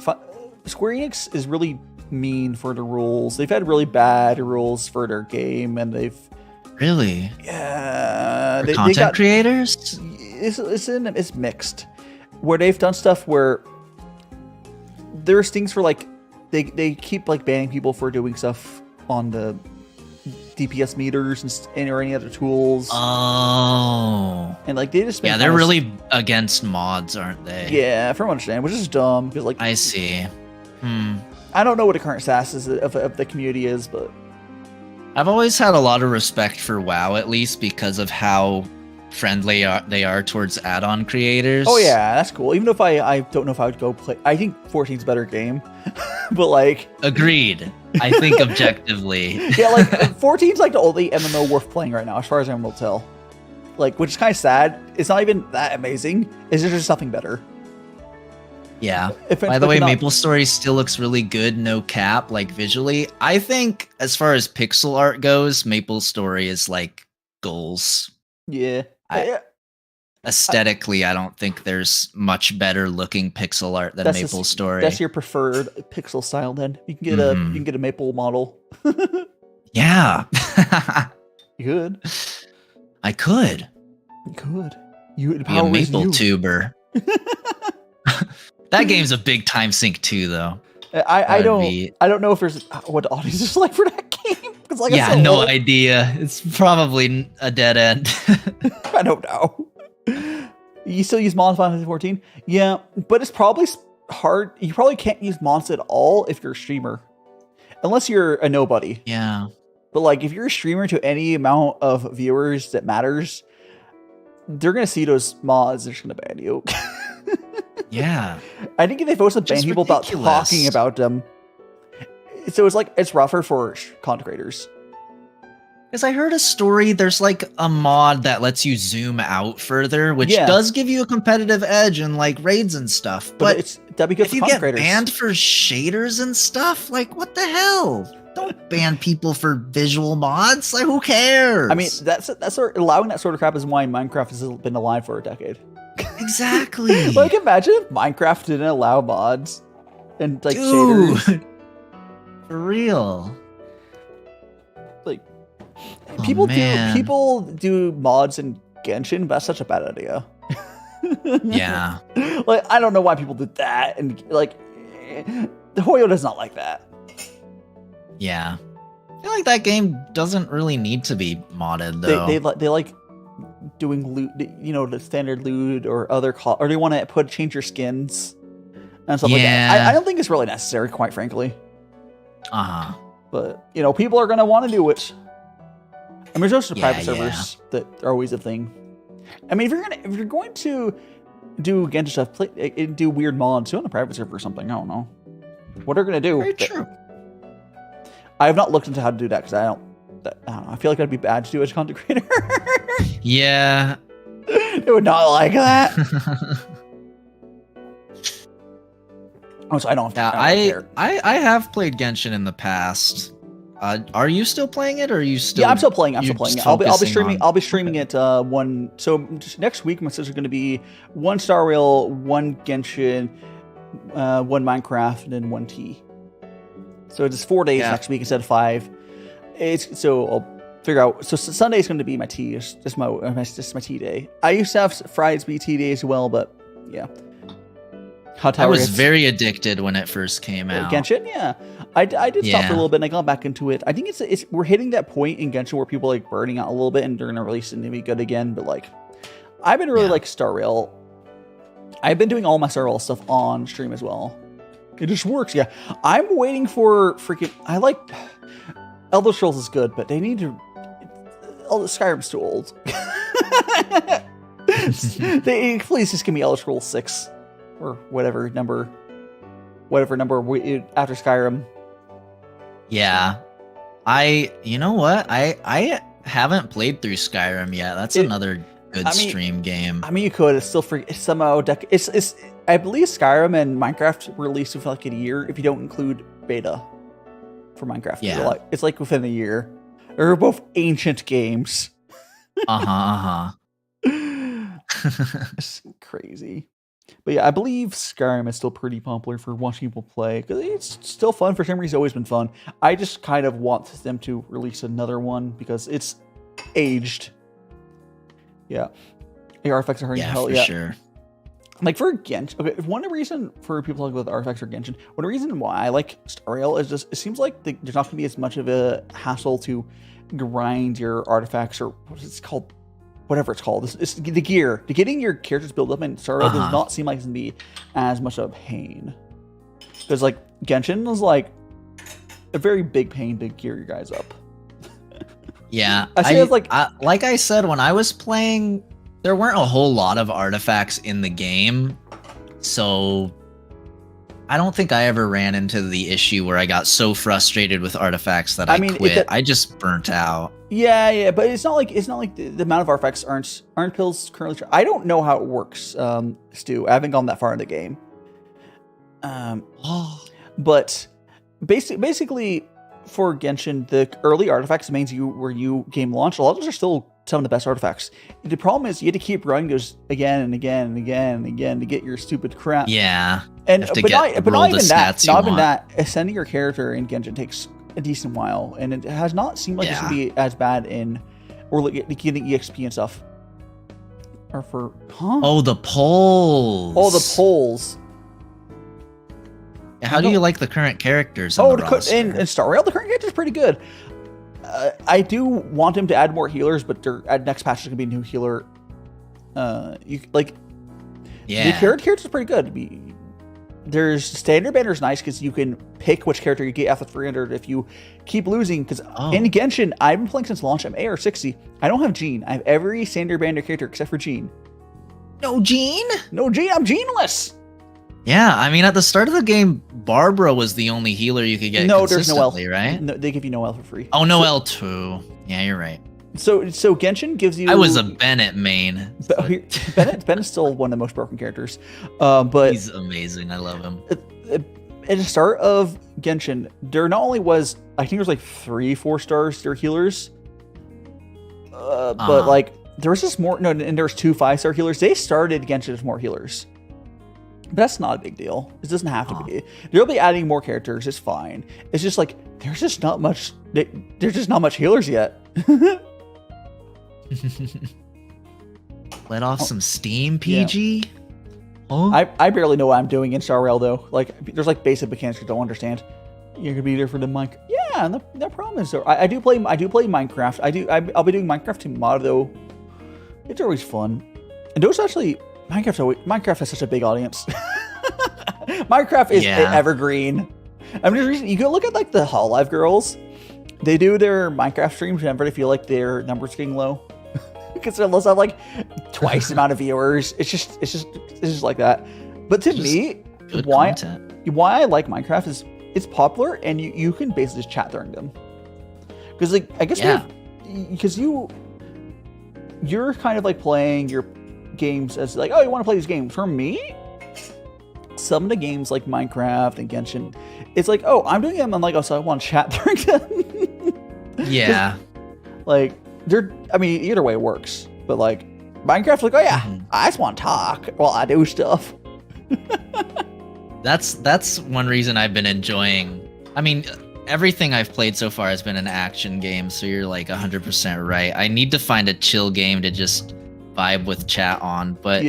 Square Enix is really mean for the rules. They've had really bad rules for their game, and they've really content creators. It's mixed, where they've done stuff where there's things for like they keep like banning people for doing stuff on the DPS meters or any other tools. Oh, and like they just they're really against mods, aren't they? Yeah, from what I understand, which is dumb because like I see. I don't know what the current status of the community is, but I've always had a lot of respect for WoW, at least because of how friendly they are towards add-on creators. Oh yeah, that's cool. Even if I don't know if I would go play. I think 14's a better game, but like agreed. I think objectively, yeah, like 14's like the only MMO worth playing right now, as far as I'm able to tell. Like, which is kind of sad. It's not even that amazing. It's just something better. Yeah. By the way, MapleStory still looks really good, no cap, like visually. I think as far as pixel art goes, MapleStory is like goals. Yeah. Aesthetically, I don't think there's much better looking pixel art than MapleStory. That's your preferred pixel style then. You can get a Maple model. Yeah. You could. I could. You could. You would be a MapleTuber. That game's a big time sink too, though. I don't know if there's what the audience is like for that game. Like, yeah, no idea. It's probably a dead end. I don't know. You still use mods Final Fantasy 14? Yeah, but it's probably hard. You probably can't use mods at all if you're a streamer, unless you're a nobody. Yeah. But like, if you're a streamer to any amount of viewers that matters, they're gonna see those mods. They're just gonna ban you. Yeah. I think if they force to ban people about talking about them, so it's rougher for content creators. Because I heard a story, there's like a mod that lets you zoom out further, which does give you a competitive edge in like raids and stuff. But if you get banned for shaders and stuff, like what the hell? Don't ban people for visual mods. Like who cares? I mean, allowing that sort of crap is why Minecraft has been alive for a decade. Exactly. Like imagine if Minecraft didn't allow mods and like shaders. For real. Like people do mods in Genshin, but that's such a bad idea. Yeah. Like I don't know why people did that, and like the Hoyo does not like that. Yeah. I feel like that game doesn't really need to be modded though. They like doing loot, the standard loot or other or they want to change your skins and stuff like that. I don't think it's really necessary, quite frankly. But people are gonna want to do it. I mean, there's also private servers that are always a thing. I mean, if you're going to do Genshin stuff, do weird mods on a private server or something. I don't know what they're gonna do. Very true. I have not looked into how to do that because I don't know. I feel like that'd be bad to do as a content creator. Yeah. They would not like that. So I don't have to. I have played Genshin in the past. Are you still playing it, or are you still? Yeah, I'm still playing. it. I'll be streaming it. One. So next week, my sister's going to be one Star Rail, one Genshin, one Minecraft, and then one T. So it's 4 days next week instead of 5. I'll figure out. So Sunday's going to be my T. It's just my T day. I used to have Fridays be T day as well, but yeah. I was very addicted when it first came out. Genshin, yeah. I did stop for a little bit and I got back into it. I think we're hitting that point in Genshin where people are like burning out a little bit and they're gonna release it to be good again. But like, I've been really like Star Rail. I've been doing all my Star Rail stuff on stream as well. It just works. Yeah, I'm waiting for freaking. I like Elder Scrolls is good, but they need to. Skyrim's too old. Please just give me Elder Scrolls 6 or whatever number after Skyrim. Yeah. You know what? I haven't played through Skyrim yet. That's another good stream game. I mean, you could. It's still free. It's somehow. It's. I believe Skyrim and Minecraft released within like a year if you don't include beta for Minecraft. Yeah. It's like within a year. They're both ancient games. It's crazy. But yeah, I believe Skyrim is still pretty popular for watching people play because it's still fun. For some reason, it's always been fun. I just kind of want them to release another one because it's aged. Yeah. The artifacts are hard to tell. For sure. Like for Genshin, okay, one reason for people talking about artifacts for Genshin, one reason why I like Star Rail is just, it seems like there's not going to be as much of a hassle to grind your artifacts or what it's called, whatever it's called. It's the gear. Getting your characters built up in Star Rail does not seem like it's going to be as much of a pain. Because like Genshin was like a very big pain to gear your guys up. Yeah. like I said, when I was playing, there weren't a whole lot of artifacts in the game, so I don't think I ever ran into the issue where I got so frustrated with artifacts that I quit. I just burnt out. Yeah, but it's not like the amount of artifacts aren't pills currently. I don't know how it works, Stu. I haven't gone that far in the game. But basically for Genshin, the early artifacts means you game launch. A lot of those are still some of the best artifacts. The problem is you had to keep running those again and again and again and again to get your stupid crap. Yeah. And not even that, ascending your character in Genshin takes a decent while, and it has not seemed like it should be as bad in or like getting EXP and stuff. Or for the polls. How do you like the current characters? In Star Rail, the current character is pretty good. I do want him to add more healers, but next patch there's gonna be a new healer. The character is pretty good. There's standard banner is nice because you can pick which character you get after 300 if you keep losing. Because in Genshin, I've been playing since launch. I'm AR60. I don't have Jean. I have every standard banner character except for Jean. No Jean? No Jean. I'm Jeanless. Yeah, I mean, at the start of the game, Barbara was the only healer you could get consistently, right? No, they give you Noelle for free. Oh, Noelle too. Yeah, you're right. So Genshin gives you... I was a Bennett main. Bennett's still one of the most broken characters. But he's amazing. I love him. At the start of Genshin, there not only was... I think there was like 3-4 stars, their healers. But like, there was just more... No, and there was 2 5-star healers. They started Genshin with more healers. But that's not a big deal. It doesn't have to be. They'll be adding more characters. It's fine. It's just like there's just not much healers yet. Let off some steam, PG. Yeah. I barely know what I'm doing in Star Rail though. Like there's like basic mechanics I don't understand. You're gonna be there for the mic. Yeah, no problem is there. I do play Minecraft. I'll be doing Minecraft to mod though. It's always fun. And those actually. Minecraft has such a big audience. Minecraft is evergreen. I mean, you can look at like the Hololive girls. They do their Minecraft streams whenever they feel like their numbers getting low, because they'll have like twice the amount of viewers. It's just like that. But to me, why I like Minecraft is it's popular and you can basically just chat during them. Because like I guess because you're kind of like playing your games as like, oh, you want to play these games. For me, some of the games like Minecraft and Genshin, it's like, oh, I'm doing them. I'm like, oh, so I want to chat during them. Yeah. Like, either way it works. But like, Minecraft's like, oh yeah, I just want to talk while I do stuff. That's one reason I've been enjoying. I mean, everything I've played so far has been an action game, so you're like 100% right. I need to find a chill game to just vibe with chat on, but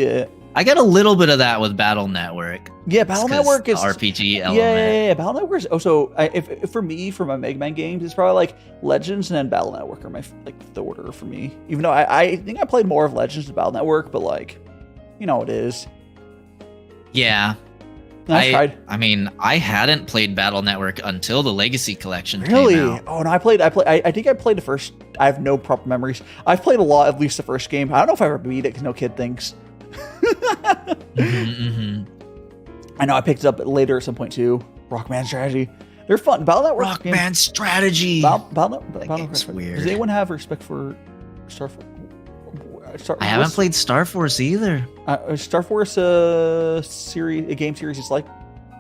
I get a little bit of that with Battle Network. Yeah, Battle Network is RPG element. Yeah. Battle Network is also if for me for my Mega Man games, it's probably like Legends and then Battle Network are my the order for me. Even though I think I played more of Legends than Battle Network, but like, you know it is. Yeah, I tried. I mean, I hadn't played Battle Network until the Legacy Collection Really? came out. Oh no, I think I played the first. I have no proper memories. I've played a lot, at least the first game. I don't know if I ever beat it because no kid thinks. I know I picked it up later at some point too. Rockman Strategy. They're fun. Battle Network. Rockman Strategy. Battle game's weird. Does anyone have respect for Star Force? I haven't played Star Force either. Star Force series, a game series. It's like,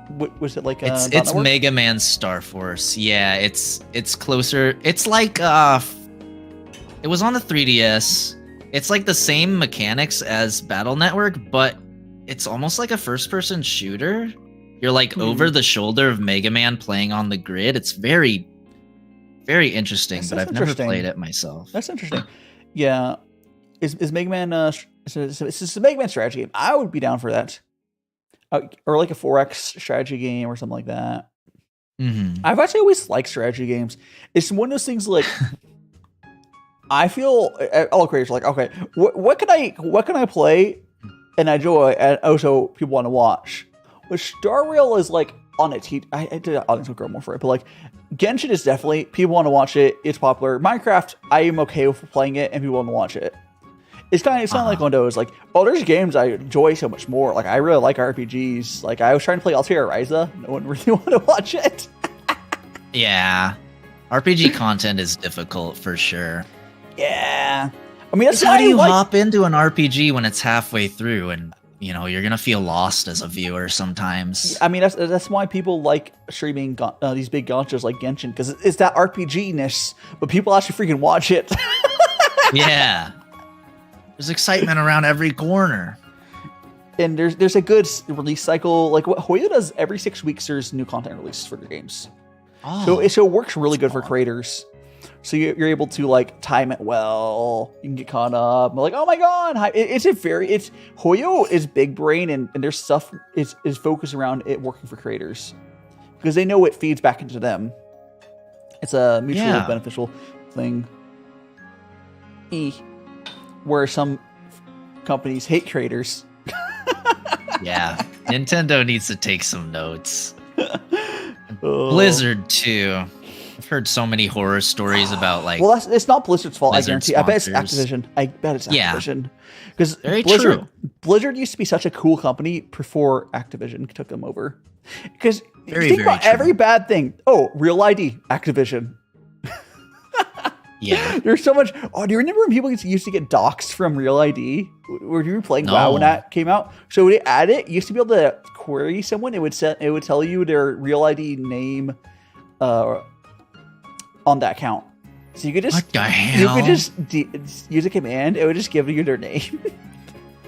what was it like? It's Mega Man Star Force. Yeah, it's closer. It's like it was on the 3DS. It's like the same mechanics as Battle Network, but it's almost like a first-person shooter. You're like over the shoulder of Mega Man playing on the grid. It's very, very interesting, but I've never played it myself. That's interesting. Yeah. Is Mega Man it's a Mega Man strategy game. I would be down for that. Or like a 4X strategy game or something like that. I've actually always liked strategy games. It's one of those things like I feel all creators are like, okay, what can I play and enjoy and also people want to watch? But Star Rail is like on its heat. I did audience will grow more for it, but like Genshin is definitely people want to watch it. It's popular. Minecraft, I am okay with playing it and people want to watch it. It's kind of like one of those like, oh, there's games I enjoy so much more. Like I really like RPGs. Like I was trying to play Altair Ryza. No one really wanted to watch it. Yeah, RPG content is difficult for sure. Yeah, I mean that's how do you hop into an RPG when it's halfway through and you know you're gonna feel lost as a viewer sometimes. I mean that's why people like streaming these big gachas like Genshin because it's that RPG-ness, but people actually freaking watch it. Yeah. There's excitement around every corner. And there's a good release cycle. Like what Hoyo does every 6 weeks, there's new content releases for their games. Oh, so it works really good for creators. So you're able to like time it well. You can get caught up. Like, oh my god, Hoyo is big brain and their stuff is focused around it working for creators. Because they know it feeds back into them. It's a mutually beneficial thing. Where some companies hate creators. Yeah, Nintendo needs to take some notes. Blizzard too. I've heard so many horror stories about like. Well, it's not Blizzard's fault. Blizzard I guarantee. I bet it's sponsors. Activision. I bet it's Activision. Because true. Blizzard used to be such a cool company before Activision took them over. Because think about true. every bad thing. Oh, Real ID, Activision. Yeah. There's so much. Oh, do you remember when people used to get doxxed from Real ID? Were you playing WoW when that came out? So when they add it, you used to be able to query someone. It would tell you their Real ID name on that account. So you could just what the hell? You could just use a command. It would just give you their name.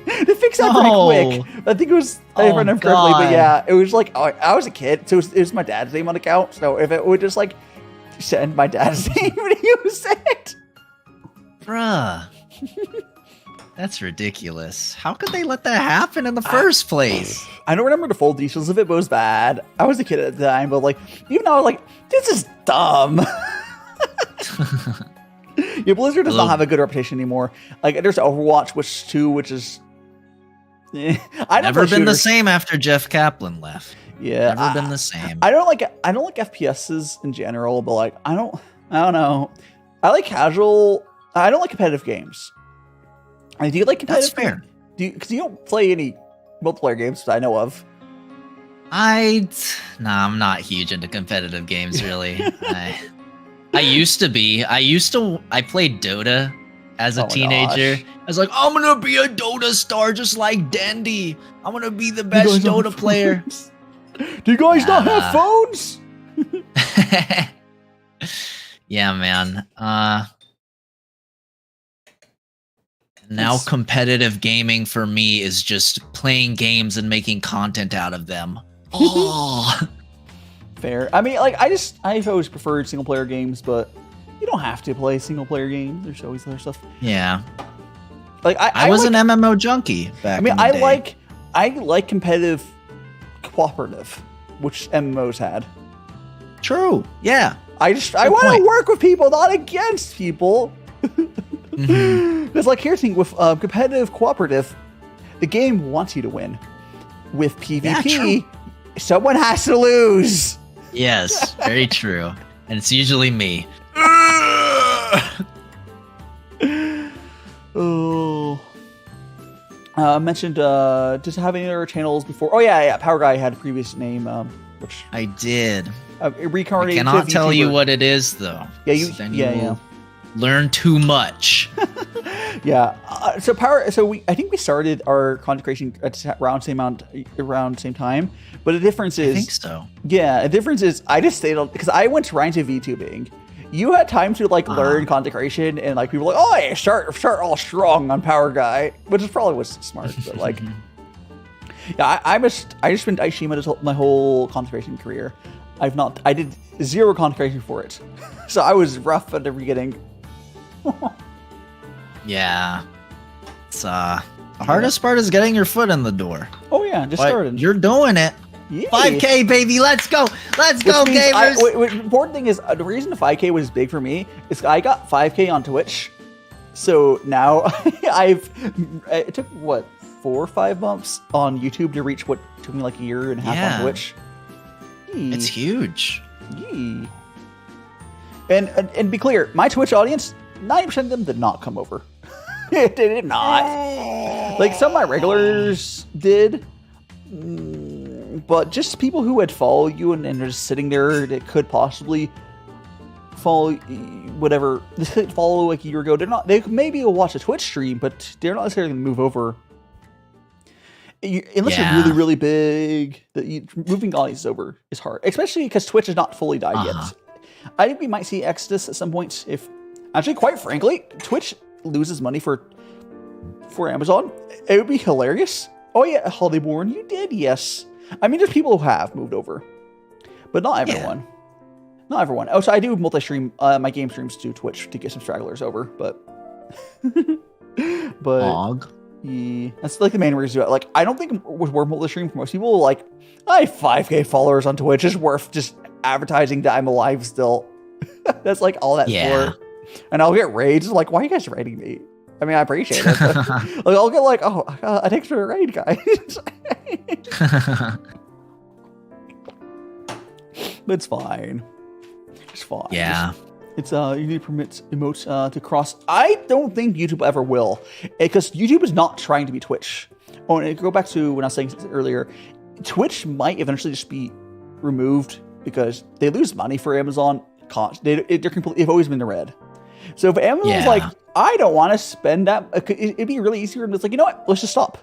They fixed that pretty quick. I think it was, if I remember correctly, but yeah, it was like, I was a kid, so it was my dad's name on the account. So if it would just like send my dad's name to use it. Bruh. That's ridiculous. How could they let that happen in the first place? I don't remember the full details of it, but it was bad. I was a kid at the time, but like, even though I was like, this is dumb. Yeah, Blizzard does not have a good reputation anymore. Like, there's Overwatch 2, which is I never been the same after Jeff Kaplan left. Yeah, never been the same. I don't like FPSs in general, but like I don't know. I like casual. I don't like competitive games. I mean, do you like competitive? That's fair. Because you don't play any multiplayer games that I know of. I'm not huge into competitive games really. I used to be. I played Dota as a teenager. Gosh. I was like, I'm gonna be a Dota star just like Dandy. I'm gonna be the best Dota player. Do you guys not have phones? Yeah, man. Now competitive gaming for me is just playing games and making content out of them. Oh. Fair. I mean, like, I've always preferred single player games, but you don't have to play single player games. There's always other stuff. Yeah. Like I was an MMO junkie back in the day. I like competitive cooperative, which MMOs had. True. Yeah. I want to work with people, not against people. Because like here's the thing with competitive cooperative, the game wants you to win. With PvP, someone has to lose. Yes, very true. And it's usually me. Oh. I mentioned just having other channels before. Oh yeah, Power Guy had a previous name, which I did. Reincarnated. I cannot tell you what it is though. Yeah, you learn too much. Yeah. So I think we started our content creation at around the same time. But the difference is, I think so. Yeah, the difference is I just stayed on because I went right to VTubing. You had time to like learn content creation, and like people were like, oh, yeah, start all strong on Power Guy, which is probably was smart. But like, yeah, I just been Daishima my whole content creation career. I did zero content creation for it, so I was rough at the beginning. Yeah, it's the hardest part is getting your foot in the door. Oh yeah, just started. You're doing it. Yeah. 5K baby, let's go, gamers. The important thing is the reason the 5K was big for me is I got 5K on Twitch, so now it took what 4 or 5 months on YouTube to reach what took me like a year and a half on Twitch. It's huge. Yee. And be clear, my Twitch audience, 90% of them did not come over. They did not. Like some of my regulars did. But just people who would follow you and are just sitting there that could possibly follow follow like a year ago. They maybe will watch a Twitch stream, but they're not necessarily going to move over. Unless you're really, really big, moving audience over is hard. Especially because Twitch is not fully died yet. I think we might see Exodus at some point actually, quite frankly, Twitch loses money for Amazon. It would be hilarious. Oh yeah, Hollyborn, you did, yes. I mean, there's people who have moved over, but not everyone. Yeah. Not everyone. Oh, so I do multi-stream my game streams to Twitch to get some stragglers over, but yeah, that's like the main reason to do it. Like, I don't think it was worth multi-stream for most people. Like, I have 5K followers on Twitch. It's worth just advertising that I'm alive still. That's like all that's for. And I'll get raids. Like, why are you guys raiding me? I mean, I appreciate it. But, like, I'll get like, oh, thanks for the raid, guys. But it's fine. It's fine. Yeah. It's you need permits emotes to cross. I don't think YouTube ever will, because YouTube is not trying to be Twitch. Oh, and go back to when I was saying earlier, Twitch might eventually just be removed because they lose money for Amazon. They've always been the red. So if Amazon's like, I don't want to spend that, it'd be really easier. And it's like, you know what? Let's just stop.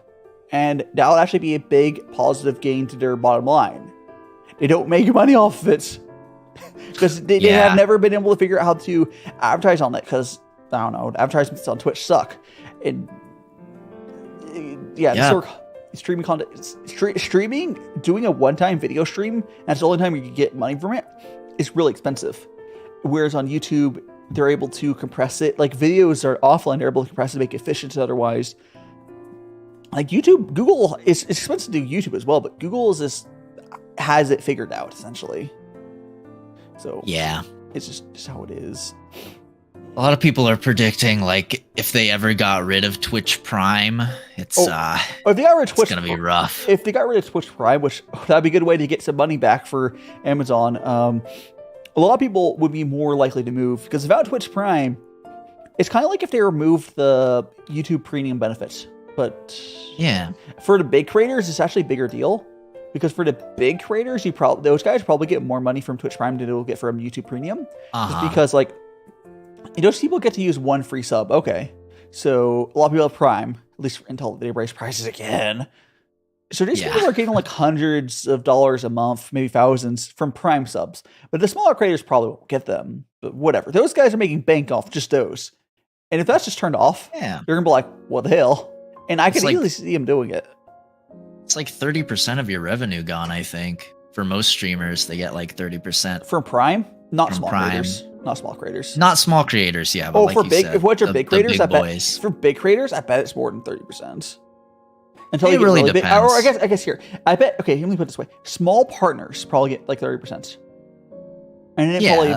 And that would actually be a big positive gain to their bottom line. They don't make money off of it because they have never been able to figure out how to advertise on it. Because I don't know, advertisements on Twitch suck. And streaming content, streaming, doing a one-time video stream, and it's the only time you can get money from it, is really expensive. Whereas on YouTube, they're able to compress it. Like videos are offline, they're able to compress it, make it efficient otherwise. Like YouTube, Google, it's expensive to do YouTube as well, but Google has it figured out essentially. So yeah, it's just how it is. A lot of people are predicting, like, if they ever got rid of Twitch Prime, if they got rid of Twitch, it's gonna be rough. If they got rid of Twitch Prime, which that'd be a good way to get some money back for Amazon. A lot of people would be more likely to move because without Twitch Prime, it's kind of like if they removed the YouTube Premium benefits. But yeah, for the big creators, it's actually a bigger deal because for the big creators, those guys probably get more money from Twitch Prime than they'll get from YouTube Premium. Just because like those people get to use one free sub. Okay, so a lot of people have Prime, at least until they raise prices again. So these people are getting like hundreds of dollars a month, maybe thousands from Prime subs. But the smaller creators probably won't get them. But whatever. Those guys are making bank off just those. And if that's just turned off, they're going to be like, what the hell? And I can easily see them doing it. It's like 30% of your revenue gone, I think. For most streamers, they get like 30%. From Prime? Not small creators. Not small creators. Not small creators, yeah. But for big, if what are big creators, I bet for big creators, I bet it's more than 30%. Until it really depends. Big, or I guess here, I bet. Okay, let me put it this way: small partners probably get like 30%, and then probably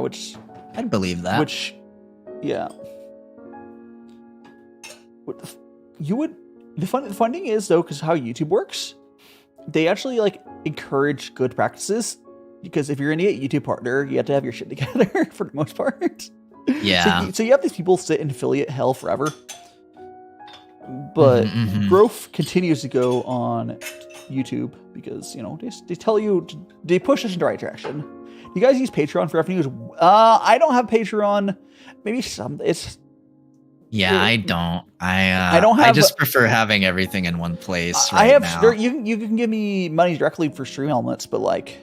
which I'd believe that. Which, yeah, you would. The fun thing is though, because how YouTube works they actually like encourage good practices, because if you're an YouTube partner, you have to have your shit together for the most part. Yeah. So you have these people sit in affiliate hell forever. But growth continues to go on YouTube because, they tell you, they push us in the right direction. Do you guys use Patreon for revenues? I don't have Patreon. Maybe some. I don't. I just prefer having everything in one place. Now. You can give me money directly for stream elements, but like,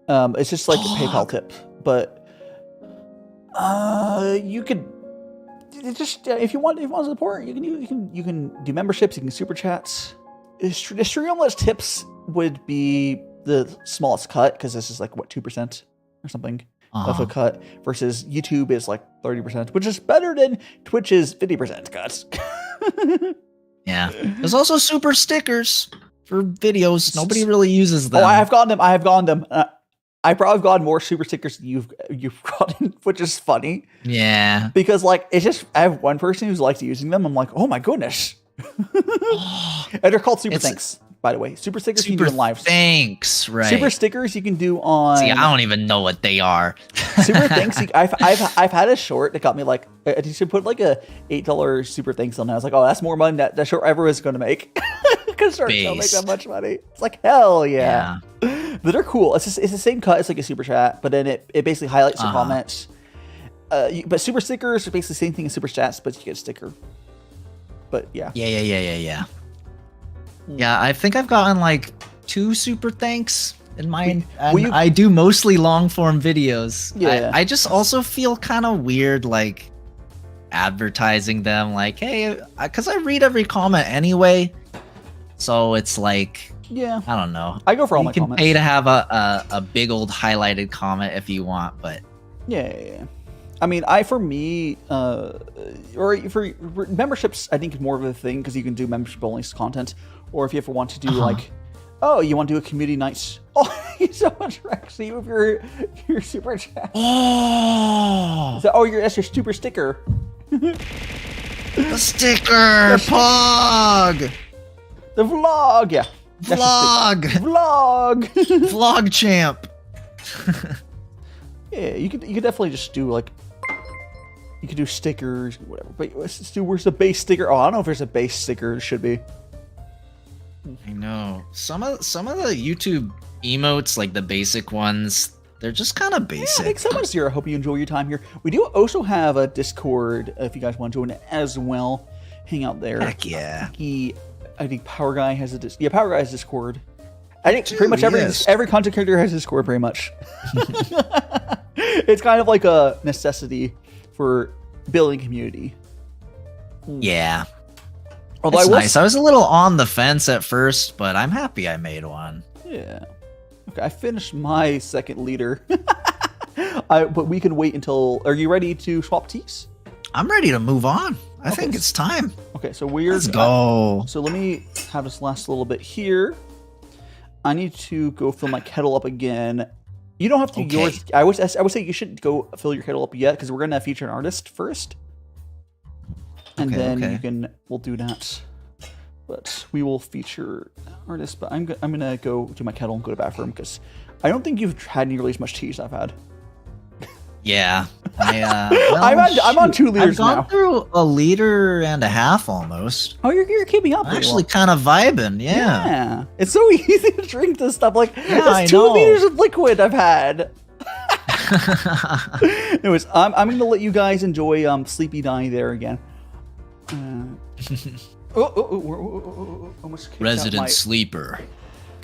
it's just like a PayPal tip. But you could. It's just if you want support, you can do memberships, you can super chats. The Streamlabs tips would be the smallest cut, because this is like what 2% or something of a cut, versus YouTube is like 30%, which is better than Twitch's 50% cuts. Yeah, there's also super stickers for videos. Nobody really uses them. Oh, I have gotten them. I've probably gotten more super stickers than you've gotten, which is funny. Yeah. Because like it's just I have one person who's likes using them. I'm like, oh my goodness. And they're called super thanks, by the way. Super stickers you can do in live. Thanks, right? Super stickers you can do on. See, I don't even know what they are. Super thanks. I've had a short that got me like I should put like a $8 super thanks on. I was like, oh, that's more money that short ever was going to make. Because shorts don't make that much money. It's like hell yeah. But they're cool. It's the same cut. It's like a super chat, but then it basically highlights your comments. But super stickers are basically the same thing as super chats, but you get a sticker. But yeah. Yeah, I think I've gotten like 2 super thanks in mine. I do mostly long form videos. Yeah. I just also feel kind of weird like advertising them, like, hey, because I read every comment anyway. So it's like, yeah, I don't know. I go for all my comments. You can pay to have a big old highlighted comment if you want, but yeah. I mean, for memberships, I think more of a thing because you can do membership only content, or if you ever want to do like, oh, you want to do a community nights. Oh, thank you so much for actually with your super chat. Oh, that's your super sticker. The sticker, Pog. The vlog, yeah. Vlog. Vlog champ. Yeah, you could definitely just do like, you could do stickers, whatever. But let's do, where's the base sticker? Oh, I don't know if there's a base sticker. It should be. I know some of the YouTube emotes, like the basic ones, they're just kind of basic. Yeah, thanks so much, Zero. I hope you enjoy your time here. We do also have a Discord if you guys want to join it as well. Hang out there. Heck yeah. I think Power Guy has Power Guy has Discord. I think pretty much every content creator has Discord, pretty much. It's kind of like a necessity for building community. Yeah. Although it's nice. I was a little on the fence at first, but I'm happy I made one. Yeah. Okay, I finished my second leader. But we can wait until... Are you ready to swap teas? I'm ready to move on. I think it's time. Okay, so let's go. So let me have this last little bit here. I need to go fill my kettle up again. You don't have to yours. I would say you shouldn't go fill your kettle up yet because we're gonna feature an artist first, and we'll do that. But we will feature an artist. But I'm gonna go to my kettle and go to the bathroom because I don't think you've had nearly as much tea as I've had. Yeah, I'm on 2 liters I've gone through a liter and a half almost. Oh, you're keeping up. I'm actually kind of vibing. Yeah, it's so easy to drink this stuff. Like, it's 2 liters of liquid I've had. Anyways, I'm gonna let you guys enjoy Sleepy Die there again. Almost Resident sleeper.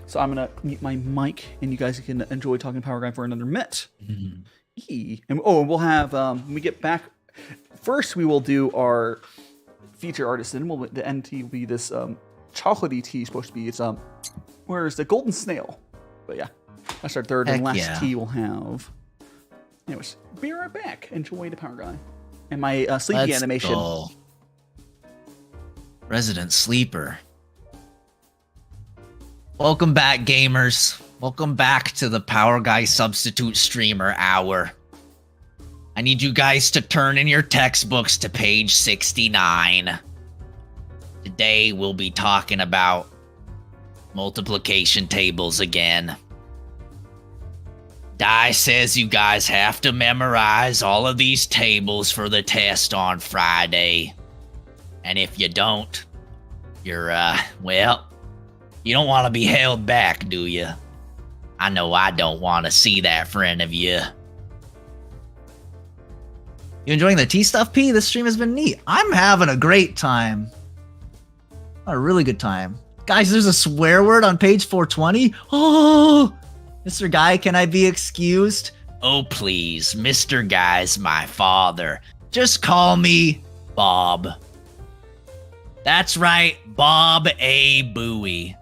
So I'm gonna mute my mic, and you guys can enjoy talking Power Guy for another minute. And we'll have when we get back. First, we will do our feature artist, and the end tea will be this chocolatey tea. Supposed to be where's the golden snail? But yeah, that's our third and last tea we'll have. Anyways, be right back. Enjoy the Power Guy and my sleepy animation. Go. Resident sleeper. Welcome back, gamers. Welcome back to the Power Guy Substitute Streamer Hour. I need you guys to turn in your textbooks to page 69. Today we'll be talking about Multiplication tables again. Dai says you guys have to memorize all of these tables for the test on Friday. And if you don't, you're, well, you don't want to be held back, do you? I know I don't want to see that friend of you. You enjoying the tea stuff, P? This stream has been neat. I'm having a great time. A really good time. Guys, there's a swear word on page 420. Oh, Mr. Guy, can I be excused? Oh, please. Mr. Guy's my father. Just call me Bob. That's right, Bob A. Bowie.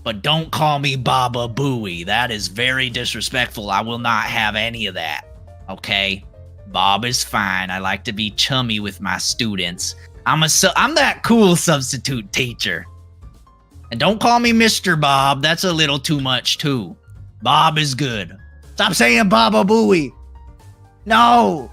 But don't call me Baba Booey. That is very disrespectful. I will not have any of that. Okay? Bob is fine. I like to be chummy with my students. I'm that cool substitute teacher. And don't call me Mr. Bob. That's a little too much too. Bob is good. Stop saying Baba Booey. No.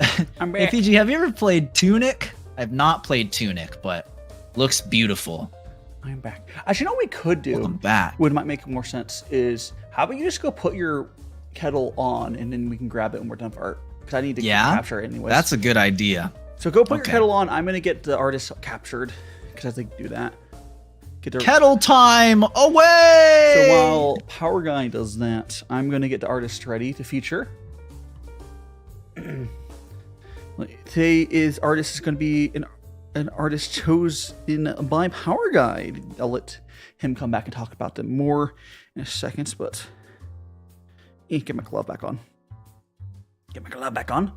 Hey, PG, have you ever played Tunic? I've not played Tunic, but looks beautiful. I'm back. Actually, you know what we could do? Welcome back. What might make more sense is, how about you just go put your kettle on, and then we can grab it when we're done for art. Because I need to capture it anyways. That's a good idea. So go put your kettle on. I'm going to get the artist captured, because I think do that. Kettle time away! So while Power Guy does that, I'm going to get the artist ready to feature. Today's artist is going to be an artist chosen by Power Guy. I'll let him come back and talk about them more in a second, but get my glove back on. Get my glove back on.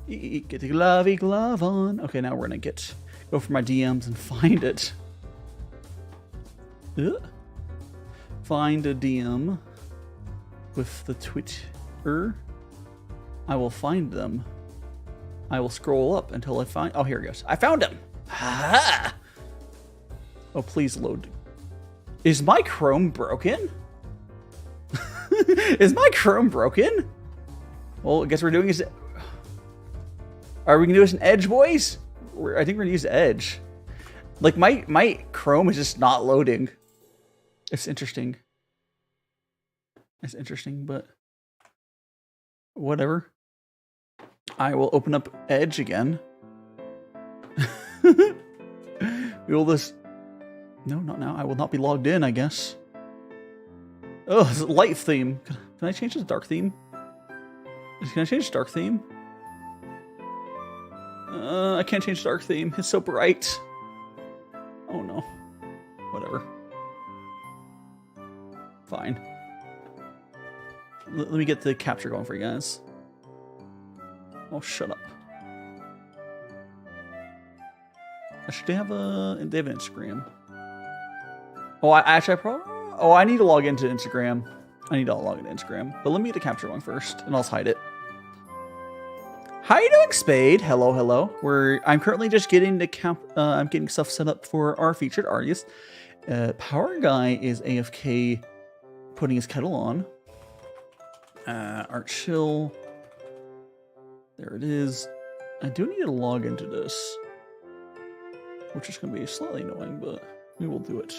Get the glovey glove on. Okay, now we're going to go for my DMs and find it. Find a DM with the Twitter. I will find them. I will scroll up until I find... Oh, here he goes. I found him! Ha! Oh, please load. Is my Chrome broken? Is my Chrome broken? Well, I guess we're doing this... Are we going to do this in Edge, boys? I think we're going to use Edge. Like, my Chrome is just not loading. It's interesting. It's interesting, but... whatever. I will open up Edge again. We will this... No, not now. I will not be logged in, I guess. Oh, it's a light theme. Can I change this dark theme? Can I change dark theme? I can't change dark theme. It's so bright. Oh no. Whatever. Fine. Let me get the capture going for you guys. Oh, shut up. They have an Instagram. Oh, I need to log into Instagram. I need to log into Instagram. But let me get the capture one first, and I'll hide it. How you doing, Spade? Hello, hello. I'm currently just getting I'm getting stuff set up for our featured artist. Power Guy is AFK, putting his kettle on. Art Chill. There it is. I do need to log into this, which is going to be slightly annoying, but we will do it.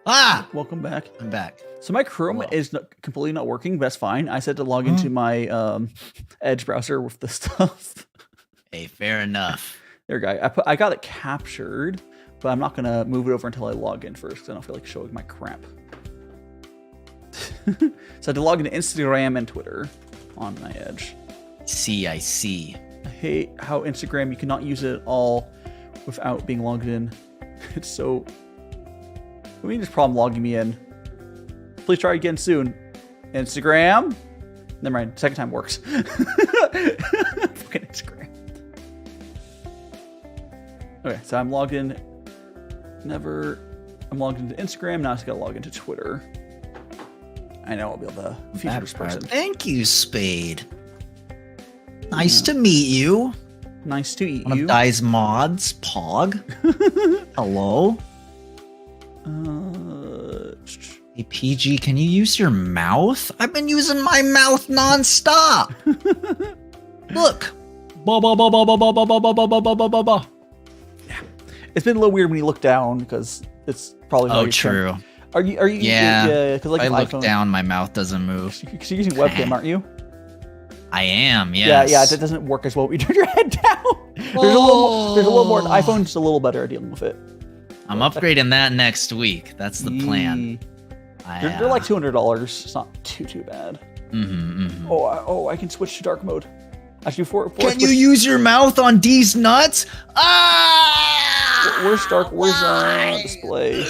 Ah! Welcome back. I'm back. So my Chrome is completely not working, but that's fine. I said to log into my Edge browser with the stuff. Hey, fair enough. There we go. I got it captured, but I'm not going to move it over until I log in first, because I don't feel like showing my crap. So I had to log into Instagram and Twitter on my Edge. I see. I hate how Instagram, you cannot use it at all without being logged in. It's so... I mean, this problem logging me in. Please try again soon. Instagram? Never mind. Second time works. Fucking Instagram. Okay, so I'm logged in. I'm logged into Instagram. Now I just gotta log into Twitter. I know I'll be able to feature this person. Thank you, Spade. Nice to meet you. Nice to meet you. One of Dai's mods, Pog. Hello. Hey, PG, can you use your mouth? I've been using my mouth nonstop. Look. Ba ba ba ba ba ba ba ba ba ba ba ba ba ba. Yeah. It's been a little weird when you look down because it's probably. Oh, true. Are you? Yeah. Because like if I iPhone, look down, my mouth doesn't move. Because you're using webcam, aren't you? I am. Yes. Yeah. That doesn't work as well. When you turn your head down. There's a little more. The iPhone's a little better at dealing with it. I'm upgrading that next week. That's the plan. They're like $200. It's not too bad. Oh, I can switch to dark mode. Actually, can you use your mouth on these nuts? Where's dark? Where's display?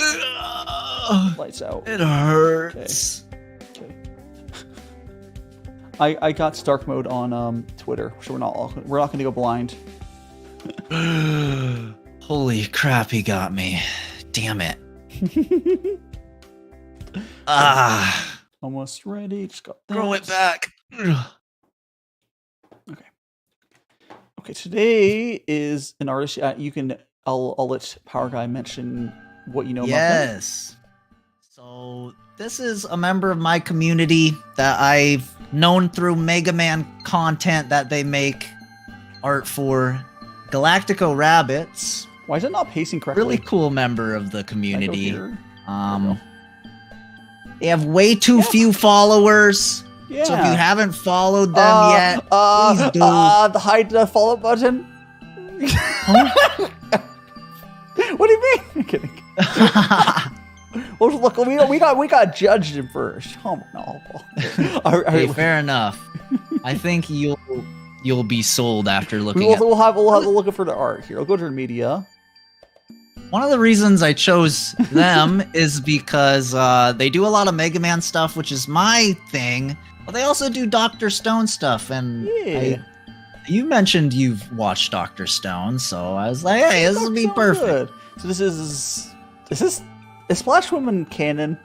Lights out. It hurts. Okay. I got dark mode on Twitter, so we're not going to go blind. Holy crap! He got me. Damn it. Almost ready. Just got that. Throw it back. Okay. Today is an artist. I'll let Power Guy mention what you know about them. Yes. So this is a member of my community that I've known through Mega Man content that they make art for. GalacticoRabbits. Why is it not pacing correctly? Really cool member of the community. They have way too few followers. Yeah. So if you haven't followed them yet, please do. Hide the follow button. Huh? What do you mean? I'm kidding. Well, look, we got judged him first. Oh no. Hey, fair enough. I think you'll be sold after looking. We'll have a look for the art here. I'll go to the media. One of the reasons I chose them is because they do a lot of Mega Man stuff, which is my thing. But they also do Dr. Stone stuff, and you mentioned you've watched Dr. Stone, so I was like, hey, this will be perfect. Good. So is Splash Woman canon?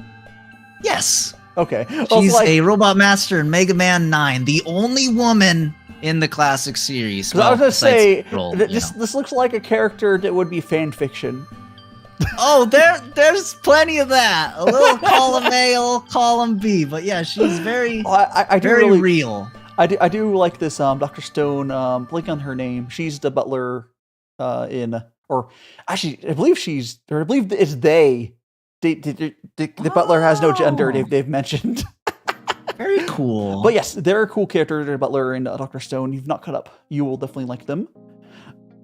Yes. Okay. She's a Robot Master in Mega Man 9, the only woman in the classic series. I was gonna say, this looks like a character that would be fan fiction. Oh, there's plenty of that. A little column A, a little column B, but yeah, she's very, very real. I do like this Dr. Stone. Blink on her name. She's the butler or actually, I believe it's they. The butler has no gender. They've mentioned. Very cool. But yes, they're a cool character. The butler and Dr. Stone. You've not caught up. You will definitely like them.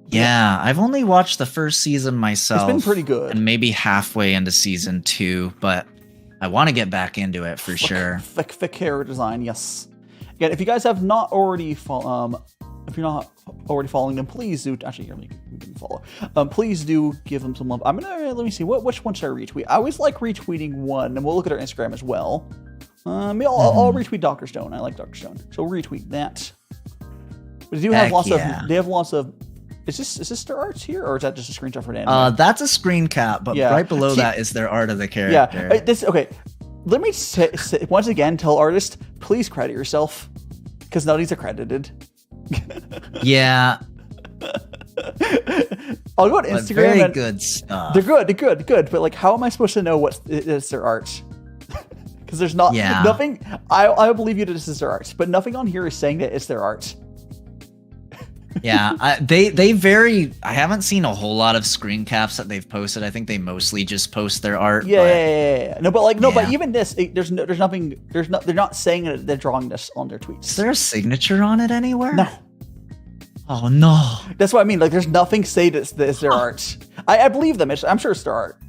Yeah, I've only watched the first season myself. It's been pretty good. And maybe halfway into season 2, but I want to get back into it for sure. Thick character design, yes. Again, if you guys have not already if you're not already following them, please do. Actually, here, we can follow. Please do give them some love. I'm gonna let me see which one should I retweet. I always like retweeting one, and we'll look at our Instagram as well. I'll retweet Dr. Stone. I like Dr. Stone, so retweet that. But they do have lots of. They have lots of. Is this their art here, or is that just a screenshot for an anime? That's a screen cap, but right below that is their art of the character. Yeah, okay. Let me say, once again, tell artists, please credit yourself, because none of these are credited. Yeah. I'll go to Instagram. Very good stuff. They're good. But like, how am I supposed to know what is their art? Because there's nothing. I believe you that this is their art, but nothing on here is saying that it's their art. Yeah, they vary. I haven't seen a whole lot of screen caps that they've posted. I think they mostly just post their art. Yeah. But even this, there's nothing. They're not saying that they're drawing this on their tweets. Is there a signature on it anywhere? No. Oh no. That's what I mean. Like, there's nothing say that it's their art. I believe them. I'm sure it's their art.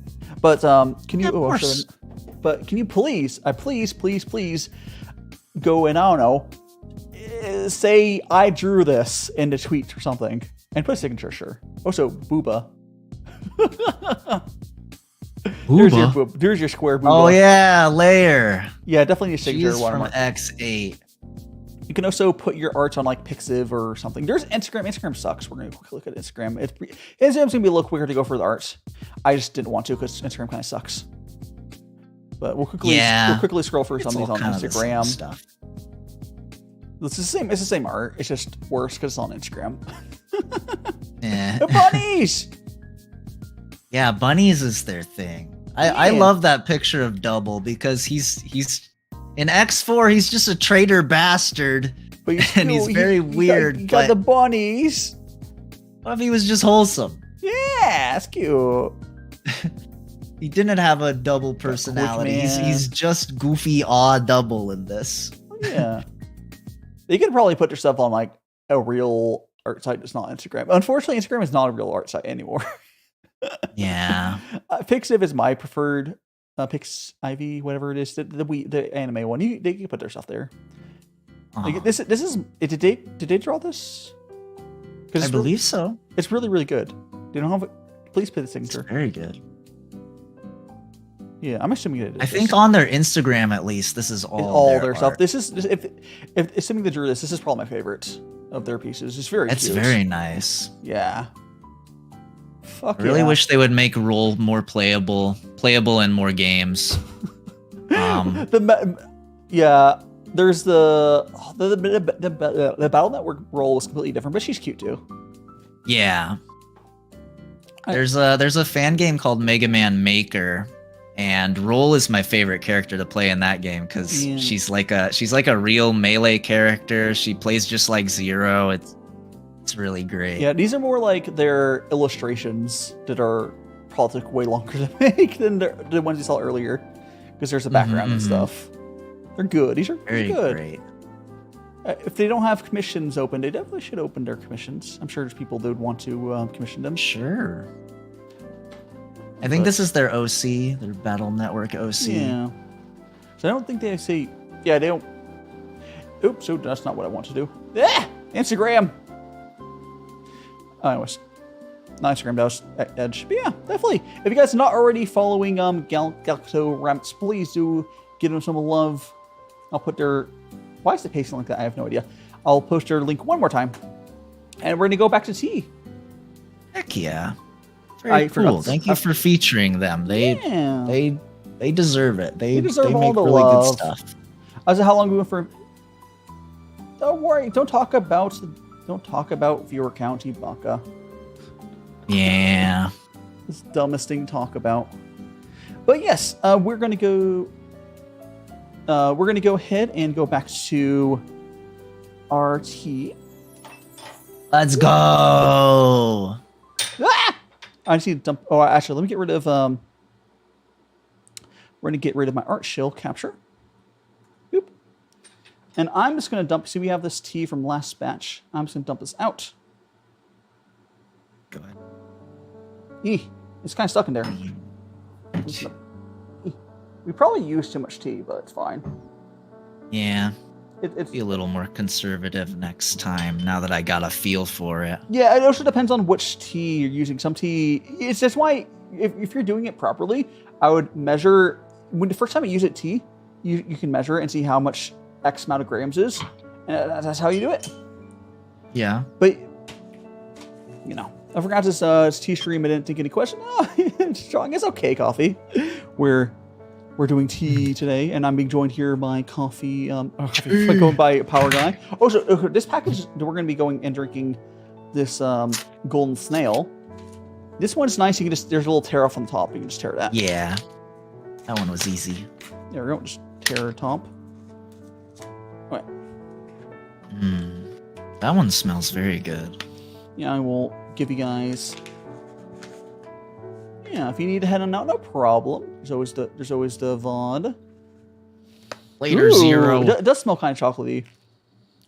But can you? But can you please go and I don't know. Say I drew this in the tweet or something and put a signature, sure. Also, Booba. There's your square Booba. Oh yeah, layer. Yeah, definitely need a signature. She's from X8. You can also put your art on like Pixiv or something. There's Instagram. Instagram sucks. We're gonna quickly look at Instagram. Instagram's gonna be a little quicker to go for the art. I just didn't want to because Instagram kind of sucks. But we'll quickly scroll through some of these on Instagram. Stuff. It's the same art. It's just worse because it's on Instagram. Yeah. Bunnies! Yeah, bunnies is their thing. I love that picture of Double because he's in X4, he's just a traitor bastard. But he's very weird. You got the bunnies. What if he was just wholesome? Yeah, Yeah, it's cute. He didn't have a double personality. He's just goofy double in this. Yeah. They could probably put their stuff on like a real art site that's not Instagram. Unfortunately, Instagram is not a real art site anymore. Yeah. Pixiv is my preferred. Pix Ivy, whatever it is, the anime one. They can put their stuff there. Like, this is. Did they draw this? I believe so. It's really, really good. They don't have it. Please put the signature. It's very good. Yeah, I'm assuming it is. I think on their Instagram, at least, this is all their stuff. This is if assuming they drew this is probably my favorite of their pieces. It's very. It's cute. very nice. Yeah. Fuck I really wish they would make Roll more playable in more games. Yeah, there's the Battle Network role was completely different, but she's cute too. Yeah. There's a fan game called Mega Man Maker, and Roll is my favorite character to play in that game because she's like a real melee character. She plays just like Zero. It's really great. Yeah, these are more like their illustrations that are probably took way longer to make than the ones you saw earlier because there's a background and stuff. They're good. These are very good. Great. If they don't have commissions open, they definitely should open their commissions. I'm sure there's people that would want to commission them. Sure. I think this is their OC, their Battle Network OC. Yeah. So I don't think they say. Yeah, they don't. Oops, so that's not what I want to do. Ah! Instagram! Anyways. Not Instagram, that was Edge. But yeah, definitely. If you guys are not already following GalacticoRabbits, please do give them some love. I'll put their. Why is it pasting like that? I have no idea. I'll post their link one more time. And we're going to go back to tea. Heck yeah. Very cool. Thank you for featuring them. They deserve it. They deserve all make the really love. good stuff. I was how long we went for. Don't worry. Don't talk about viewer count, Ibaka. Yeah. It's the dumbest thing to talk about. But yes, we're gonna go. We're gonna go ahead and go back to our tea. Let's go. Ah! I just need to dump. Oh, actually, let me get rid of. We're gonna get rid of my art shell capture. Boop. And I'm just gonna dump. See, we have this tea from last batch. I'm just gonna dump this out. Go ahead. It's kind of stuck in there. We probably used too much tea, but it's fine. Yeah. It's be a little more conservative next time. Now that I got a feel for it. Yeah, it also depends on which tea you're using. Some tea. It's just why if you're doing it properly, I would measure when the first time you use it tea, you can measure it and see how much X amount of grams is, and that's how you do it. Yeah. But you know, I forgot this tea stream. I didn't think any question. Oh, it's strong. It's okay, coffee. We're doing tea today, and I'm being joined here by coffee. Going by Power Guy. Oh, so this package we're going to be going and drinking this golden snail. This one's nice. You can just there's a little tear off on the top. You can just tear that. Yeah, that one was easy. There we go. Just tear the top. Okay. That one smells very good. Yeah, I will give you guys. Yeah, if you need to head on out, no problem. There's always the VOD. Later, Zero. It does smell kind of chocolatey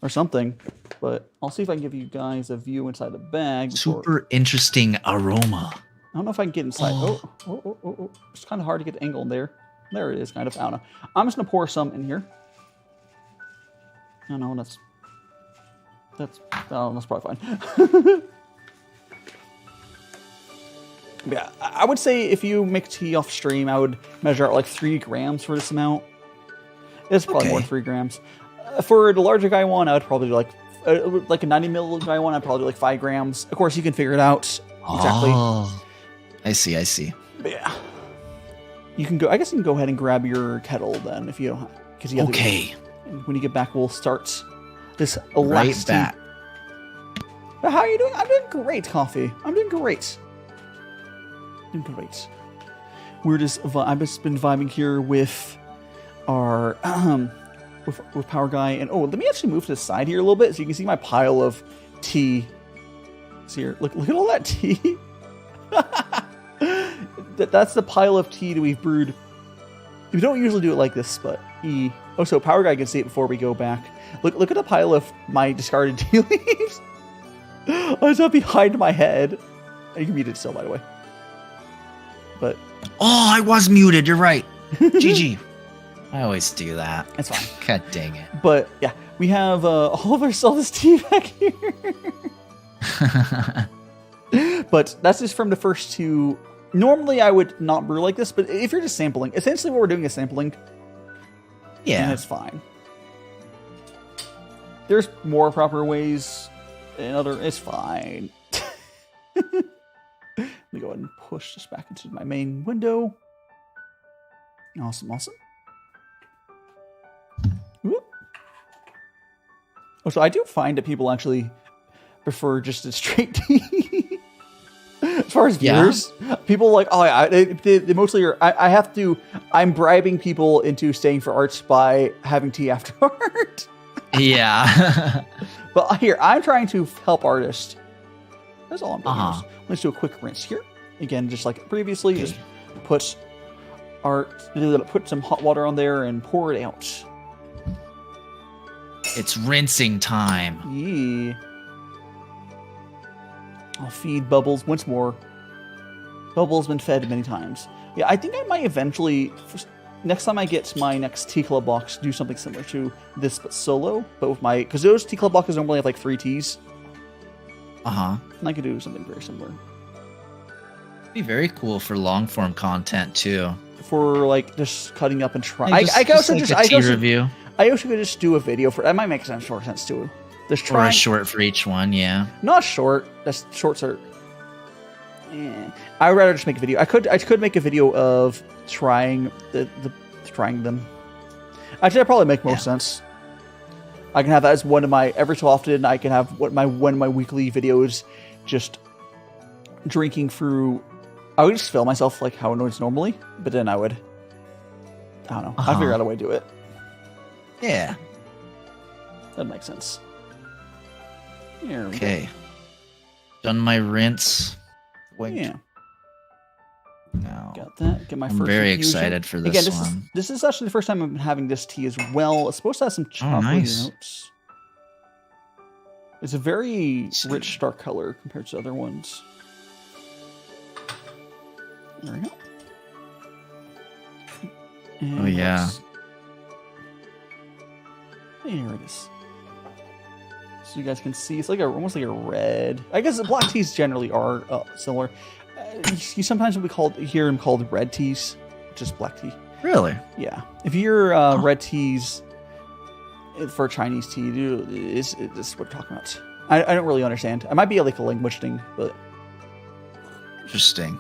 or something, but I'll see if I can give you guys a view inside the bag. Super interesting aroma. I don't know if I can get inside. Oh. It's kind of hard to get the angle in there. There it is, kind of. I don't know. I'm just gonna pour some in here. I know that's probably fine. Yeah, I would say if you make tea off stream, I would measure out like 3 grams for this amount. It's probably more than 3 grams. For the larger guy one, I would probably do like a 90 ml guy one. I'd probably do like 5 grams. Of course, you can figure it out exactly. Oh, I see. But yeah, you can go. I guess you can go ahead and grab your kettle then if you don't, because you have okay. When you get back, we'll start this right back. But how are you doing? I'm doing great, coffee. I'm doing great. Great. I've just been vibing here with our with Power Guy, and let me actually move to the side here a little bit so you can see my pile of tea. See here, look at all that tea. That's the pile of tea that we've brewed. We don't usually do it like this, but oh, so Power Guy can see it before we go back. Look at the pile of my discarded tea leaves. I was up behind my head. You can mute it still, by the way. But Oh, I was muted. You're right. GG. I always do that. That's fine. God dang it. But yeah, we have all of ourselves tea back here. But that's just from the first two. Normally, I would not brew like this, but if you're just sampling, essentially what we're doing is sampling. Yeah. And it's fine. There's more proper ways. It's fine. Let me go ahead and push this back into my main window. Awesome, awesome. Whoop. Oh, so I do find that people actually prefer just a straight tea. As far as viewers, people like, oh yeah, they mostly are. I'm bribing people into staying for arts by having tea after art. Yeah. But here, I'm trying to help artists. That's all I'm doing. Let's do a quick rinse here. Again, just like previously, just put some hot water on there and pour it out. It's rinsing time. Yeah. I'll feed Bubbles once more. Bubbles been fed many times. Yeah, I think I might eventually, next time I get my next tea club box, do something similar to this, but solo. But with my, because those tea club boxes normally have like 3 teas. And I could do something very similar. Be very cool for long form content too. For like just cutting up and trying. I could also review. I also could just do a video for that. Might make more sense too. Just try. Or a short for each one, yeah. Not short. That's shorts are. I would rather just make a video. I could make a video of trying trying them. Actually, that probably make most sense. I can have that as one of my every so often. I can have one of my weekly videos, just drinking through. I would just film myself like how it was normally, but then I don't know. I'd figure out a way to do it. Yeah. That makes sense. Here we go. Done my rinse. Wink. Yeah. No. Got that. Get my first. I'm very infusion. excited for this one. This is actually the first time I'm having this tea as well. It's supposed to have some chocolate notes. It's a very rich, dark color compared to other ones. There we go. And oh yeah. Here it is. So you guys can see, it's like almost like a red. I guess black teas generally are similar. You sometimes will hear them called red teas, just black tea. Really? Yeah. If you're red teas for Chinese tea, this is what we're talking about. I don't really understand. It might be like a language thing, but interesting.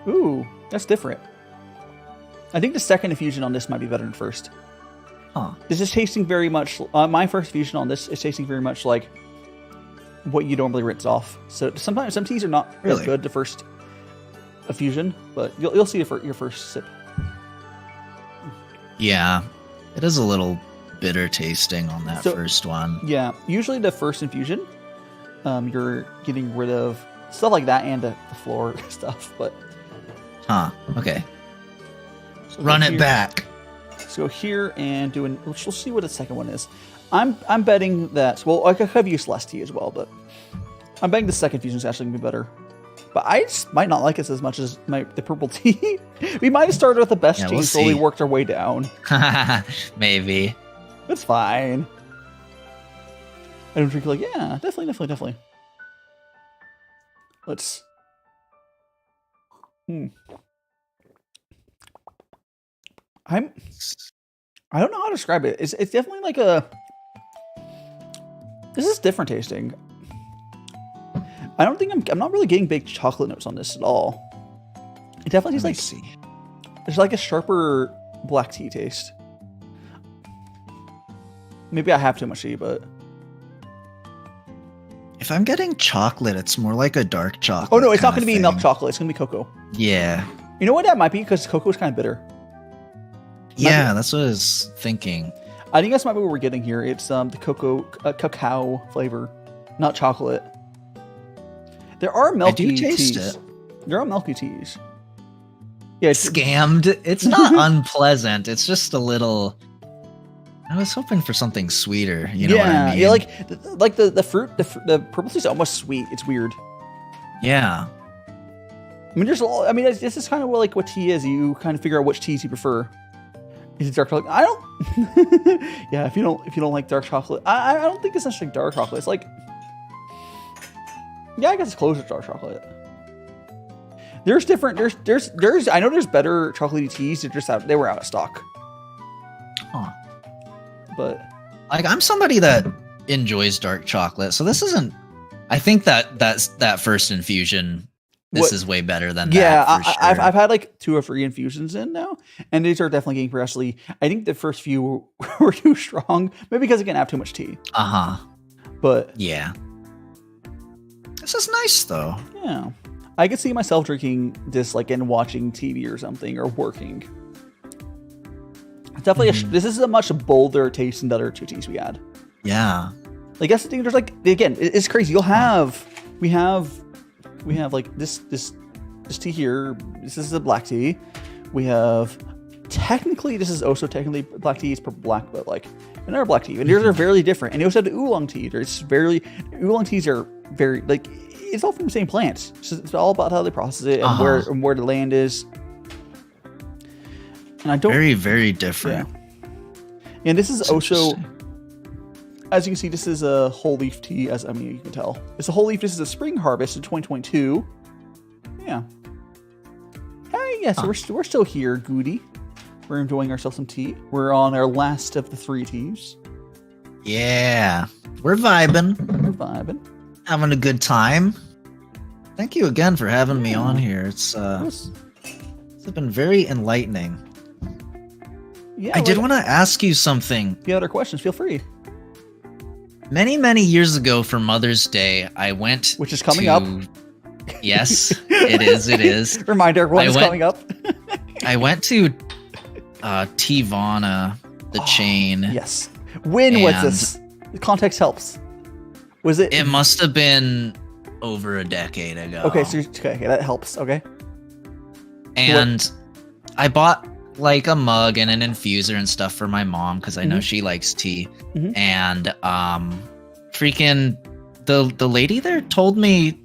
Ooh, that's different. I think the second infusion on this might be better than first. This is tasting very much. My first infusion on this is tasting very much like what you normally rinse off. So sometimes some teas are not really good the first infusion, but you'll see your first sip. Yeah, it is a little bitter tasting on that first one. Yeah, usually the first infusion, you're getting rid of stuff like that and the floor stuff. But okay. So run it back. Let's go here and do we'll see what the second one is. I'm betting that, well, I could have used less tea as well, but I'm betting the second fusion is actually going to be better. But I just might not like this as much as the purple tea. We might have started with the best tea and slowly worked our way down. Maybe. It's fine. I don't drink like, yeah, definitely. Let's... I don't know how to describe it. It's definitely like a... This is different tasting. I don't think I'm not really getting big chocolate notes on this at all. It definitely tastes like... There's like a sharper black tea taste. Maybe I have too much tea, but... If I'm getting chocolate, it's more like a dark chocolate. Oh no, it's not going to be milk chocolate. It's going to be cocoa. Yeah. You know what that might be? Because cocoa is kind of bitter. Yeah, that's what I was thinking. I think that's might be what we're getting here. It's the cacao flavor, not chocolate. There are milky I do taste teas. it. There are milky teas. Yeah, Scammed. It's not unpleasant. It's just a little. I was hoping for something sweeter. You know what I mean? Yeah, like the fruit, the purple tea is almost sweet. It's weird. Yeah. I mean, this is kind of like what tea is. You kind of figure out which teas you prefer. Is it dark chocolate? I don't. Yeah, if you don't like dark chocolate, I don't think it's necessarily dark chocolate. It's like, yeah, I guess it's closer to dark chocolate. There's different. There's. I know there's better chocolatey teas. They were out of stock. Huh. But like, I'm somebody that enjoys dark chocolate, so this isn't. I think that first infusion. This is way better than yeah, that. Yeah, sure. I've had like 2 or 3 infusions in now, and these are definitely getting progressively. I think the first few were too strong, maybe because I didn't have too much tea. But yeah, this is nice though. Yeah, I could see myself drinking this like and watching TV or something or working. It's definitely this is a much bolder taste than the other 2 teas we had. Yeah, like that's the thing. There's like again, it's crazy. We have like this tea here. This is a black tea. We have technically this is also technically black tea. It's purple black, but like another black tea. And these are very different. And you also have the oolong tea. Oolong teas are very like it's all from the same plant. It's all about how they process it and where the land is. And I don't very, very different. Yeah. And this is also, as you can see, this is a whole leaf tea, you can tell. It's a whole leaf. This is a spring harvest in 2022. Yeah. Hey, yeah, so we're still here, Goody. We're enjoying ourselves some tea. We're on our last of the 3 teas. Yeah. We're vibing. Having a good time. Thank you again for having me on here. It's been very enlightening. Yeah, I did want to ask you something. If you have other questions, feel free. Many, many years ago for Mother's Day, I went Which is coming up. Yes, it is. Reminder, everyone's coming up. I went to Tivana, the chain. Yes. When was this? The context helps. Was it? It must have been over a decade ago. Okay, so that helps. Okay. And I bought like a mug and an infuser and stuff for my mom because I know she likes tea. And freaking the lady there told me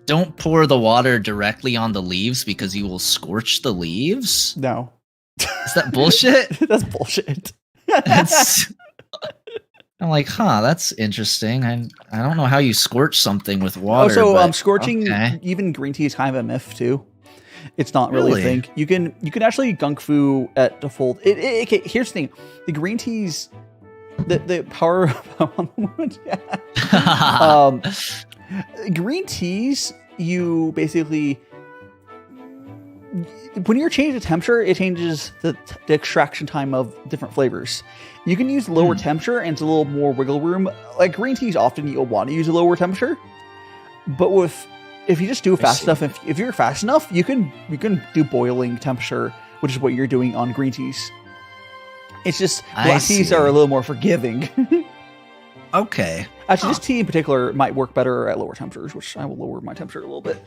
don't pour the water directly on the leaves because you will scorch the leaves. No. Is that bullshit? That's bullshit. I'm like, that's interesting. I don't know how you scorch something with water. Oh, so scorching even green tea is kind of a myth too. It's not really a thing. You can actually gongfu at default. Okay, here's the thing: the green teas, the power. Green teas, you basically when you're changing the temperature, it changes the extraction time of different flavors. You can use lower temperature and it's a little more wiggle room. Like green teas, often you'll want to use a lower temperature, but if you just do it fast enough, if you're fast enough, you can do boiling temperature, which is what you're doing on green teas. It's just black teas are a little more forgiving. Okay. Actually, this tea in particular might work better at lower temperatures, which I will lower my temperature a little bit.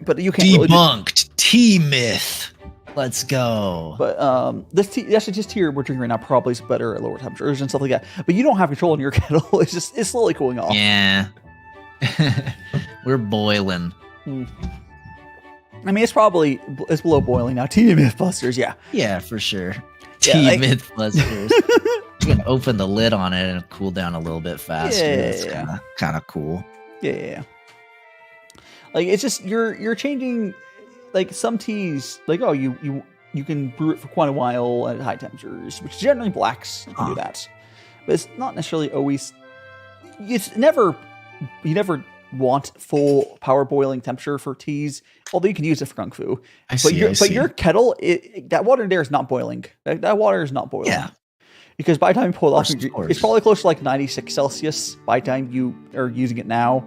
But you can't debunked tea myth. Let's go. But this tea, actually, this tea we're drinking right now probably is better at lower temperatures and stuff like that. But you don't have control in your kettle. It's slowly cooling off. Yeah. We're boiling. I mean, it's below boiling now. Tea Mythbusters, yeah. Yeah, for sure. Tea Mythbusters. You can open the lid on it and it'll cool down a little bit faster. Yeah, That's kind of cool. Yeah. Like it's just you're changing. Like some teas, like you can brew it for quite a while at high temperatures, which generally blacks you can do that, but it's not necessarily always. You never want full power boiling temperature for teas, although you can use it for gongfu. But your kettle, that water there is not boiling. That water is not boiling. Yeah. Because by the time you pull it off, it's probably close to like 96 Celsius by the time you are using it now,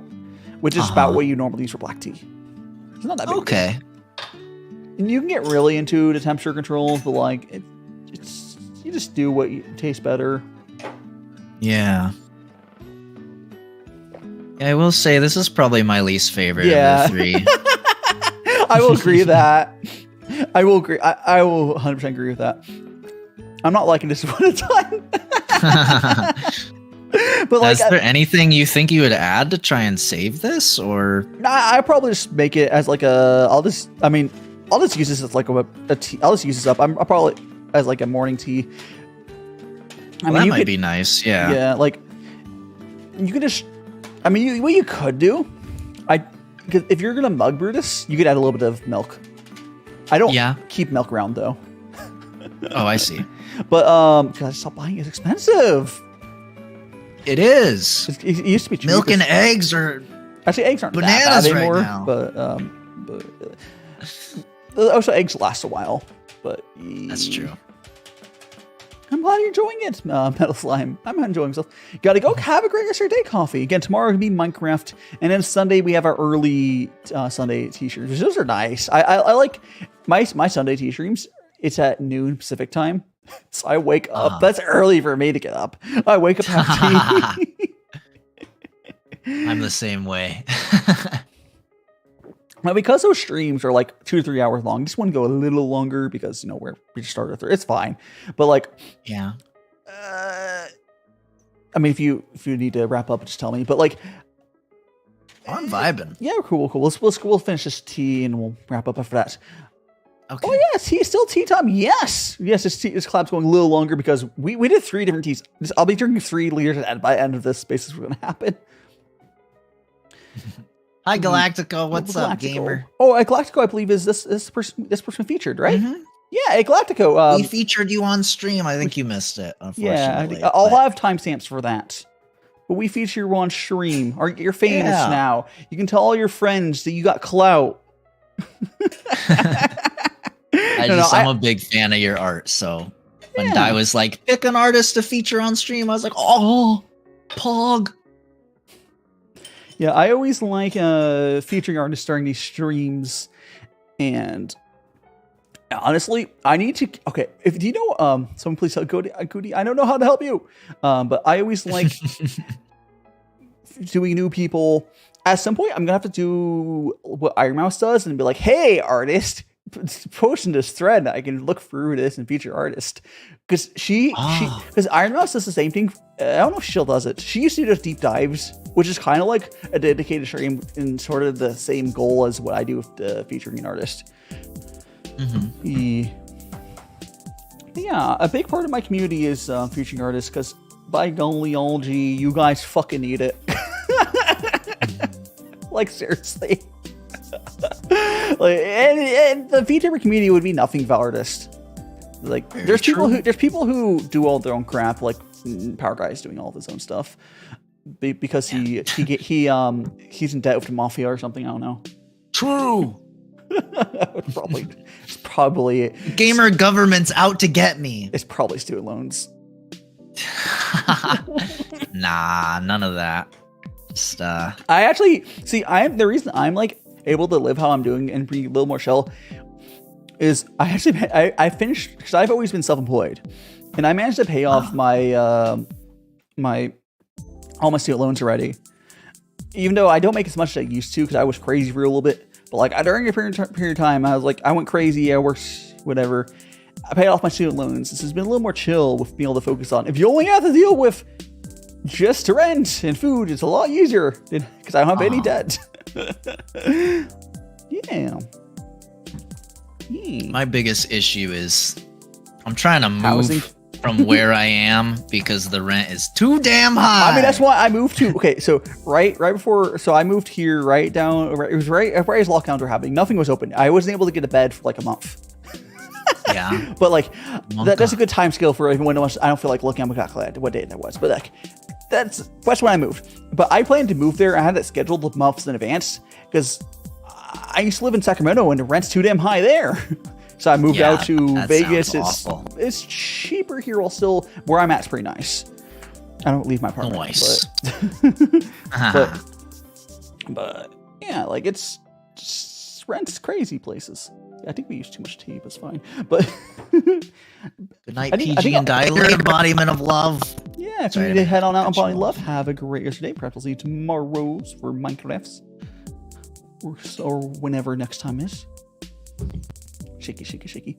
which is about what you normally use for black tea. It's not that big. Okay. And you can get really into the temperature controls, but like it's you just do what tastes better. Yeah. I will say this is probably my least favorite Yeah. of the three. I will agree with that. I will agree. I will 100% agree with that. I'm not liking this one at a time. But like, Is there anything you think you would add to try and save this, or? I probably just make it as like a. I'll just use this as like a tea. I'll just use this up. I'll probably as like a morning tea. That might be nice. Yeah. Yeah, like you could just. I mean, what you could do, because if you're gonna mug brew this, you could add a little bit of milk. I don't keep milk around though. Oh, I see. But because I stopped buying it, it's expensive. It is. It used to be cheap. Milk and eggs are actually eggs aren't bananas that bad anymore. right now. But also eggs last a while. But That's true. I'm glad you're enjoying it, Metal Slime. I'm enjoying myself. Gotta go have a great rest of your day, coffee. Again, tomorrow gonna be Minecraft, and then Sunday we have our early Sunday t-shirts. Those are nice. I like my Sunday t-streams. It's at noon Pacific time, so I wake up. That's early for me to get up. I wake up have tea. I'm the same way. Now, because those streams are like 2 to 3 hours long, just want to go a little longer because, you know, we just started through. It's fine. But like, yeah. I mean, if you need to wrap up, just tell me. But like, I'm vibing. Yeah, cool. We'll finish this tea and we'll wrap up after that. Okay. Oh yeah, it's still tea time. Yes, this collab's going a little longer because we did 3 different teas. I'll be drinking 3 liters by the end of this. Basically, what's going to happen. Hi, Galactico. What's up, gamer? Oh, Galactico, I believe is this person featured, right? Mm-hmm. Yeah, Galactico. We featured you on stream. I think you missed it, unfortunately. Yeah, I'll have timestamps for that. But we feature you on stream. You're famous now. You can tell all your friends that you got clout. I'm a big fan of your art, so when Dai was like, pick an artist to feature on stream, I was like, oh, Pog. Yeah, I always like featuring artists during these streams, and honestly, I need to. Okay, if do you know, someone please help Goody. I don't know how to help you, but I always like doing new people. At some point, I'm gonna have to do what Iron Mouse does and be like, "Hey, artist, post in this thread. I can look through this and feature artist." Because because Iron Mouse does the same thing. I don't know if she still does it. She used to do deep dives, which is kind of like a dedicated stream in sort of the same goal as what I do with featuring an artist. Yeah, a big part of my community is featuring artists because by golly, you guys fucking need it. Like seriously. Like, and the VTuber community would be nothing without artists. Like there's people who do all their own crap, like Power Guy is doing all of his own stuff because he's in debt with the mafia or something. I don't know. True. It's probably gamer government's out to get me. It's probably student loans. Nah, none of that. Just I actually see. The reason I'm like able to live how I'm doing and be a little more chill is I finished because I've always been self-employed, and I managed to pay off my all my student loans already. Even though I don't make as much as I used to because I was crazy for a little bit. But like during a period of time, I was like, I went crazy. I worked whatever. I paid off my student loans. This has been a little more chill with being able to focus on. If you only have to deal with just rent and food, it's a lot easier because I don't have any debt. Yeah. My biggest issue is I'm trying to move from where I am because the rent is too damn high. I mean, that's why I moved to. Okay, so right before, so I moved here right down. It was right as lockdowns were happening. Nothing was open. I wasn't able to get a bed for like a month. Yeah, but like that's a good time scale for everyone. I don't feel like looking at what day that was, but like that's when I moved. But I planned to move there. I had it scheduled months in advance because I used to live in Sacramento and the rent's too damn high there. So I moved out to Vegas. It's cheaper here, while still where I'm at is pretty nice. I don't leave my apartment. Nice. But yeah, like it's just, rent's crazy places. I think we used too much tea, but it's fine. But good night, PG and Dialer, embodiment of love. Yeah, Yeah, so we need to head on out and Bonnie Love. Have a great yesterday. Perhaps I'll see you tomorrow's for Minecrafts. Or whenever next time is. Shaky, shaky, shaky.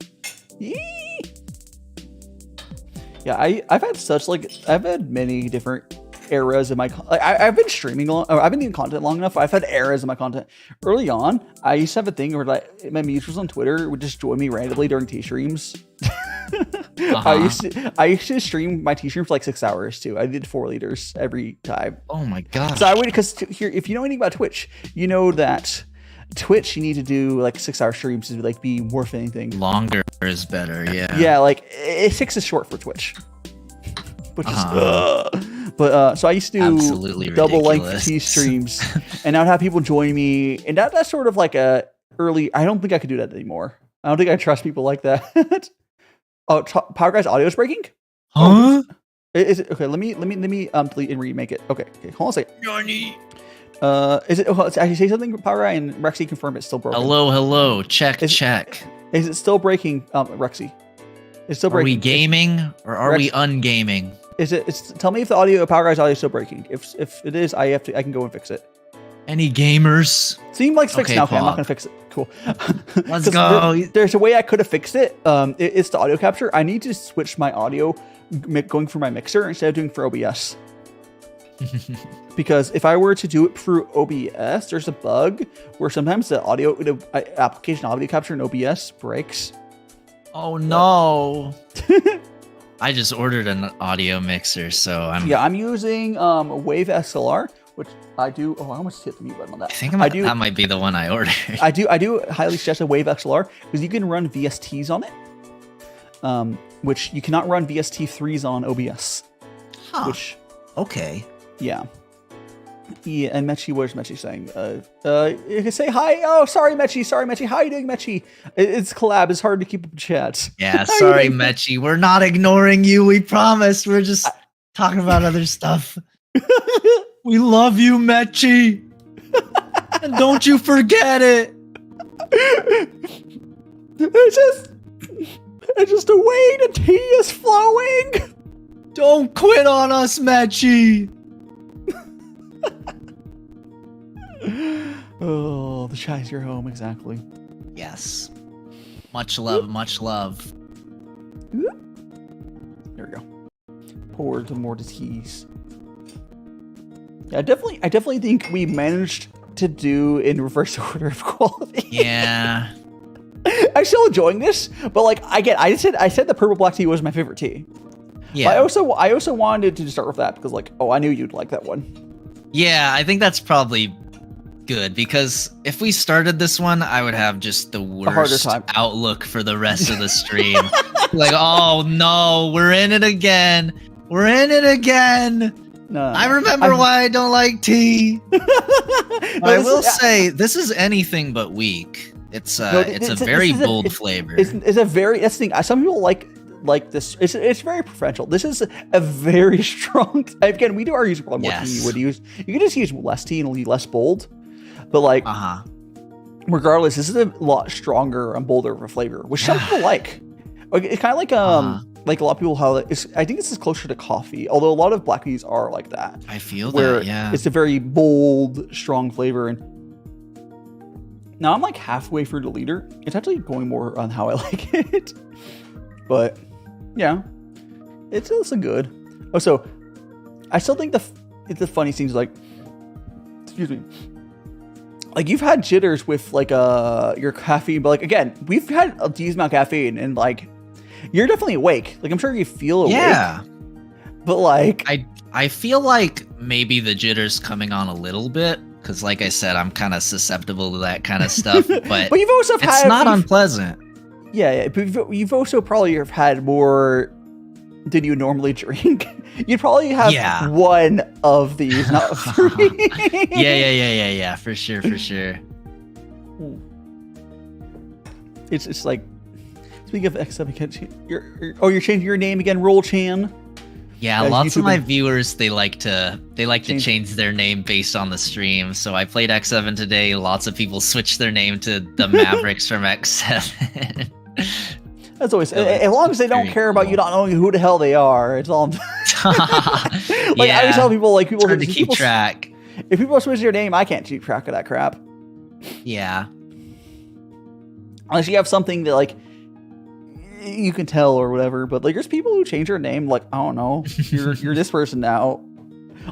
Yee! Yeah, I've had such I've had many different eras in my I've been streaming I've been doing content long enough. I've had eras in my content. Early on, I used to have a thing where my users on Twitter would just join me randomly during tea streams. I used to stream my tea stream for like 6 hours too. I did 4 liters every time. Oh my god! So I would, because here, if you know anything about Twitch, you know that Twitch you need to do like 6-hour streams to like be worth anything. Longer is better. Yeah. Yeah, like 6 is short for Twitch. Which is, so I used to do absolutely double ridiculous. length tea streams, and I would have people join me, and that's sort of like a early. I don't think I could do that anymore. I don't think I trust people like that. Oh, Power Guy's audio is breaking. Huh? Is it okay? Let me delete and remake it. Okay, hold on a second. Johnny. Is it? Actually, say something, Power Guy, and Rexy confirm it's still broken. Hello. Check. Is it still breaking, Rexy? It's still breaking. Are we gaming or are we ungaming? Tell me if the audio, Power Guy's audio is still breaking. If it is, I can go and fix it. Any gamers? Seems like it's fixed Okay, now. Okay, I'm not Pog. gonna fix it. Cool. Let's go. There's a way I could have fixed it. It's the audio capture. I need to switch my audio going through my mixer instead of doing for OBS. Because if I were to do it through OBS, there's a bug where sometimes the application audio capture in OBS breaks. Oh no. I just ordered an audio mixer, so I'm using Wave XLR, which I do. Oh, I almost hit the mute button on that. I think that might be the one I ordered. I do highly suggest a Wave XLR because you can run VSTs on it, which you cannot run VST3s on OBS. Huh. Which, okay. yeah. Yeah, and Mechi, what is Mechi saying? You can say hi. Oh, sorry, Mechi. How are you doing, Mechi? It's collab. It's hard to keep up chat. Yeah, sorry, Mechi. We're not ignoring you. We promise. We're just talking about other stuff. We love you, Mechi. And don't you forget it. It's just a way the tea is flowing. Don't quit on us, Mechi. Oh, the chat is your home, exactly. Yes. Much love, much love. There we go. Pour the more teas. Yeah, I definitely think we managed to do in reverse order of quality. Yeah. I'm still enjoying this, but like I said the purple black tea was my favorite tea. Yeah. But I also wanted to start with that because like, I knew you'd like that one. Yeah, I think that's probably good because if we started this one, I would have just the worst outlook for the rest of the stream. Like, oh no, we're in it again. No, I remember why I don't like tea. I will say this is anything but weak. It's a very bold flavor. It's a very that's the thing. Some people like this. It's very preferential. This is a very strong. Again, we do our use more tea you would use. You can just use less tea and less bold. But like, regardless, this is a lot stronger and bolder of a flavor, which some people like. It's kind of like like a lot of people I think this is closer to coffee, although a lot of black teas are like that. I feel that, yeah. It's a very bold, strong flavor. And now I'm like halfway through the liter. It's actually going more on how I like it. But yeah, it's also good. Oh, so I still think the funniest thing is like, excuse me, like you've had jitters with like your caffeine, but like again, we've had a decent amount of caffeine and like you're definitely awake. Like I'm sure you feel awake. Yeah. But like I feel like maybe the jitter's coming on a little bit because like I said, I'm kind of susceptible to that kind of stuff. But you've also it's not unpleasant. Yeah, but you've also probably had more than you normally drink. You'd probably have one of these, not three. Yeah, for sure. It's like, speaking of X7, you're changing your name again, Roll Chan. Yeah, lots of my viewers they like to change their name based on the stream. So I played X7 today. Lots of people switched their name to the Mavericks from X7. That's always as long as they don't care about you not knowing who the hell they are. It's all. Like I always tell people, like people hard to keep track. If people switch their name, I can't keep track of that crap. Yeah. Unless you have something that like you can tell or whatever. But like there's people who change their name. Like I don't know, you're this person now.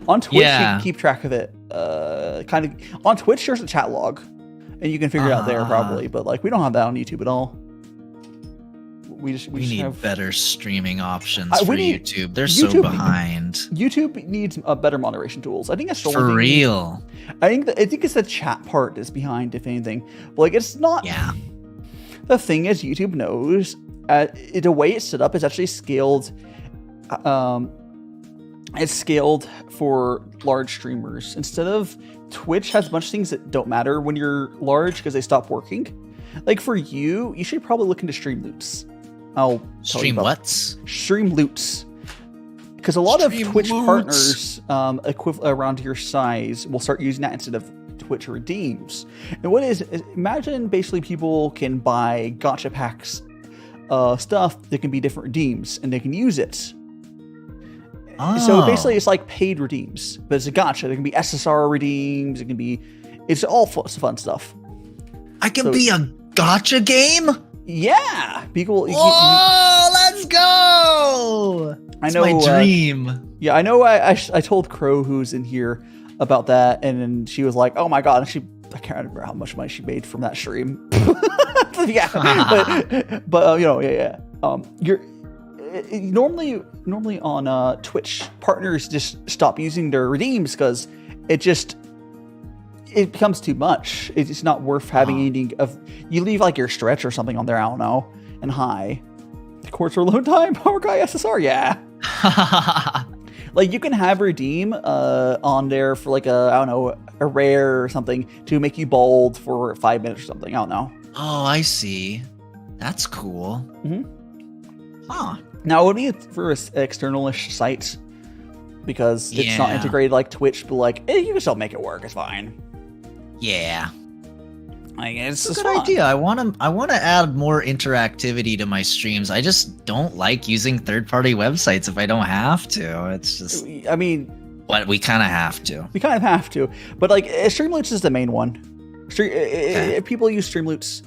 On Twitch, you can keep track of it. Kind of on Twitch, there's a chat log, and you can figure it out there probably. But like we don't have that on YouTube at all. We need better streaming options for YouTube. They're YouTube, so behind. YouTube needs better moderation tools. I think that's the for only thing. real. I think it's the chat part that's behind, if anything. But like it's not. Yeah. The thing is, YouTube knows the way it's set up is actually scaled. It's scaled for large streamers. Instead of Twitch has a bunch of things that don't matter when you're large because they stop working. Like for you should probably look into stream loots. I'll stream what's? Stream loots. Because a lot of Twitch partners around your size will start using that instead of Twitch redeems. And what is imagine basically people can buy gacha packs stuff that can be different redeems and they can use it. So basically it's like paid redeems, but it's a gacha. There can be SSR redeems. It's all fun stuff. I can be a gacha game? Yeah. People. Whoa, let's go. I know. My dream. Yeah, I know. I told Crow, who's in here, about that, and then she was like, "Oh my god!" And I can't remember how much money she made from that stream. Yeah, but you know, yeah. You're normally on Twitch, partners just stop using their redeems because it becomes too much. It's not worth having anything of. You leave like your stretch or something on there. I don't know. And hi, the courts are load time. Power guy SSR. Yeah. Like you can have redeem on there for like a rare or something to make you bold for 5 minutes or something. I don't know. Oh, I see. That's cool. Mm-hmm. Huh. Now it would be for external-ish sites because it's not integrated like Twitch, but like you can still make it work. It's fine. Yeah. Like it's a good idea. I want to add more interactivity to my streams. I just don't like using third-party websites if I don't have to. It's just. I mean. But we kind of have to. We kind of have to. But like Streamloots is the main one. If people use Streamloots,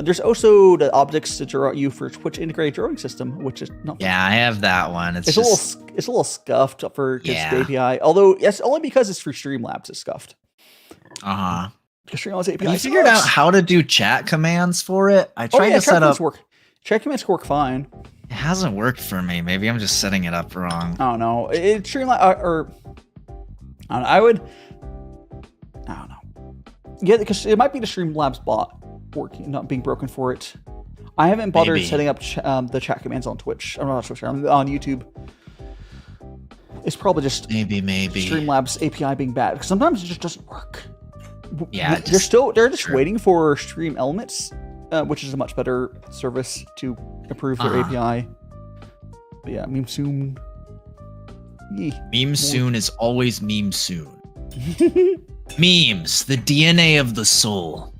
there's also the objects to draw you for Twitch integrated drawing system, which is not. Yeah, I have that one. It's a little scuffed for the API. Although it's only because it's for Streamlabs, it's scuffed. Streamlabs API. I figured out how to do chat commands for it. I tried to set up. Chat commands work fine. It hasn't worked for me. Maybe I'm just setting it up wrong. I don't know. Streamlabs I don't know. Yeah, because it might be the Streamlabs bot working, not being broken for it. I haven't bothered setting up the chat commands on Twitch. I'm not Twitch. I'm on YouTube. It's probably just maybe Streamlabs API being bad because sometimes it just doesn't work. Yeah, they're just waiting for Stream Elements, which is a much better service to improve their API. But yeah, meme soon. Meme soon is always meme soon. Memes, the DNA of the soul.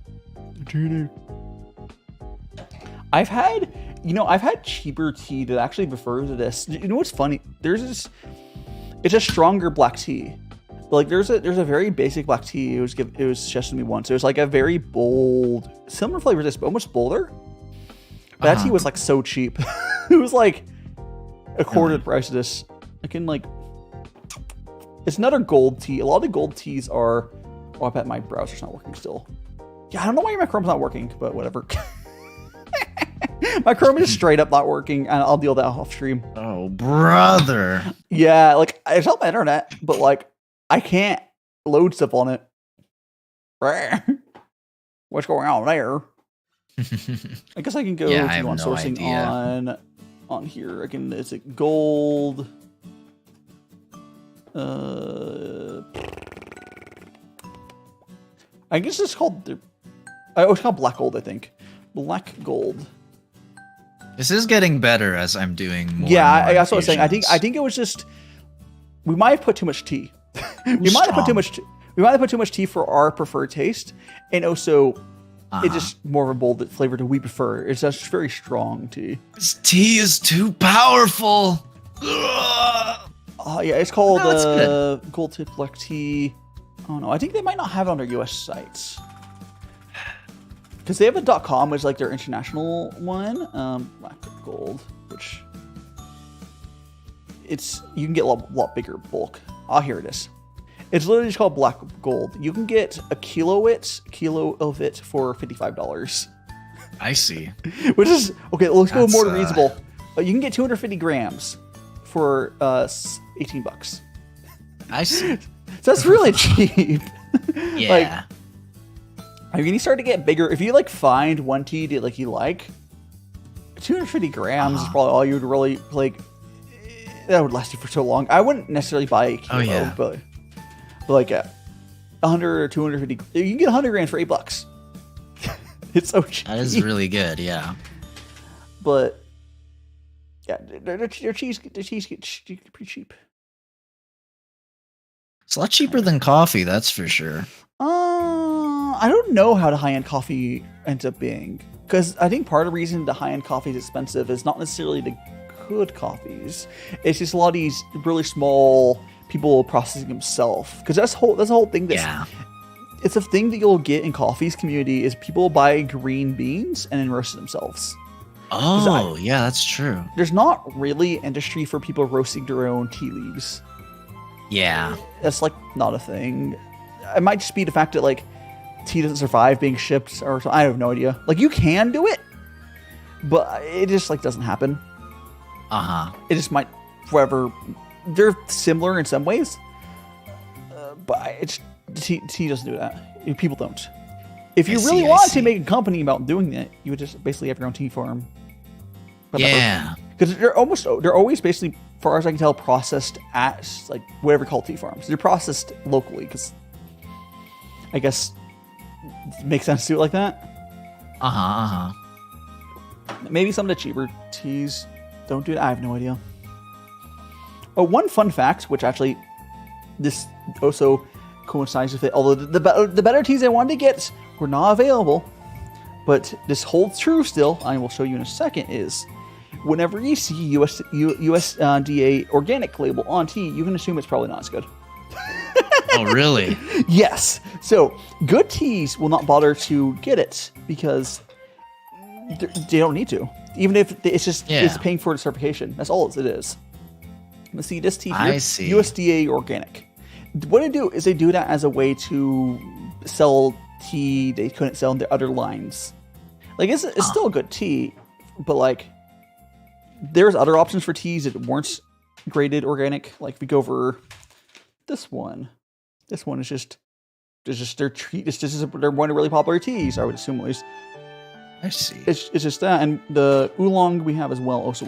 I've had cheaper tea that actually prefers to this. You know what's funny? It's a stronger black tea. Like there's a very basic black tea. It was suggested to me once. It was like a very bold, similar flavor to this, but almost bolder. But that tea was like so cheap. It was like a quarter the price of this. I can like. It's another gold tea. A lot of the gold teas are. Oh, I bet my browser's not working still. Yeah, I don't know why my Chrome's not working, but whatever. My Chrome is straight up not working, and I'll deal with that off stream. Oh, brother. Yeah, like it's not my internet, but like I can't load stuff on it. What's going on there? I guess I can go to on sourcing on here. Again, is it gold? I guess it's called. It's called black gold. I think black gold. This is getting better as I'm doing more. Yeah, that's what I was saying. I think it was just we might have put too much tea. We might have put too much tea for our preferred taste, and also it's just more of a bold flavor that we prefer. It's just very strong tea. This tea is too powerful. Yeah, it's called No, it's good. Gold Tip Black Tea. Oh no, I think they might not have it on their US sites. Because they have a .com, which is like their international one. Black Gold, which you can get a lot bigger bulk. Oh, here it is. It's literally just called Black Gold. You can get a kilo of it for $55. I see. Which is okay. Let's go That's, more reasonable. You can get 250 grams for $18. I see. So that's really cheap. Yeah. Like, when you start to get bigger, if you like find one tea that you like, 250 grams is probably all you would really like. That would last you for so long. I wouldn't necessarily buy a kilo, but like 100 or 250, you can get 100 grams for $8. It's so cheap. That is really good, yeah. But yeah, their cheese gets pretty cheap. It's a lot cheaper than coffee, that's for sure. I don't know how the high-end coffee ends up being, because I think part of the reason the high-end coffee is expensive is not necessarily the good coffees. It's just a lot of these really small people processing themselves. Because that's the whole thing. It's a thing that you'll get in coffees community is people buy green beans and then roast it themselves. Oh, yeah, that's true. There's not really industry for people roasting their own tea leaves. Yeah. That's like not a thing. It might just be the fact that like tea doesn't survive being shipped or something. I have no idea. Like you can do it, but it just like doesn't happen. It just might forever. They're similar in some ways, but tea doesn't do that. People don't. If you really want to make a company about doing that, you would just basically have your own tea farm. Yeah. Because they're always basically, as far as I can tell, processed at like whatever called tea farms. They're processed locally because I guess it makes sense to do it like that. Maybe some of the cheaper teas don't do it. I have no idea. Oh, one fun fact, which actually this also coincides with it, although the better teas I wanted to get were not available, but this holds true still, I will show you in a second, is whenever you see USDA organic label on tea, you can assume it's probably not as good. Oh, really? Yes. So good teas will not bother to get it because they don't need to. Even if it's paying for the certification. That's all it is. Let's see this tea here. I see. USDA organic. What they do is they do that as a way to sell tea they couldn't sell in their other lines. Like it's still a good tea, but like there's other options for teas that weren't graded organic. Like if we go over this one is just their treat. This is they're one of really popular teas. I would assume at least. I see. It's just that, and the Oolong we have as well also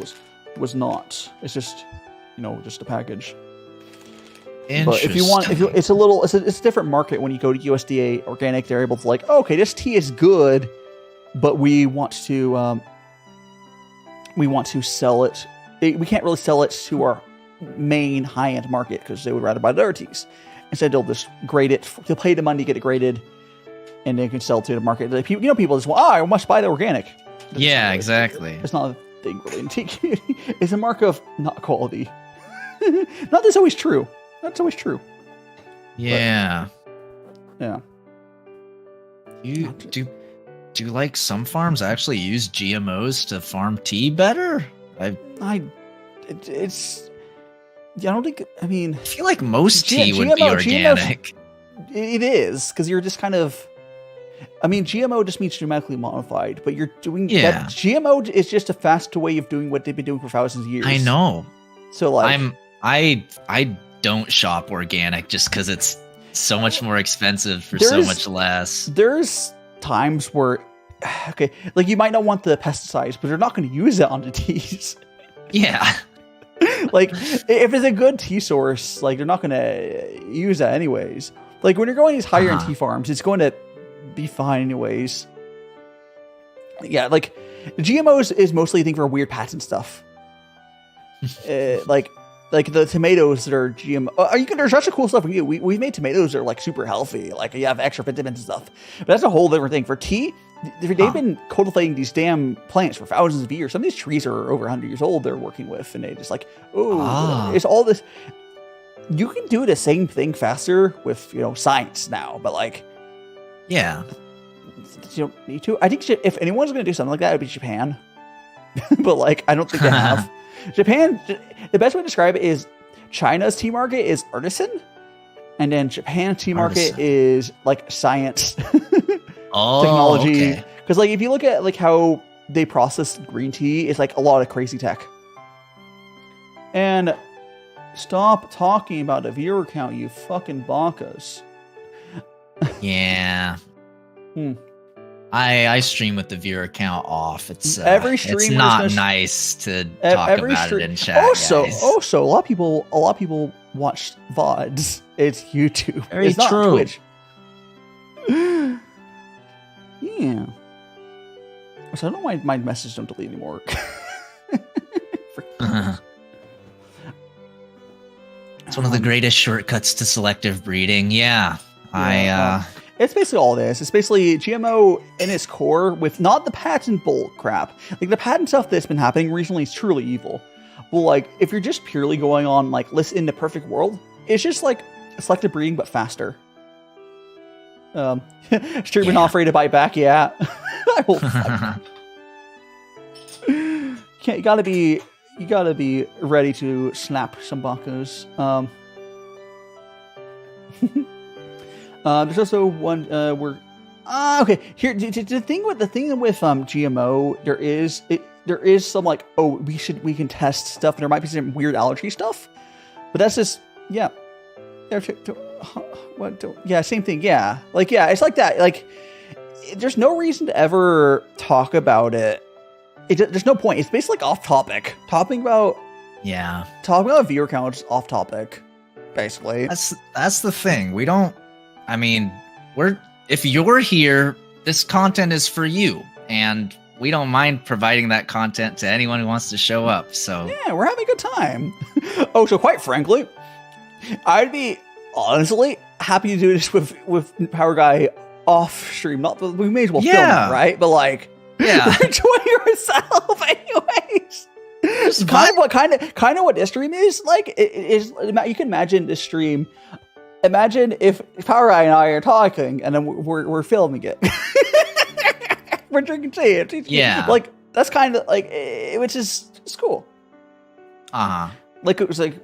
was not. It's just just a package. But if you want, it's a different market when you go to USDA organic. They're able to like, oh, okay, this tea is good, but we want to sell it. We can't really sell it to our main high-end market because they would rather buy their teas. Instead, they'll just grade it. They'll pay the money to get it graded, and they can sell it to the market. Like, people just want, I must buy the organic. Yeah, exactly. It's not a thing really in tea community. It's a mark of not quality. Not that's always true. That's always true. Yeah. But, yeah. Do like some farms actually use GMOs to farm tea better? I don't think. I mean, I feel like most tea would be organic. It is because you're just kind of. I mean, GMO just means genetically modified, but you're doing that. GMO is just a faster way of doing what they've been doing for thousands of years. I know. So like, I don't shop organic just because it's so much more expensive for so much less. There's times where, okay, like you might not want the pesticides, but they're not going to use it on the teas. Yeah. Like if it's a good tea source, like they're not going to use that anyways. Like when you're going to these higher end tea farms, it's going to be fine anyways. Yeah, like GMOs is mostly a thing for weird patent stuff. Like the tomatoes that are GMO. There's such a cool stuff we do. We've made tomatoes that are like super healthy. Like you have extra vitamins and stuff. But that's a whole different thing. For tea, they've been cultivating these damn plants for thousands of years. Some of these trees are over 100 years old they're working with. And they just like, it's all this. you can do the same thing faster with, science now, but like, Yeah. you don't need to. I think if anyone's going to do something like that, it would be Japan. But like, I don't think they have. Japan, the best way to describe it is China's tea market is artisan, and then Japan's tea market is like science, technology. Because like, if you look at like how they process green tea, it's like a lot of crazy tech. And stop talking about the viewer count, you fucking bonkers. Yeah. I stream with the viewer count off. It's every it's streamer not nice to talk about it in chat. Also, guys. a lot of people watch VODs. It's YouTube. Very it's not true. Twitch. Yeah. So I don't know why my messages don't delete anymore. It's one of the greatest shortcuts to selective breeding. Yeah. It's basically all this. It's basically GMO in its core with not the patent bull crap. Like the patent stuff that's been happening recently is truly evil. Well, like if you're just purely going on like listen in the perfect world, it's just like selective breeding but faster. Streamer not afraid to bite back. Yeah, I will. You gotta be ready to snap some bonkers. There's also one where okay, here the thing with GMO, there is some like, oh, we can test stuff, and there might be some weird allergy stuff, but that's just same thing, it's like that, like there's no reason to ever talk about it. There's no point. It's basically like off topic. Talking about viewer count is off topic, basically. That's the thing. We don't. I mean, if you're here, this content is for you, and we don't mind providing that content to anyone who wants to show up. So yeah, we're having a good time. Oh, so quite frankly, I'd be honestly happy to do this with Power Guy off stream. Not that we may as well film it, right? But like, enjoy yourself, anyways. Kind of what this stream is like. You can imagine this stream. Imagine if Power Guy and I are talking, and then we're filming it. We're drinking tea. Yeah, like that's kind of like, which is it's cool. Like it was like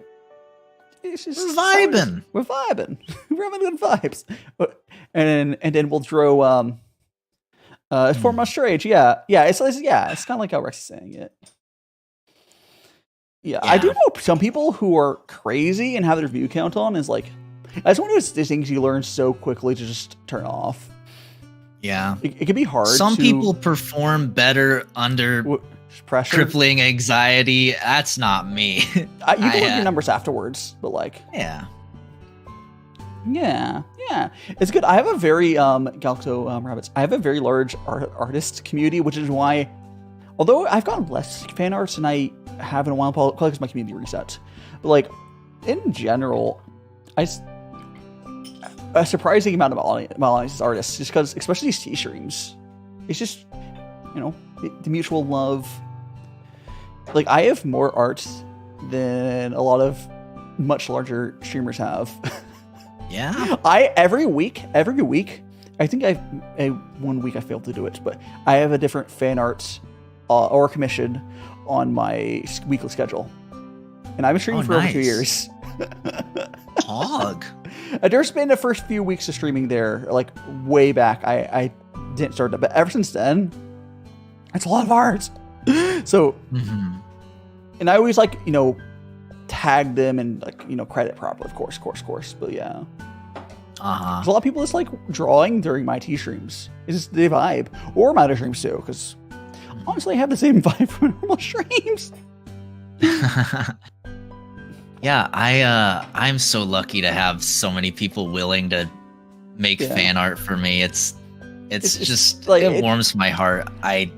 it's just we're vibing. We're vibing. We're having good vibes. And then we'll throw for my rage. Yeah. It's kind of like how Rex is saying it. Yeah, I do know some people who are crazy and have their view count on is like. That's one of those things you learn so quickly to just turn off. Yeah. It can be hard. Some people perform better under pressure, crippling anxiety. That's not me. You can look at your numbers afterwards, but like... Yeah. It's good. I have a very, GalacticoRabbits, I have a very large artist community, which is why, although I've gotten less fan arts than I have in a while, probably because my community resets. But like, in general, a surprising amount of audience is artists, just because, especially these tea streams, it's just, the mutual love. Like, I have more art than a lot of much larger streamers have. Yeah. Every week, I think one week I failed to do it, but I have a different fan art or commission on my weekly schedule, and I've been streaming for over 2 years. Hog. There's been the first few weeks of streaming there, like way back. I didn't start that, but ever since then, it's a lot of art. So, and I always tag them and credit properly, of course. But yeah, there's a lot of people that's like drawing during my tea streams. It's just the vibe, or my other streams too, because honestly, I have the same vibe from normal streams. Yeah, I'm so lucky to have so many people willing to make fan art for me. It's just like, it warms my heart. I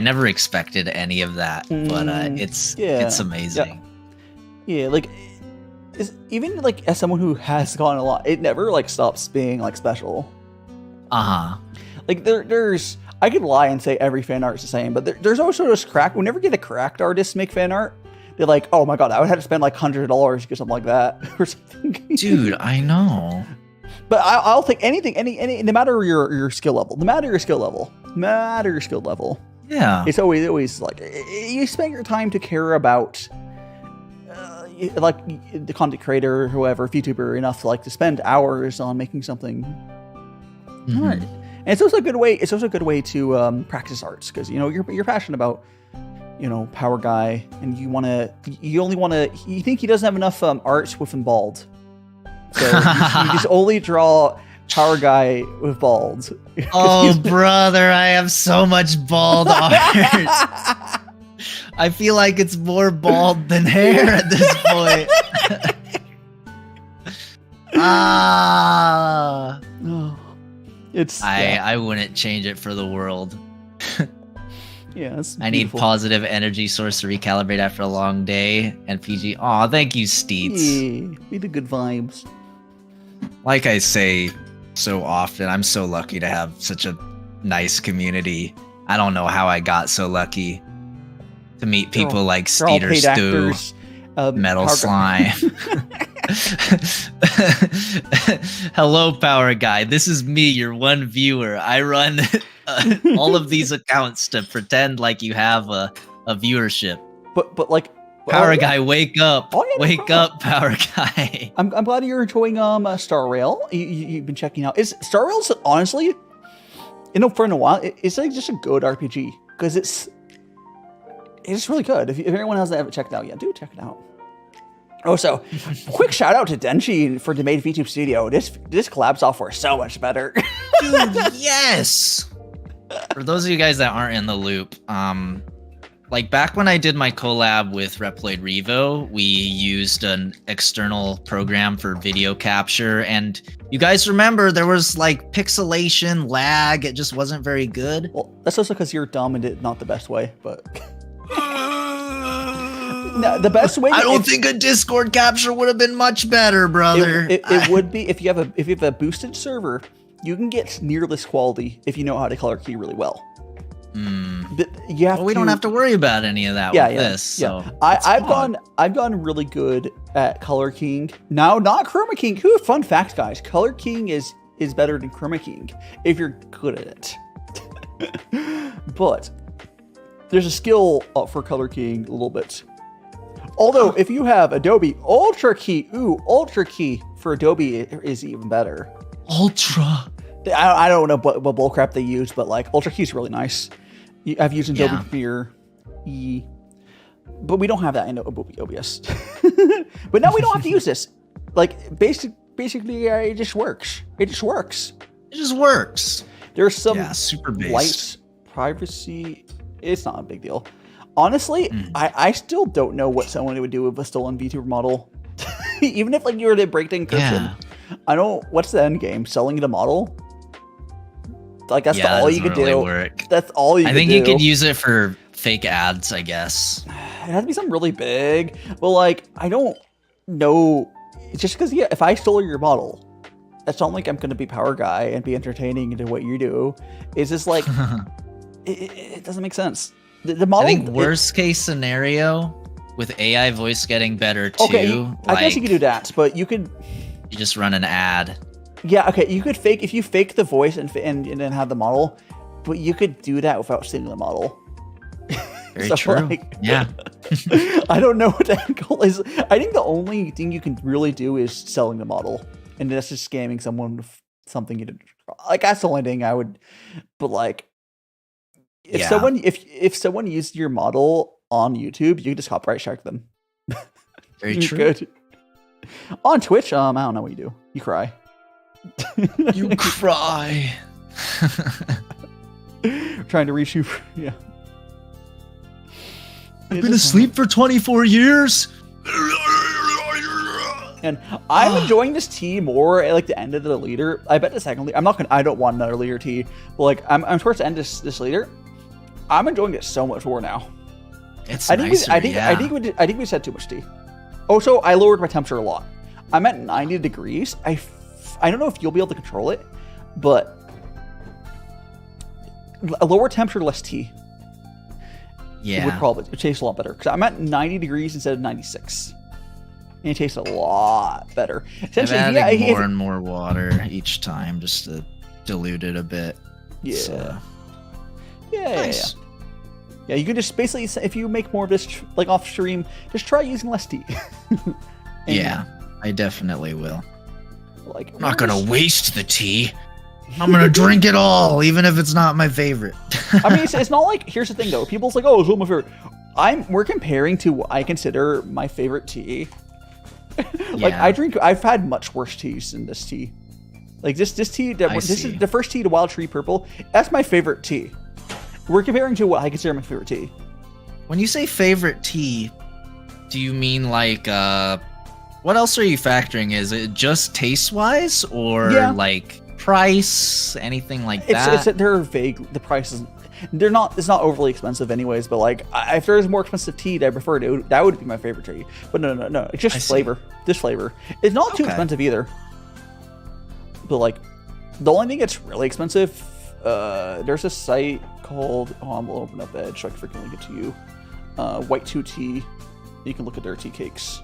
never expected any of that, but it's amazing. Yeah, like even like as someone who has gone a lot, it never like stops being like special. Like there's I could lie and say every fan art is the same, but there's also this crack. We never get a cracked artist make fan art. they're like, oh my god, I would have to spend like $100 to get something like that or something. Dude, I know. But I'll take anything, any, no matter your skill level, Yeah. It's always like you spend your time to care about, like the content creator or whoever, VTuber, enough to like to spend hours on making something. Mhm. Right. And it's also a good way. It's also a good way to practice arts because you're passionate about Power Guy, and you think he doesn't have enough arts with him bald, so you just only draw Power Guy with bald. Oh, brother, I have so much bald art. I feel like it's more bald than hair at this point. I wouldn't change it for the world. Yeah, it's I need positive energy source to recalibrate after a long day. And PG, aw, thank you, Steets. Yeah, be the good vibes. Like I say so often, I'm so lucky to have such a nice community. I don't know how I got so lucky to meet people like Steeter Stew, Metal Slime. Hello, Power Guy. This is me, your one viewer. I run all of these accounts to pretend like you have a viewership. But like, Power Guy, wake up! Oh, yeah, Wake up, Power Guy! I'm glad you're enjoying Star Rail. You've been checking out. Is Star Rail's honestly, for a while, it's like just a good RPG because it's really good. If anyone hasn't checked it out yet, do check it out. Oh, so quick shout out to Denshi for the Made VTube Studio. This collab software is so much better. Dude, yes. For those of you guys that aren't in the loop, like back when I did my collab with Reploid Revo, we used an external program for video capture, and you guys remember there was like pixelation, lag, it just wasn't very good. Well, that's also because you're dumb and did not the best way, but no, the best way. I don't think a Discord capture would have been much better, brother. It would be if you have a boosted server, you can get near this quality if you know how to color key really well. But you have we don't have to worry about any of that with this. So I've gone really good at color keying. Now, not chroma keying. Fun fact, guys. Color keying is better than chroma keying if you're good at it. But there's a skill for color keying a little bit. Although, if you have Adobe Ultra Key, Ultra Key for Adobe is even better. Ultra. I don't know what bullcrap they use, but like Ultra Key is really nice. I've used Adobe Premiere, but we don't have that in Adobe OBS. But now we don't have to use this. Like basically, it just works. It just works. There's some super base. light privacy. It's not a big deal. Honestly, I still don't know what someone would do with a stolen VTuber model. Even if like you were to break the encryption, I don't. What's the end game? Selling it a model? Like that's all you could do. Work. That's all you. I think you could use it for fake ads. I guess it has to be something really big. Well, like I don't know. Just because if I stole your model, it's not like I'm going to be Power Guy and be entertaining into what you do. It's just like it doesn't make sense. The model. I think worst case scenario with AI voice getting better too. Okay, I guess you could do that, but you could. You just run an ad. Yeah, okay. You could if you fake the voice and then have the model, but you could do that without stealing the model. Very true. Yeah. I don't know what that goal is. I think the only thing you can really do is selling the model, and that's just scamming someone with something you did. Like that's the only thing I would. But like, if someone used your model on YouTube, you can just copyright strike them. Very true. Good. On Twitch, I don't know what you do. You cry. You cry. Trying to reach you. Yeah. I've been asleep for 24 years. And I'm enjoying this tea more at like the end of the leader. I bet the second leader. I don't want another leader tea. But like I'm towards the end of this leader. I'm enjoying it so much more now. It's I think we said too much tea. Also, I lowered my temperature a lot. I'm at 90 degrees. I don't know if you'll be able to control it, but a lower temperature, less tea. It would probably taste a lot better because I'm at 90 degrees instead of 96. And it tastes a lot better. Essentially, adding more and more water each time just to dilute it a bit. Yeah. So. Nice. Yeah, you can just basically, if you make more of this like off stream, just try using less tea. Yeah, I definitely will. Like, I'm not gonna waste the tea. I'm gonna drink it all, even if it's not my favorite. I mean, it's not like, here's the thing though. People's like, oh, it's not my favorite. We're comparing to what I consider my favorite tea. Like I've had much worse teas than this tea. Like this tea, this is the first tea to Wild Tree Purple. That's my favorite tea. We're comparing to what I consider my favorite tea. When you say favorite tea, do you mean like, what else are you factoring? Is it just taste-wise or like price, anything like that? They're vague. The prices, it's not overly expensive anyways, but like if there's more expensive tea that I prefer to, that would be my favorite tea. But no, it's just flavor. This flavor. It's not too expensive either. But like, the only thing that's really expensive, there's a site called, I'm gonna open up Edge so I can freaking link it to you. White 2 Tea. You can look at their tea cakes.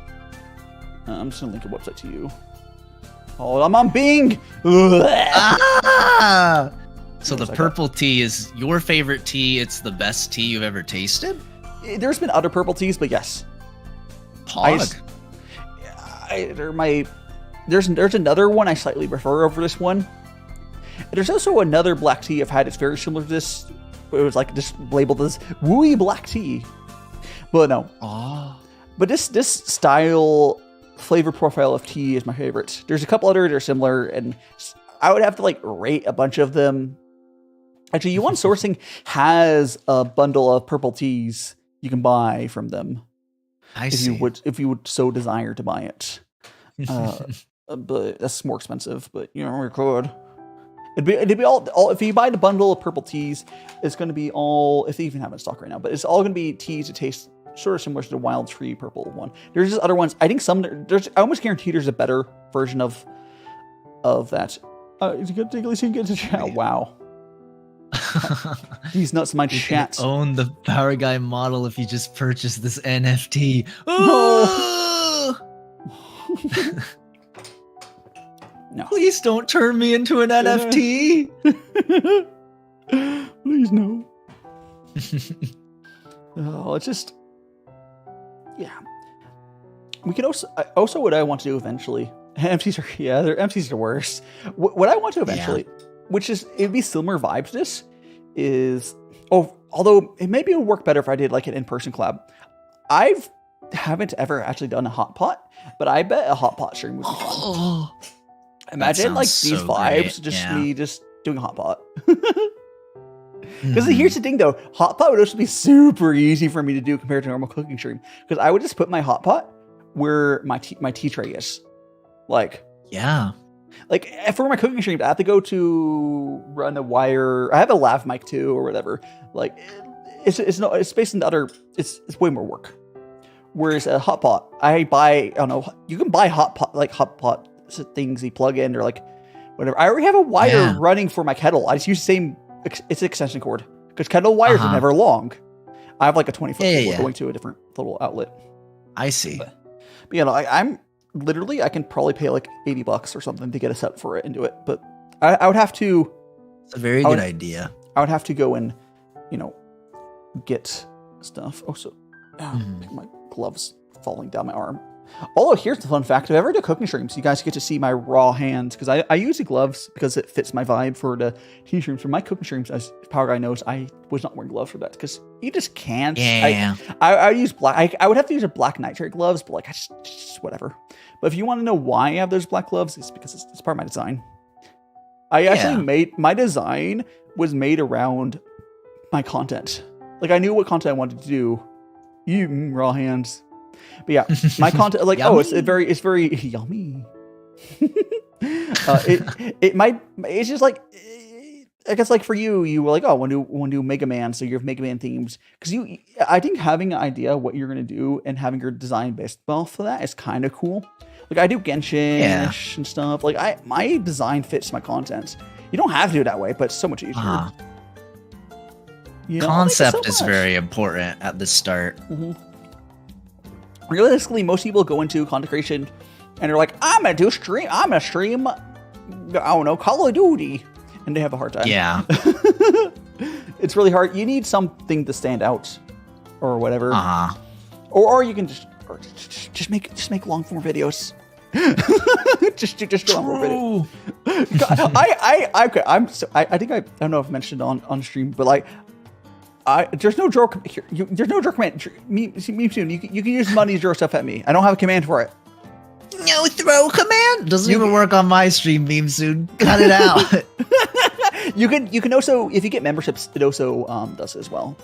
I'm just gonna link a website to you. Oh, I'm on Bing! Ah! So the purple tea is your favorite tea. It's the best tea you've ever tasted? There's been other purple teas, but yes. Pog. There's another one I slightly prefer over this one. There's also another black tea I've had. It's very similar to this. It was like just labeled as wooey black tea. But no. Oh. But this style flavor profile of tea is my favorite. There's a couple other that are similar, and I would have to like rate a bunch of them. Actually, Yuan Sourcing has a bundle of purple teas you can buy from them. If you would so desire to buy it. But that's more expensive, but you know, you could. It'd be all if you buy the bundle of purple teas, it's going to be all, if they even have it in stock right now, but it's all going to be teas that taste sort of similar to the Wild Tree Purple one. There's just other ones. I think I almost guarantee there's a better version of that. Is it good to get into chat? Wow. These nuts in my chat. Own the Power Guy model if you just purchase this NFT. No. Please don't turn me into an NFT. Please no. Oh, it's just, yeah. We could also what I want to do eventually. NFTs are they're NFTs are worse. What I want to eventually, which is it'd be similar vibes to this, is although it maybe would work better if I did like an in-person collab. Haven't ever actually done a hot pot, but I bet a hot pot stream would be fun. Imagine like these vibes, me just doing a hot pot. Because here's the thing though, hot pot would also be super easy for me to do compared to normal cooking stream. Because I would just put my hot pot where my tea tray is. Like for my cooking stream, I have to go to run a wire. I have a lav mic too, or whatever. Like it's based on the other. It's way more work. Whereas a hot pot, I don't know. You can buy hot pot things you plug in or like whatever. I already have a wire running for my kettle. I just use the same. It's an extension cord because kettle wires are never long. I have like a 20-foot cable going to a different little outlet. I see. But you know, I'm literally, I can probably pay like $80 or something to get a set for it and do it. But I would have to. It's a very good idea. I would have to go and, get stuff. Oh, so my gloves falling down my arm. Although here's the fun fact: if I ever do cooking streams, you guys get to see my raw hands because I use the gloves because it fits my vibe for the tea streams. For my cooking streams, as Power Guy knows, I was not wearing gloves for that because you just can't. Yeah. I use black. I would have to use a black nitrate gloves, but like I just whatever. But if you want to know why I have those black gloves, it's because it's part of my design. I actually made my design was made around my content. Like I knew what content I wanted to do. Raw hands. But yeah, my content, like, it's very yummy. It's just like, I guess like for you were like, oh, I want to do Mega Man, so you have Mega Man themes. Because I think having an idea what you're going to do and having your design based off of that is kind of cool. Like I do Genshin and stuff. Like my design fits my content. You don't have to do it that way, but it's so much easier. You know, concept thank you is so much. very important at the start. Realistically, most people go into content creation and they're like, I'm gonna stream, I don't know, Call of Duty. And they have a hard time. Yeah. It's really hard. You need something to stand out or whatever. Uh-huh. Or you can just make long form videos. just do long form videos. I think I don't know if I mentioned on stream, but like, there's no joke here. There's no joke command. Me soon. You can use money to draw stuff at me. I don't have a command for it. No throw command doesn't even work on my stream. Meme soon. Cut it out. You can also, if you get memberships, it also does as well.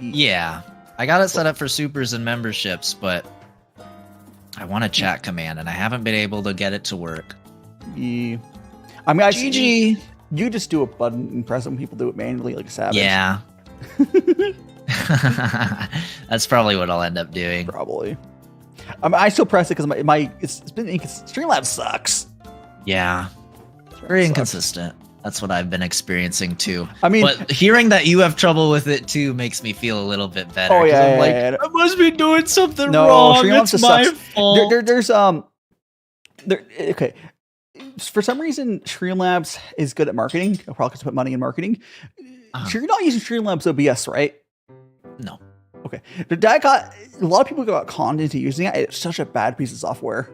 Yeah, I got it set up for supers and memberships, but I want a chat command and I haven't been able to get it to work. Yeah. GG. You just do a button and press it when people do it manually like a savage. Yeah. That's probably what I'll end up doing. Probably. I still press it because it's been Streamlabs sucks. Yeah. Very inconsistent. That's what I've been experiencing too. I mean, but hearing that you have trouble with it too makes me feel a little bit better. Oh yeah, I'm like, yeah. I must be doing something no, wrong. Streamlabs It's my sucks. fault. Okay. For some reason, Streamlabs is good at marketing. I'll probably have to put money in marketing. You're not using Streamlabs OBS, right? No. Okay. A lot of people got conned into using it. It's such a bad piece of software.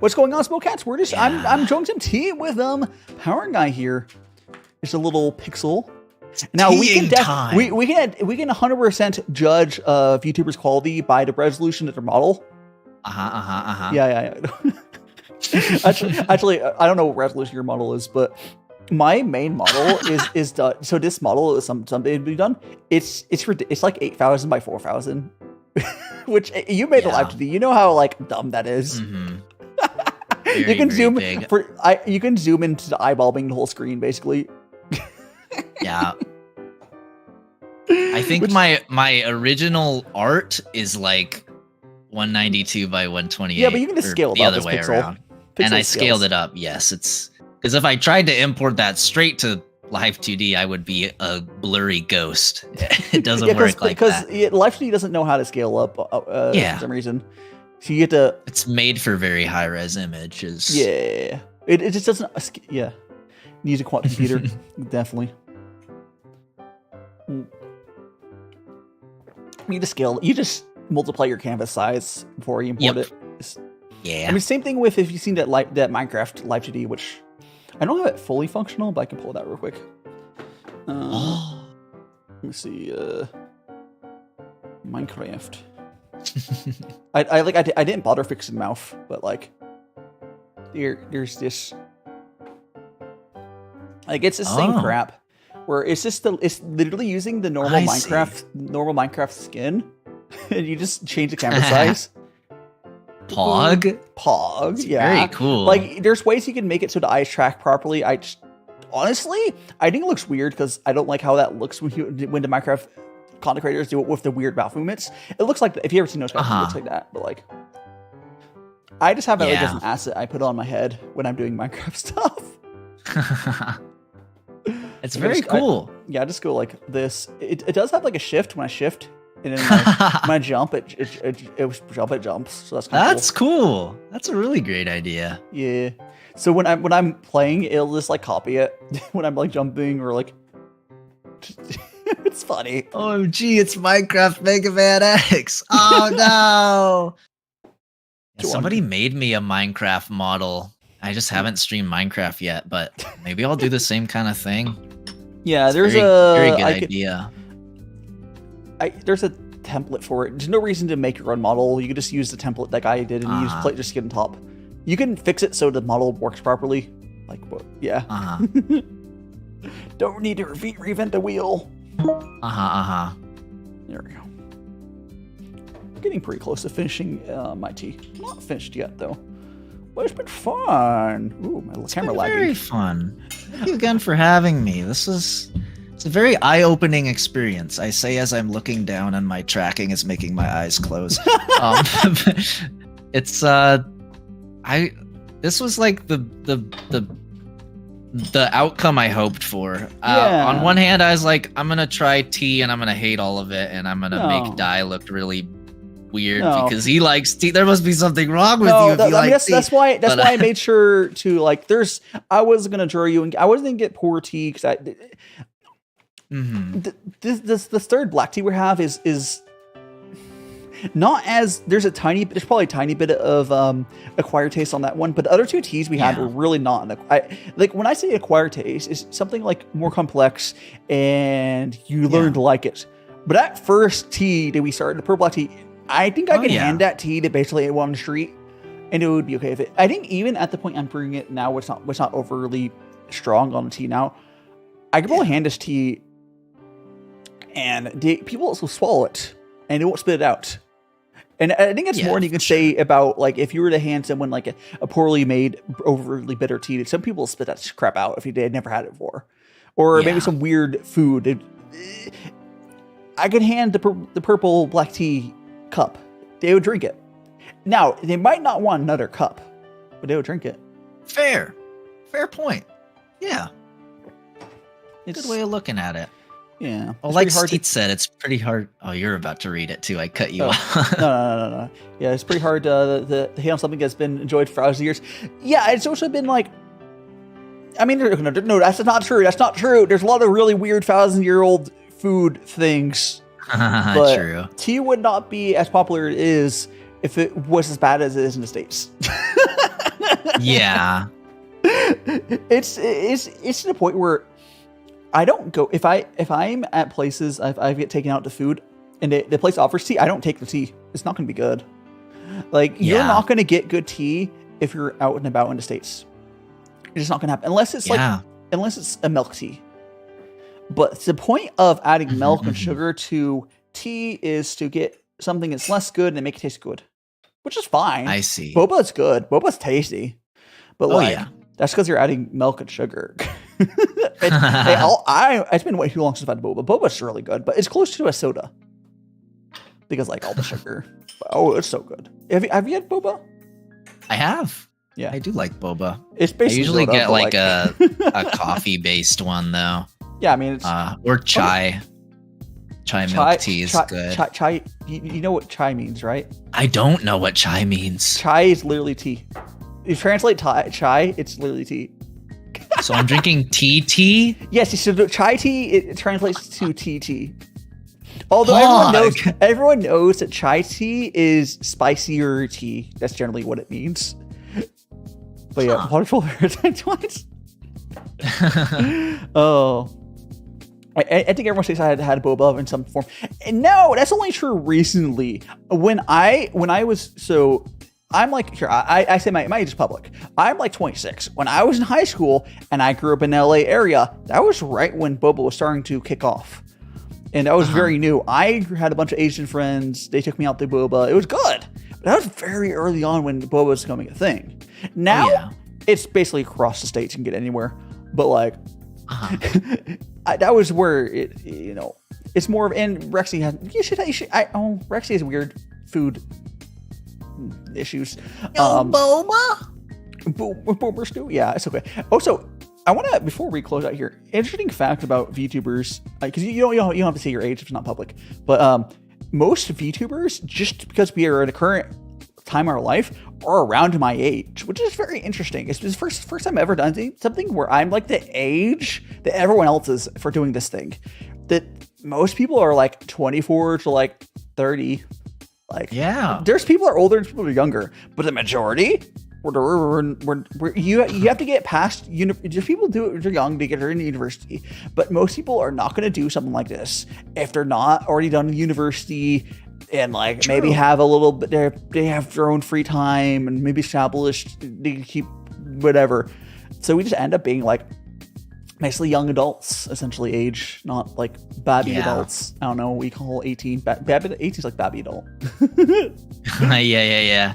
What's going on, Smokecats? We're just I'm GongfuTea with Power Guy here. It's a little pixel. Now we can 100% judge VTubers quality by the resolution of their model. Yeah. Actually, I don't know what resolution your model is, but my main model is done. So this model is something to be done. It's like 8,000 by 4,000, which you made a live to do. You know how like dumb that is. You can zoom you can zoom into the eyeball being the whole screen basically. Yeah. I think my original art is like 192 by 128. Yeah, but you can just scale it the up other way pixel. around. And I scaled it up. Yes, it's because if I tried to import that straight to Live 2D, I would be a blurry ghost. It doesn't work like that. Because Live 2D doesn't know how to scale up for some reason. So you get to. It's made for very high res images. Yeah, it just doesn't. Yeah, needs a quantum computer definitely. You need to scale. You just multiply your canvas size before you import it. Yeah. I mean, same thing with if you've seen that Minecraft Live 2D, which I don't have it fully functional, but I can pull that real quick. Let me see. Minecraft. I didn't bother fixing mouth, but like, there's this. Like it's the same crap, where it's literally using the normal Minecraft skin, and you just change the canvas size. Pog, yeah. Very cool. Like, there's ways you can make it so the eyes track properly. Honestly, I think it looks weird because I don't like how that looks when the Minecraft content creators do it with the weird mouth movements. It looks like, if you ever seen those guys, it looks like that. But like, I just have it like as an asset I put on my head when I'm doing Minecraft stuff. It's very cool. I just go like this. It does have like a shift when I shift. And then when I jump, it jumps. So that's cool. That's a really great idea. Yeah. So when I'm playing, it'll just like copy it when I'm like jumping or like. It's funny. Oh gee, it's Minecraft Mega Man X. Oh no! Somebody made me a Minecraft model. I just haven't streamed Minecraft yet, but maybe I'll do the same kind of thing. Yeah, there's very good idea. There's a template for it. There's no reason to make your own model. You can just use the template that guy did and you just get on top. You can fix it so the model works properly. Like, yeah. Don't need to reinvent the wheel. There we go. Getting pretty close to finishing my tea. Not finished yet though. But it's been fun. Ooh, my camera lagging. Very fun. Thank you again for having me. It's a very eye-opening experience. I say as I'm looking down and my tracking is making my eyes close. This was like the the outcome I hoped for. Yeah. On one hand, I was like, I'm gonna try tea and I'm gonna hate all of it, and I'm gonna No. make Dai look really weird No. because he likes tea. There must be something wrong with No, you if you like tea. that's why But, I made sure to like. I wasn't gonna draw you, and I wasn't gonna get poor tea because this third black tea we have is not as there's probably a tiny bit of acquired taste on that one, but the other two teas we had were really not like when I say acquired taste, it's something like more complex and you learn to like it. But that first tea that we started, the purple black tea, I think I could hand that tea to basically anyone on the street and it would be okay with it. I think even at the point I'm brewing it now, it's not overly strong on the tea now. I could probably hand this tea and people will swallow it and they won't spit it out. And I think it's more than you can say about like if you were to hand someone like a poorly made, overly bitter tea. Some people spit that crap out if they had never had it before, or maybe some weird food. I could hand the purple black tea cup. They would drink it. Now they might not want another cup, but they would drink it. Fair point. Yeah, it's a good way of looking at it. Yeah. Well, like Steve said, it's pretty hard. Oh, you're about to read it too. I cut you off. No. Yeah, it's pretty hard to hate on something that's been enjoyed for thousands of years. Yeah, it's also been like, I mean, no, that's not true. That's not true. There's a lot of really weird 1,000-year-old food things. But true. Tea would not be as popular as it is if it was as bad as it is in the States. Yeah. It's to the point where I don't go if I'm at places I get taken out to food and the place offers tea, I don't take the tea. It's not going to be good. Like you're not going to get good tea if you're out and about in the States. It's just not going to happen unless it's unless it's a milk tea. But the point of adding milk and sugar to tea is to get something that's less good and make it taste good, which is fine. I see. Boba's good. Boba's tasty, but that's because you're adding milk and sugar. It's been way too long since I've had boba. Boba's really good, but it's close to a soda because like all the sugar. Oh, it's so good. Have you had boba? I have. Yeah, I do like boba. It's basically I usually soda, get like a coffee based one though. Yeah, I mean it's or chai. Chai milk tea is good. Chai. You know what chai means, right? I don't know what chai means. Chai is literally tea. If you translate chai, it's literally tea. So I'm drinking tea? Yes, so chai tea, it translates to tea. Although everyone knows that chai tea is spicier tea. That's generally what it means. But yeah, wonderful twice. Oh. I think everyone says I had boba in some form. And no, that's only true recently. When I was so I'm like, here, I say my age is public. I'm like 26. When I was in high school and I grew up in the LA area, that was right when boba was starting to kick off. And that was very new. I had a bunch of Asian friends. They took me out to boba. It was good. But that was very early on when boba was becoming a thing. Now, it's basically across the states. You can get anywhere. But like, that was where it, it's more of, and Rexy has, Rexy has weird food issues. Boba? Boba stew? Yeah, it's okay. Also, I want to, before we close out here, interesting fact about VTubers, because you don't have to say your age if it's not public, but most VTubers, just because we are in a current time in our life, are around my age, which is very interesting. It's the first time I've ever done something where I'm like the age that everyone else is for doing this thing. That most people are like 24 to like 30. Like, there's people that are older and people that are younger, but the majority, you have to get past, just people do it, they're young to get into university, but most people are not going to do something like this if they're not already done university and like maybe have a little bit, they have their own free time and maybe established, they keep whatever. So we just end up being like basically young adults, essentially age, not like babby adults. I don't know what we call 18. 18 is like babby adult. Yeah.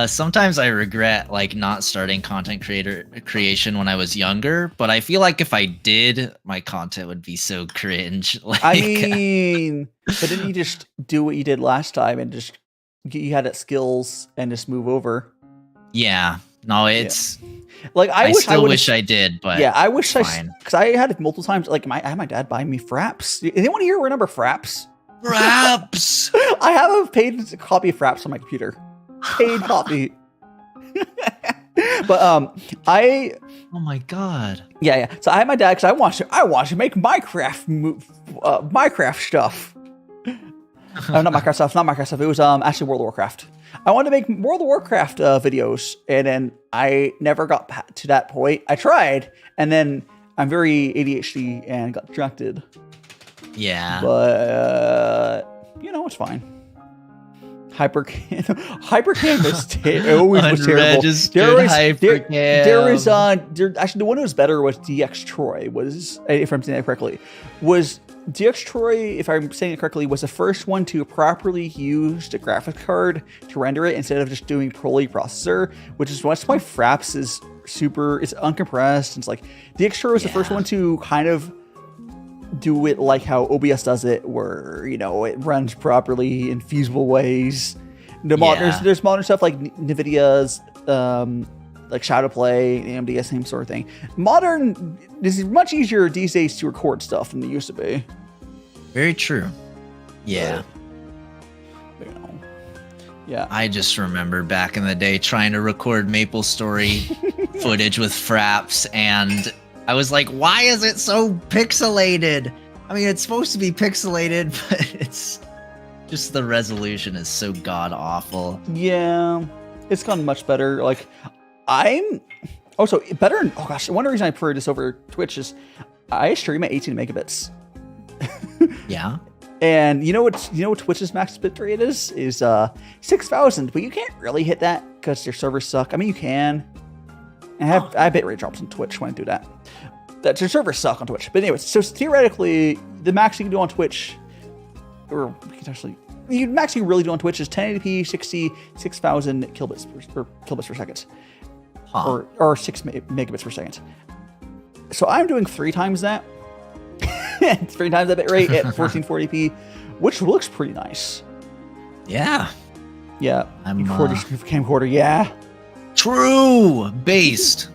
Sometimes I regret like not starting content creation when I was younger, but I feel like if I did, my content would be so cringe. Like, I mean, but didn't you just do what you did last time and just you had that skills and just move over? Yeah, No, it's. Like I wish still would've- wish I did, but yeah, I wish fine. because I had it multiple times. Like I had my dad buy me Fraps. Anyone here remember Fraps? Raps. I have a paid copy of Fraps on my computer. Paid copy. But Oh my god. yeah. So I had my dad because I want to make Minecraft stuff. Not Minecraft stuff. It was actually World of Warcraft. I wanted to make World of Warcraft videos, and then I never got to that point. I tried, and then I'm very ADHD and got distracted. Yeah. But it's fine. Hypercam always was terrible. Actually the one who was better was DX Troy. If I'm saying that correctly, DX Troy, if I'm saying it correctly, was the first one to properly use the graphics card to render it instead of just doing poorly processor, which is why Fraps is it's uncompressed. It's like DX Troy was the first one to kind of do it like how OBS does it, where it runs properly in feasible ways. There's modern stuff like NVIDIA's like Shadowplay, AMD, same sort of thing. This is much easier these days to record stuff than it used to be. Very true. Yeah. Yeah. I just remember back in the day trying to record MapleStory footage with Fraps, and I was like, why is it so pixelated? I mean, it's supposed to be pixelated, but it's just the resolution is so god awful. Yeah, it's gotten much better. Like, I'm also better. Oh gosh, one reason I prefer this over Twitch is I stream at 18 megabits. Yeah. And you know what Twitch's max bit rate is 6,000, but you can't really hit that because your servers suck. I mean, you can. I have bitrate drops on Twitch when I do that. That your servers suck on Twitch. But anyways, so theoretically, the max you can do on Twitch, or the max you can really do on Twitch is 1080p 60 6,000 kilobits per second, or 6 megabits per second. So I'm doing 3 times that. 3 times that bit rate at 1440p, which looks pretty nice. Yeah. Yeah. I'm camcorder. Yeah. True. Based.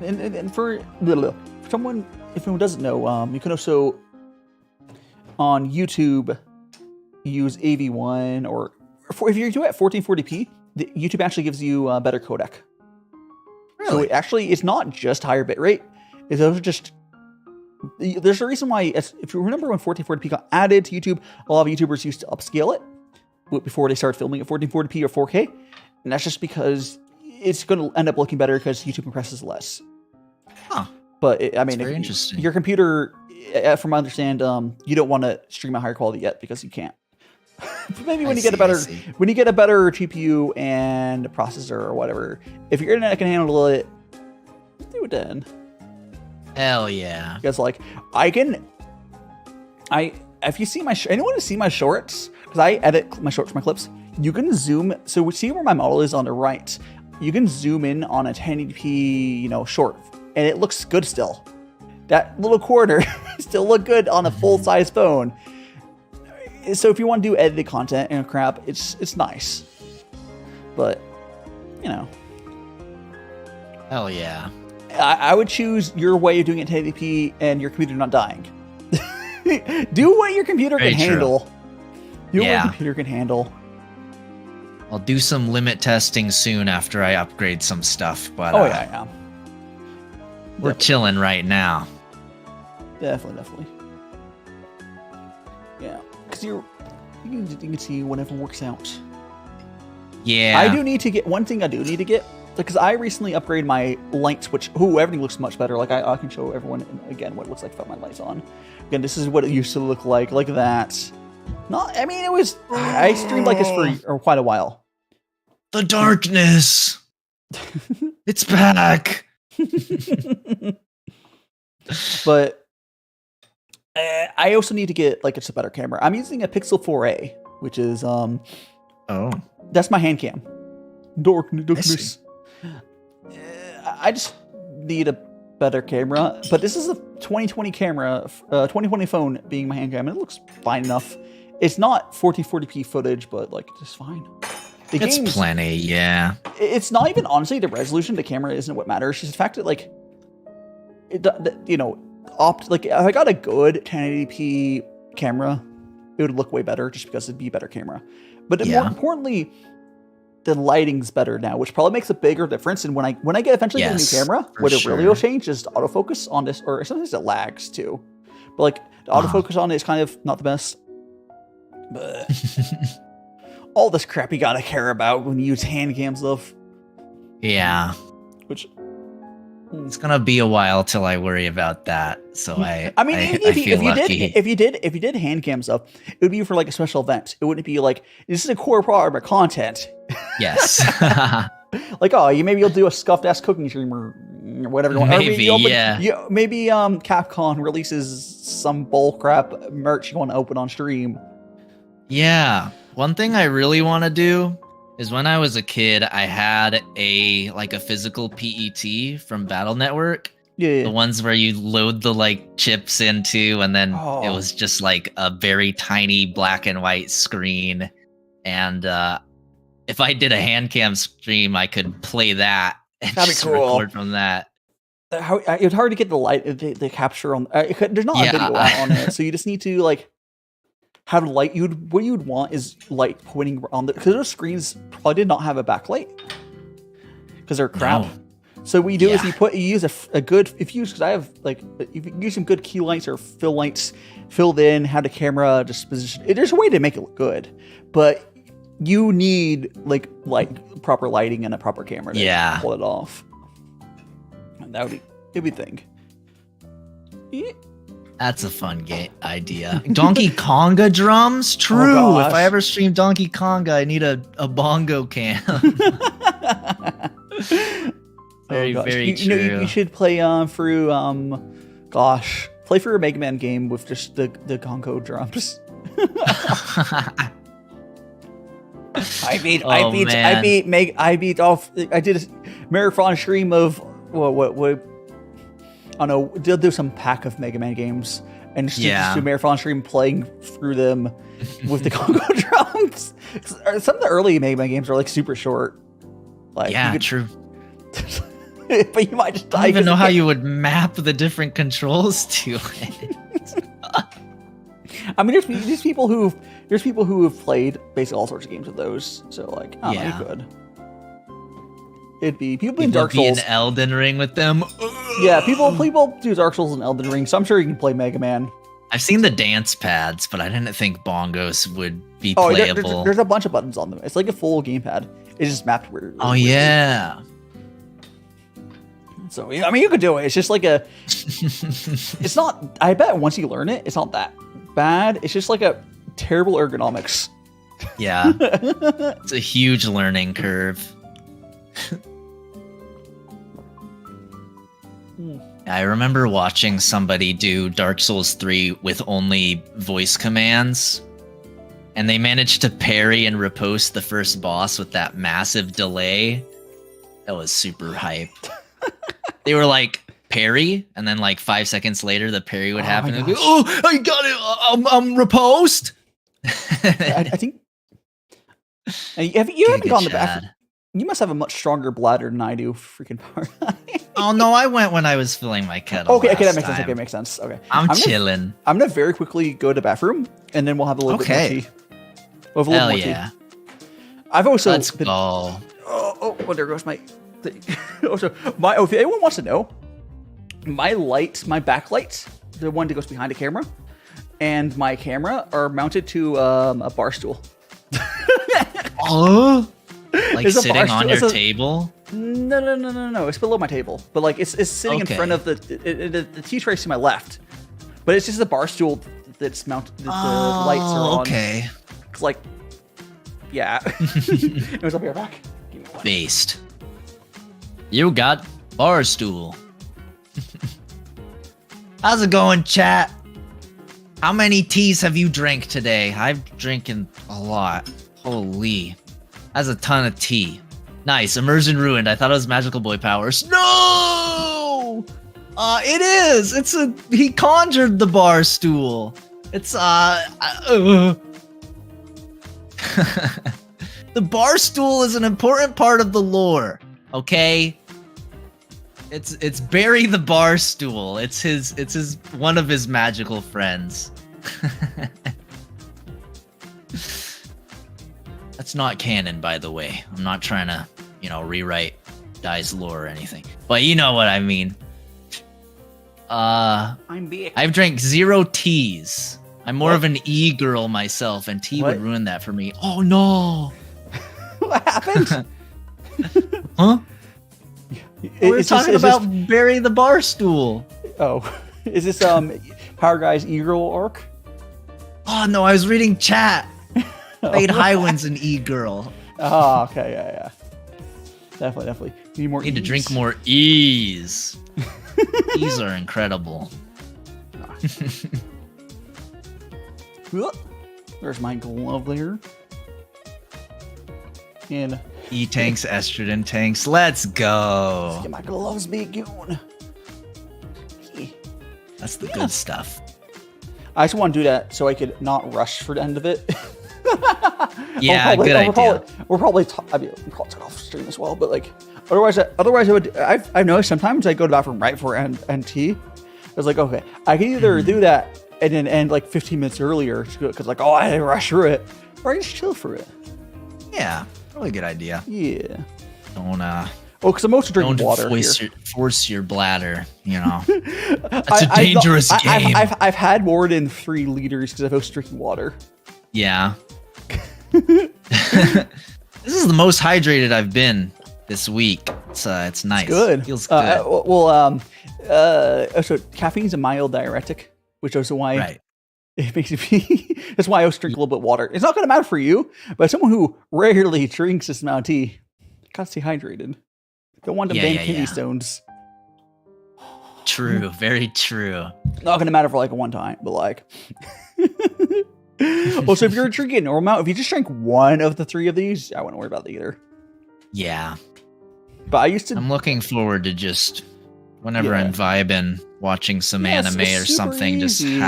And for someone, if anyone doesn't know, you can also on YouTube use AV1, or if you do it at 1440p, YouTube actually gives you a better codec. Really? So it's not just higher bitrate. It's also just there's a reason why. If you remember when 1440p got added to YouTube, a lot of YouTubers used to upscale it before they started filming at 1440p or 4K, and that's just because it's going to end up looking better because YouTube compresses less. Huh. But very interesting. Your computer, from what I understand, you don't want to stream at higher quality yet because you can't. Maybe when you get a better GPU and a processor or whatever, if your internet can handle it, do it then. Hell yeah! Because if you see anyone to see my shorts, because I edit my shorts, my clips, you can zoom. So we see where my model is on the right. You can zoom in on a 1080p, short, and it looks good still. That little corner still look good on a full size phone. So if you want to do edited content and crap, it's nice. But, Hell yeah. I would choose your way of doing it 1080p and your computer not dying. Do what your computer can handle. Do what your computer can handle. I'll do some limit testing soon after I upgrade some stuff, but yeah. We're chilling right now. Definitely. Yeah, because you can see whenever it works out. Yeah. I do need to get one thing. I do need to get, because I recently upgraded my light switch. Everything looks much better. Like I can show everyone again what it looks like without my lights on. Again, this is what it used to look like that. It was. I streamed like this for quite a while. The darkness. It's back. But I also need to get a better camera. I'm using a Pixel 4a, which is that's my hand cam. Darkness. I just need a better camera, but this is a 2020 camera, 2020 phone being my hand cam, and it looks fine enough. It's not 40p footage, but like it's fine. It's plenty, yeah. It's not even honestly the resolution of the camera isn't what matters. It's just the fact that like, if I got a good 1080p camera, it would look way better just because it'd be a better camera. But more importantly, the lighting's better now, which probably makes a bigger difference. And when I get eventually get a new camera, what it really will change is the autofocus on this, or sometimes it lags too. But like the autofocus on it is kind of not the best. But all this crap you gotta care about when you use hand cam stuff. Yeah. Which it's gonna be a while till I worry about that. So I feel lucky. If you did hand cam stuff, it would be for like a special event. It wouldn't be like this is a core part of my content. Yes. Like maybe you'll do a scuffed ass cooking stream or whatever you want. Maybe maybe Capcom releases some bull crap merch you want to open on stream. Yeah. One thing I really want to do is when I was a kid, I had a physical PET from Battle Network. Yeah. The ones where you load the like chips into, and then it was just like a very tiny black and white screen. And if I did a hand cam stream, I could play that and just record from that. It's hard to get the light, the capture on. There's not a video on it, so you just need to like have light. What you would want is light pointing on the, because those screens probably did not have a backlight because they're crap. No. So what you do is you use a good, if you use, because I have like, if you use some good key lights or fill lights filled in, have the camera just position. There's a way to make it look good, but you need like proper lighting and a proper camera to pull it off. And that would be thing. Yeah. That's a fun idea. Donkey Konga drums? True. If I ever stream Donkey Konga, I need a bongo cam. Very true. You should play through play through a Mega Man game with just the Congo drums. I did a marathon stream of what I don't know, they'll do some pack of Mega Man games and just do a marathon stream playing through them with the Congo drums. Some of the early Mega Man games are like super short. Like true. But you might just die. I don't even know how you would map the different controls to it. I mean, there's people who have played basically all sorts of games with those. So like, you could. It'd be people in Dark Souls. In Elden Ring with them. Yeah, people do Dark Souls and Elden Ring, so I'm sure you can play Mega Man. I've seen the dance pads, but I didn't think bongos would be playable. There's a bunch of buttons on them. It's like a full gamepad. It's just mapped weird. Yeah. So I mean, you could do it. It's just like it's not. I bet once you learn it, it's not that bad. It's just like a terrible ergonomics. Yeah. It's a huge learning curve. I remember watching somebody do Dark Souls 3 with only voice commands, and they managed to parry and riposte the first boss with that massive delay. That was super hyped. They were like, parry, and then like 5 seconds later the parry would happen. And go, I got it! Riposte! I think... You haven't gone to the bathroom. You must have a much stronger bladder than I do, freaking power. Oh no, I went when I was filling my kettle. Okay, that makes sense. Okay, makes sense. Okay, I'm chilling. I'm gonna very quickly go to the bathroom, and then we'll have a little bit more tea. We'll have a little more tea. I've also Let's go. Oh, there goes my thing. If anyone wants to know, my backlight, the one that goes behind the camera, and my camera are mounted to a bar stool. Oh. Like sitting on your table? No. It's below my table, but like it's sitting in front of the tea tray to my left. But it's just a bar stool that's mounted. The lights are on. Okay. It's like, yeah. It was. I'll be right back. Based. You got bar stool. How's it going, chat? How many teas have you drank today? I've drinking a lot. Holy. That's a ton of tea. Nice. Immersion ruined. I thought it was magical boy powers. No! It is. He conjured the bar stool. It's The bar stool is an important part of the lore. Okay. It's Barry the bar stool. It's his one of his magical friends. That's not canon, by the way. I'm not trying to, rewrite Dai's lore or anything. But you know what I mean. I'm big. I've drank 0 teas. I'm more of an e-girl myself, and tea would ruin that for me. Oh no! What happened? Huh? We're talking about Barry the bar stool. Oh, is this Power Guy's e-girl arc? Oh no, I was reading chat. Fade Highwind's an e-girl. Oh, okay, yeah. Definitely. Need to drink more E's. E's are incredible. There's my glove there. And E-tanks, estrogen tanks. Let's go. Let's get my gloves going. That's the good stuff. I just want to do that so I could not rush for the end of it. Yeah, good idea. We're probably talk off stream as well, but like otherwise I would. I've noticed sometimes I go to the bathroom right before NT. I was like, okay, I can either do that and then end like 15 minutes earlier because like, oh, I rush through it, or I just chill for it. Yeah, probably a good idea. Yeah. Don't because I'm mostly drinking water. Force your bladder. That's a dangerous game. I've had more than 3 liters because I've mostly drinking water. Yeah. This is the most hydrated I've been this week. It's nice. It's good. Feels good. So caffeine's a mild diuretic, which is why it makes me. That's why I always drink a little bit of water. It's not going to matter for you, but someone who rarely drinks this amount of tea, got to stay hydrated. Don't want to ban kidney stones. True. Very true. Not going to matter for like one time, but like. Well, so if you're drinking a normal amount, if you just drank one of the 3 of these, I wouldn't worry about it either. Yeah. But I'm looking forward to just whenever I'm vibing, watching some anime or something, easy. just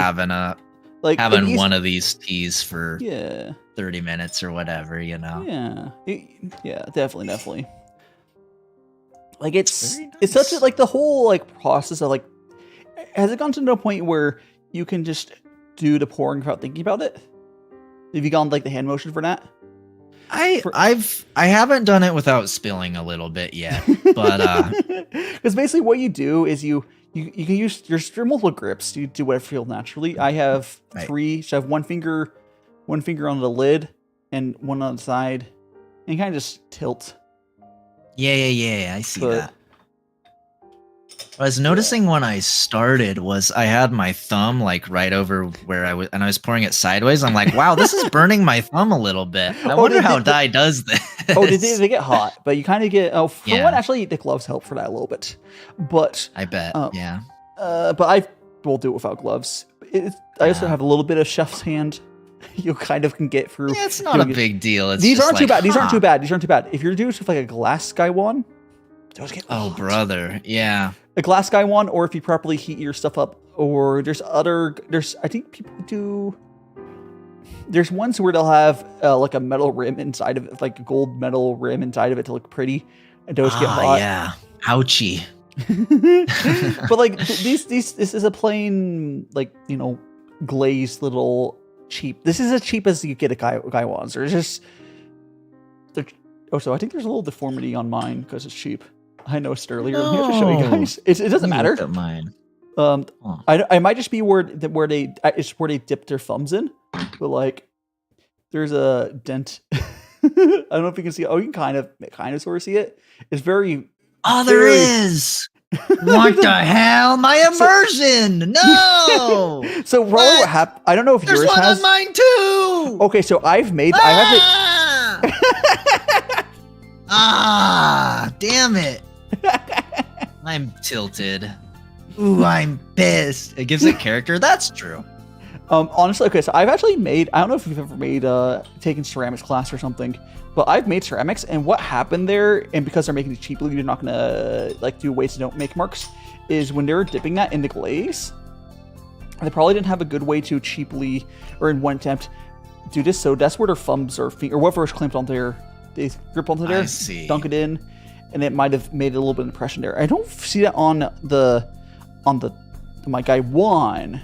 having one of these teas for 30 minutes or whatever, Yeah, definitely. Like it's such a, like the whole like process of like, has it gone to no point where you can just do the pouring without thinking about it? Have you gone like the hand motion for that? I haven't done it without spilling a little bit yet, but because basically what you do is you can use your multiple grips. You do whatever feels naturally. I have 3, so I have one finger on the lid and one on the side, and you kind of just tilt. Yeah. I see that. What I was noticing when I started was I had my thumb like right over where I was, and I was pouring it sideways. I'm like, wow, this is burning my thumb a little bit. I wonder how Dai does this. Oh, they get hot, but you kind of get. Oh, for one, actually, the gloves help for that a little bit. But I bet, yeah. But I will do it without gloves. I also have a little bit of chef's hand. You kind of can get through. Yeah, it's not a big deal. It's these just aren't too bad. These aren't too bad. If you're doing this with like a glass sky one, those get hot. Brother, yeah. A glass sky one, or if you properly heat your stuff up, or I think people do. There's ones where they'll have like a metal rim inside of it, like a gold metal rim inside of it to look pretty, and those get hot. Yeah, ouchie. But like this is a plain like glazed little cheap. This is as cheap as you get a guy ones. So I think there's a little deformity on mine because it's cheap. I noticed earlier. I have to show you guys. It doesn't matter. Look at mine. I might just be where they dip their thumbs in, but like there's a dent. I don't know if you can see it. Oh, you can kind of sort of see it. It's very. Oh, there is. What the hell? My immersion! No. So what happened? I don't know if there's yours one has. on mine too. Okay, so I've made. Damn it! I'm tilted. Ooh, I'm pissed. It gives it character. That's true. Honestly, okay, so I've actually made. I don't know if you've ever made taken ceramics class or something, but I've made ceramics, and what happened there, and because they're making it cheaply, you're not gonna like do ways to don't make marks. Is when they were dipping that in the glaze, they probably didn't have a good way to cheaply or in one attempt do this. So that's where their thumbs or feet or whatever is clamped on there. They grip onto there, I see. dunk it in, and it might have made a little bit of impression there. I don't see that on my guy 1,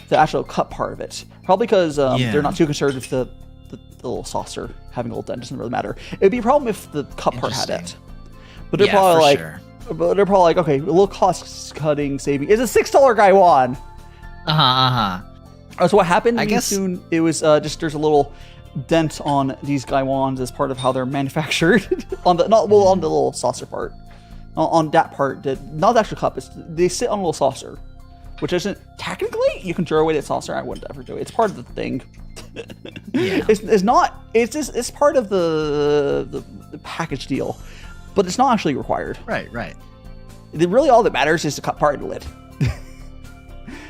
the actual cut part of it. Probably because they're not too concerned with the little saucer having a little dent. Doesn't really matter. It'd be a problem if the cut part had it. But they're probably like, okay, a little cost cutting saving. It's a $6 guy 1. So what happened? I guess soon it was just there's a little dent on these Gaiwans as part of how they're manufactured on the on the little saucer part, on that part not the actual cup. They sit on a little saucer, which isn't technically you can throw away that saucer. I wouldn't ever do it. It's part of the thing. Yeah. It's not. It's part of the package deal, but it's not actually required. Right. Really, all that matters is the cup part and the lid.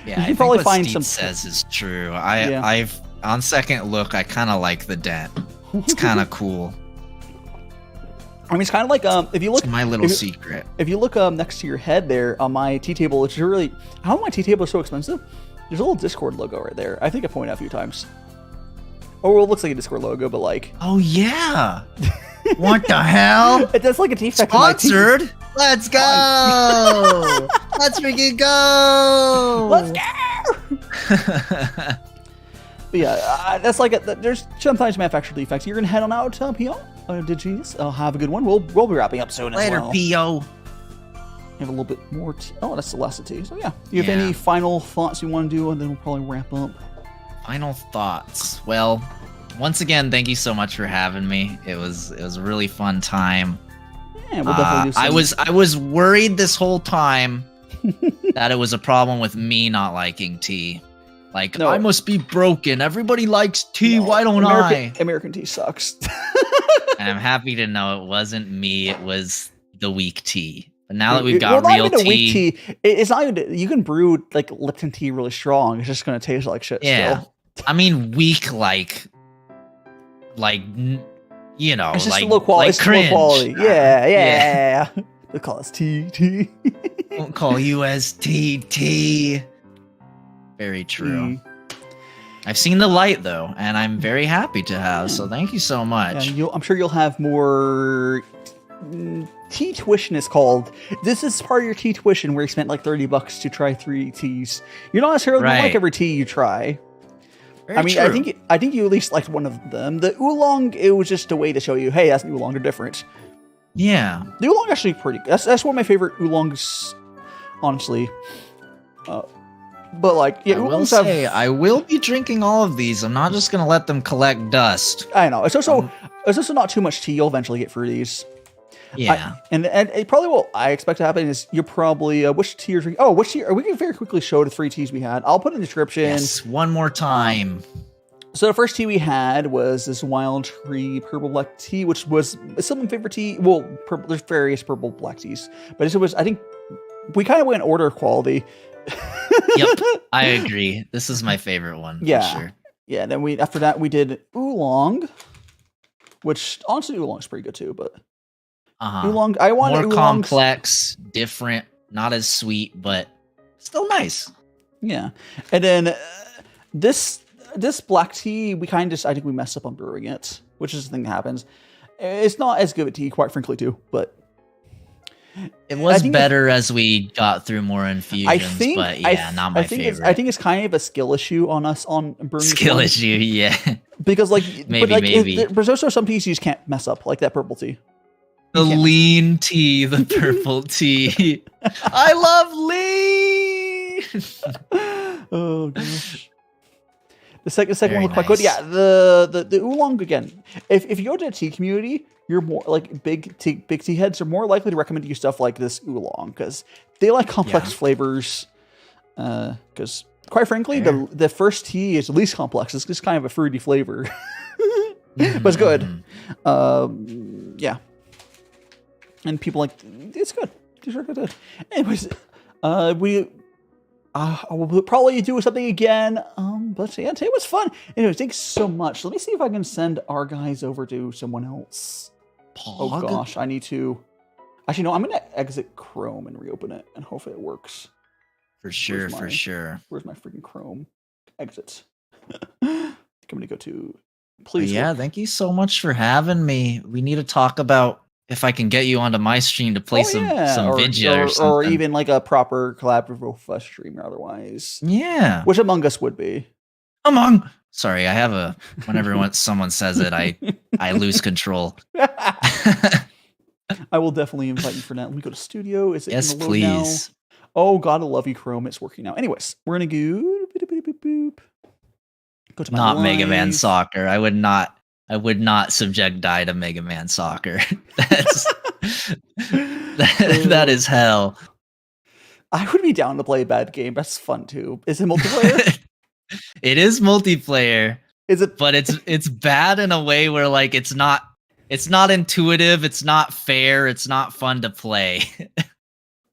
Yeah, you can probably find Steve some. Says is true. I've on second look, I kind of like the dent. It's kind of cool. I mean, it's kind of like if you look. It's my little secret. If you look next to your head there on my tea table, it's really how my tea table is so expensive. There's a little Discord logo right there. I think I pointed out a few times. Oh, well, it looks like a Discord logo, but like. Oh yeah. What the hell? It does like a defect. Sponsored. Let's go. Let's freaking go. Let's go. But yeah, that's like there's sometimes manufacturer defects. You're gonna head on out, P.O. Did Genius? Have a good one. We'll be wrapping up soon. Later, as well. P.O. You have a little bit more. Oh, that's the last of tea. So yeah, you have any final thoughts you want to do, and then we'll probably wrap up. Final thoughts. Well, once again, thank you so much for having me. It was a really fun time. Yeah, we'll definitely do some. I was worried this whole time that it was a problem with me not liking tea. Like, no. I must be broken. Everybody likes tea. No, why don't I? American tea sucks. And I'm happy to know it wasn't me. It was the weak tea. But now that we've got real tea, weak tea, it's not even. You can brew like Lipton tea really strong. It's just gonna taste like shit. Yeah, still. I mean weak, like you know, it's just like low quality. Like cringe. Low quality. Yeah. They call us tea. Won't call you as tea. Very true. I've seen the light though, and I'm very happy to have. So thank you so much. Yeah, I'm sure you'll have more. Tea tuition is called. This is part of your tea tuition where you spent like $30 to try 3 teas. You're not necessarily gonna like every tea you try. Very I mean, true. I think you at least liked one of them. The Oolong, it was just a way to show you, hey, that's an Oolong, they're different. Yeah. The Oolong actually pretty good. That's one of my favorite Oolongs, honestly. But like, yeah, I will be drinking all of these. I'm not just gonna let them collect dust. I know. It's also not too much tea. You'll eventually get through these. Yeah. And it probably will. I expect to happen is you're probably which tea you're drinking. Oh, which tea? We can very quickly show the 3 teas we had. I'll put in the description. Yes, one more time. So the first tea we had was this wild tree purple black tea, which was some of my favorite tea. Well, there's various purple black teas, but it was, I think, we kind of went in order of quality. Yep, I agree. This is my favorite one. Yeah, for sure. Yeah. Then after that we did Oolong, which honestly Oolong's pretty good too, but Oolong. I wanted more complex, different, not as sweet, but still nice. Yeah, and then this black tea we kind of I think we messed up on brewing it, which is the thing that happens. It's not as good a tea, quite frankly, too, but. It was better as we got through more infusions, but yeah, not my favorite. I think it's kind of a skill issue on us on brewing. Skill issue, yeah. Because like maybe. There's also some teas you just can't mess up, like that purple tea. The lean tea, the purple tea. I love lean. Oh gosh. The second one was quite good. Yeah, the Oolong again. If you go to the tea community, you're more like big tea heads are more likely to recommend you stuff like this Oolong because they like complex flavors. Because quite frankly, the first tea is the least complex. It's just kind of a fruity flavor, but it's good. Yeah, and people like it's good. These are good. Anyways, I will probably do something again. But yeah, today was fun. Anyways, thanks so much. Let me see if I can send our guys over to someone else. Oh gosh, I need to. Actually, no, I'm gonna exit Chrome and reopen it, and hopefully it works. For sure. Where's my freaking Chrome? Exit. I'm gonna go to Please. Yeah, thank you so much for having me. We need to talk about if I can get you onto my stream to play some Vidya or something. Or even like a proper collaborative with a stream or otherwise. Yeah. Which Among Us would be. Sorry, I have a whenever someone says it, I lose control. I will definitely invite you for that. Let me go to studio. Is it yes, gonna load please. now? Oh God, I love you, Chrome. It's working now. Anyways, we're gonna go. Go to my Not Mega Man live. Soccer. I would not subject Dai to Mega Man Soccer. That is hell. I would be down to play a bad game. That's fun too. Is it multiplayer? It is multiplayer. Is it? But it's bad in a way where like it's not intuitive, it's not fair, it's not fun to play.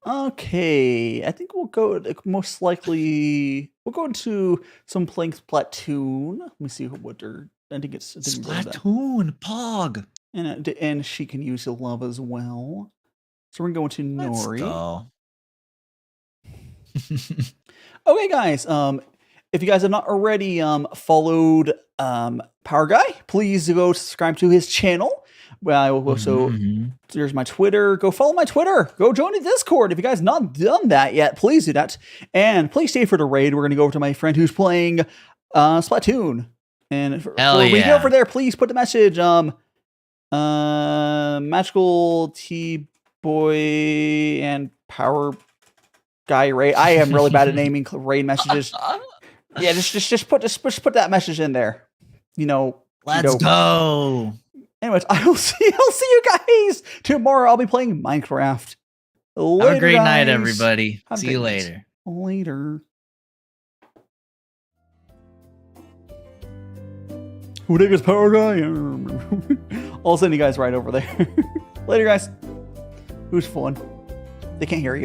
Okay, I think we'll go. Most likely, we'll go into some playing Splatoon. Let me see what they're. I think it's Splatoon, Pog, and she can use the love as well. So we're going to Nori. Let's go. Okay, guys. If you guys have not already followed Power Guy, please go subscribe to his channel. Well, I will also. There's my Twitter. Go follow my Twitter. Go join the Discord. If you guys not done that yet, please do that. And please stay for the raid. We're gonna go over to my friend who's playing Splatoon. And when you go over there, please put the message Magical T Boy and Power Guy raid. I am really bad at naming raid messages. Yeah, just put that message in there. You know. Let's go. Anyways, I'll see you guys tomorrow. I'll be playing Minecraft. Later, have a great night, guys. everybody. See you later. Later. Who the heck is Power Guy? I'll send you guys right over there. Later, guys. Who's fun? They can't hear you.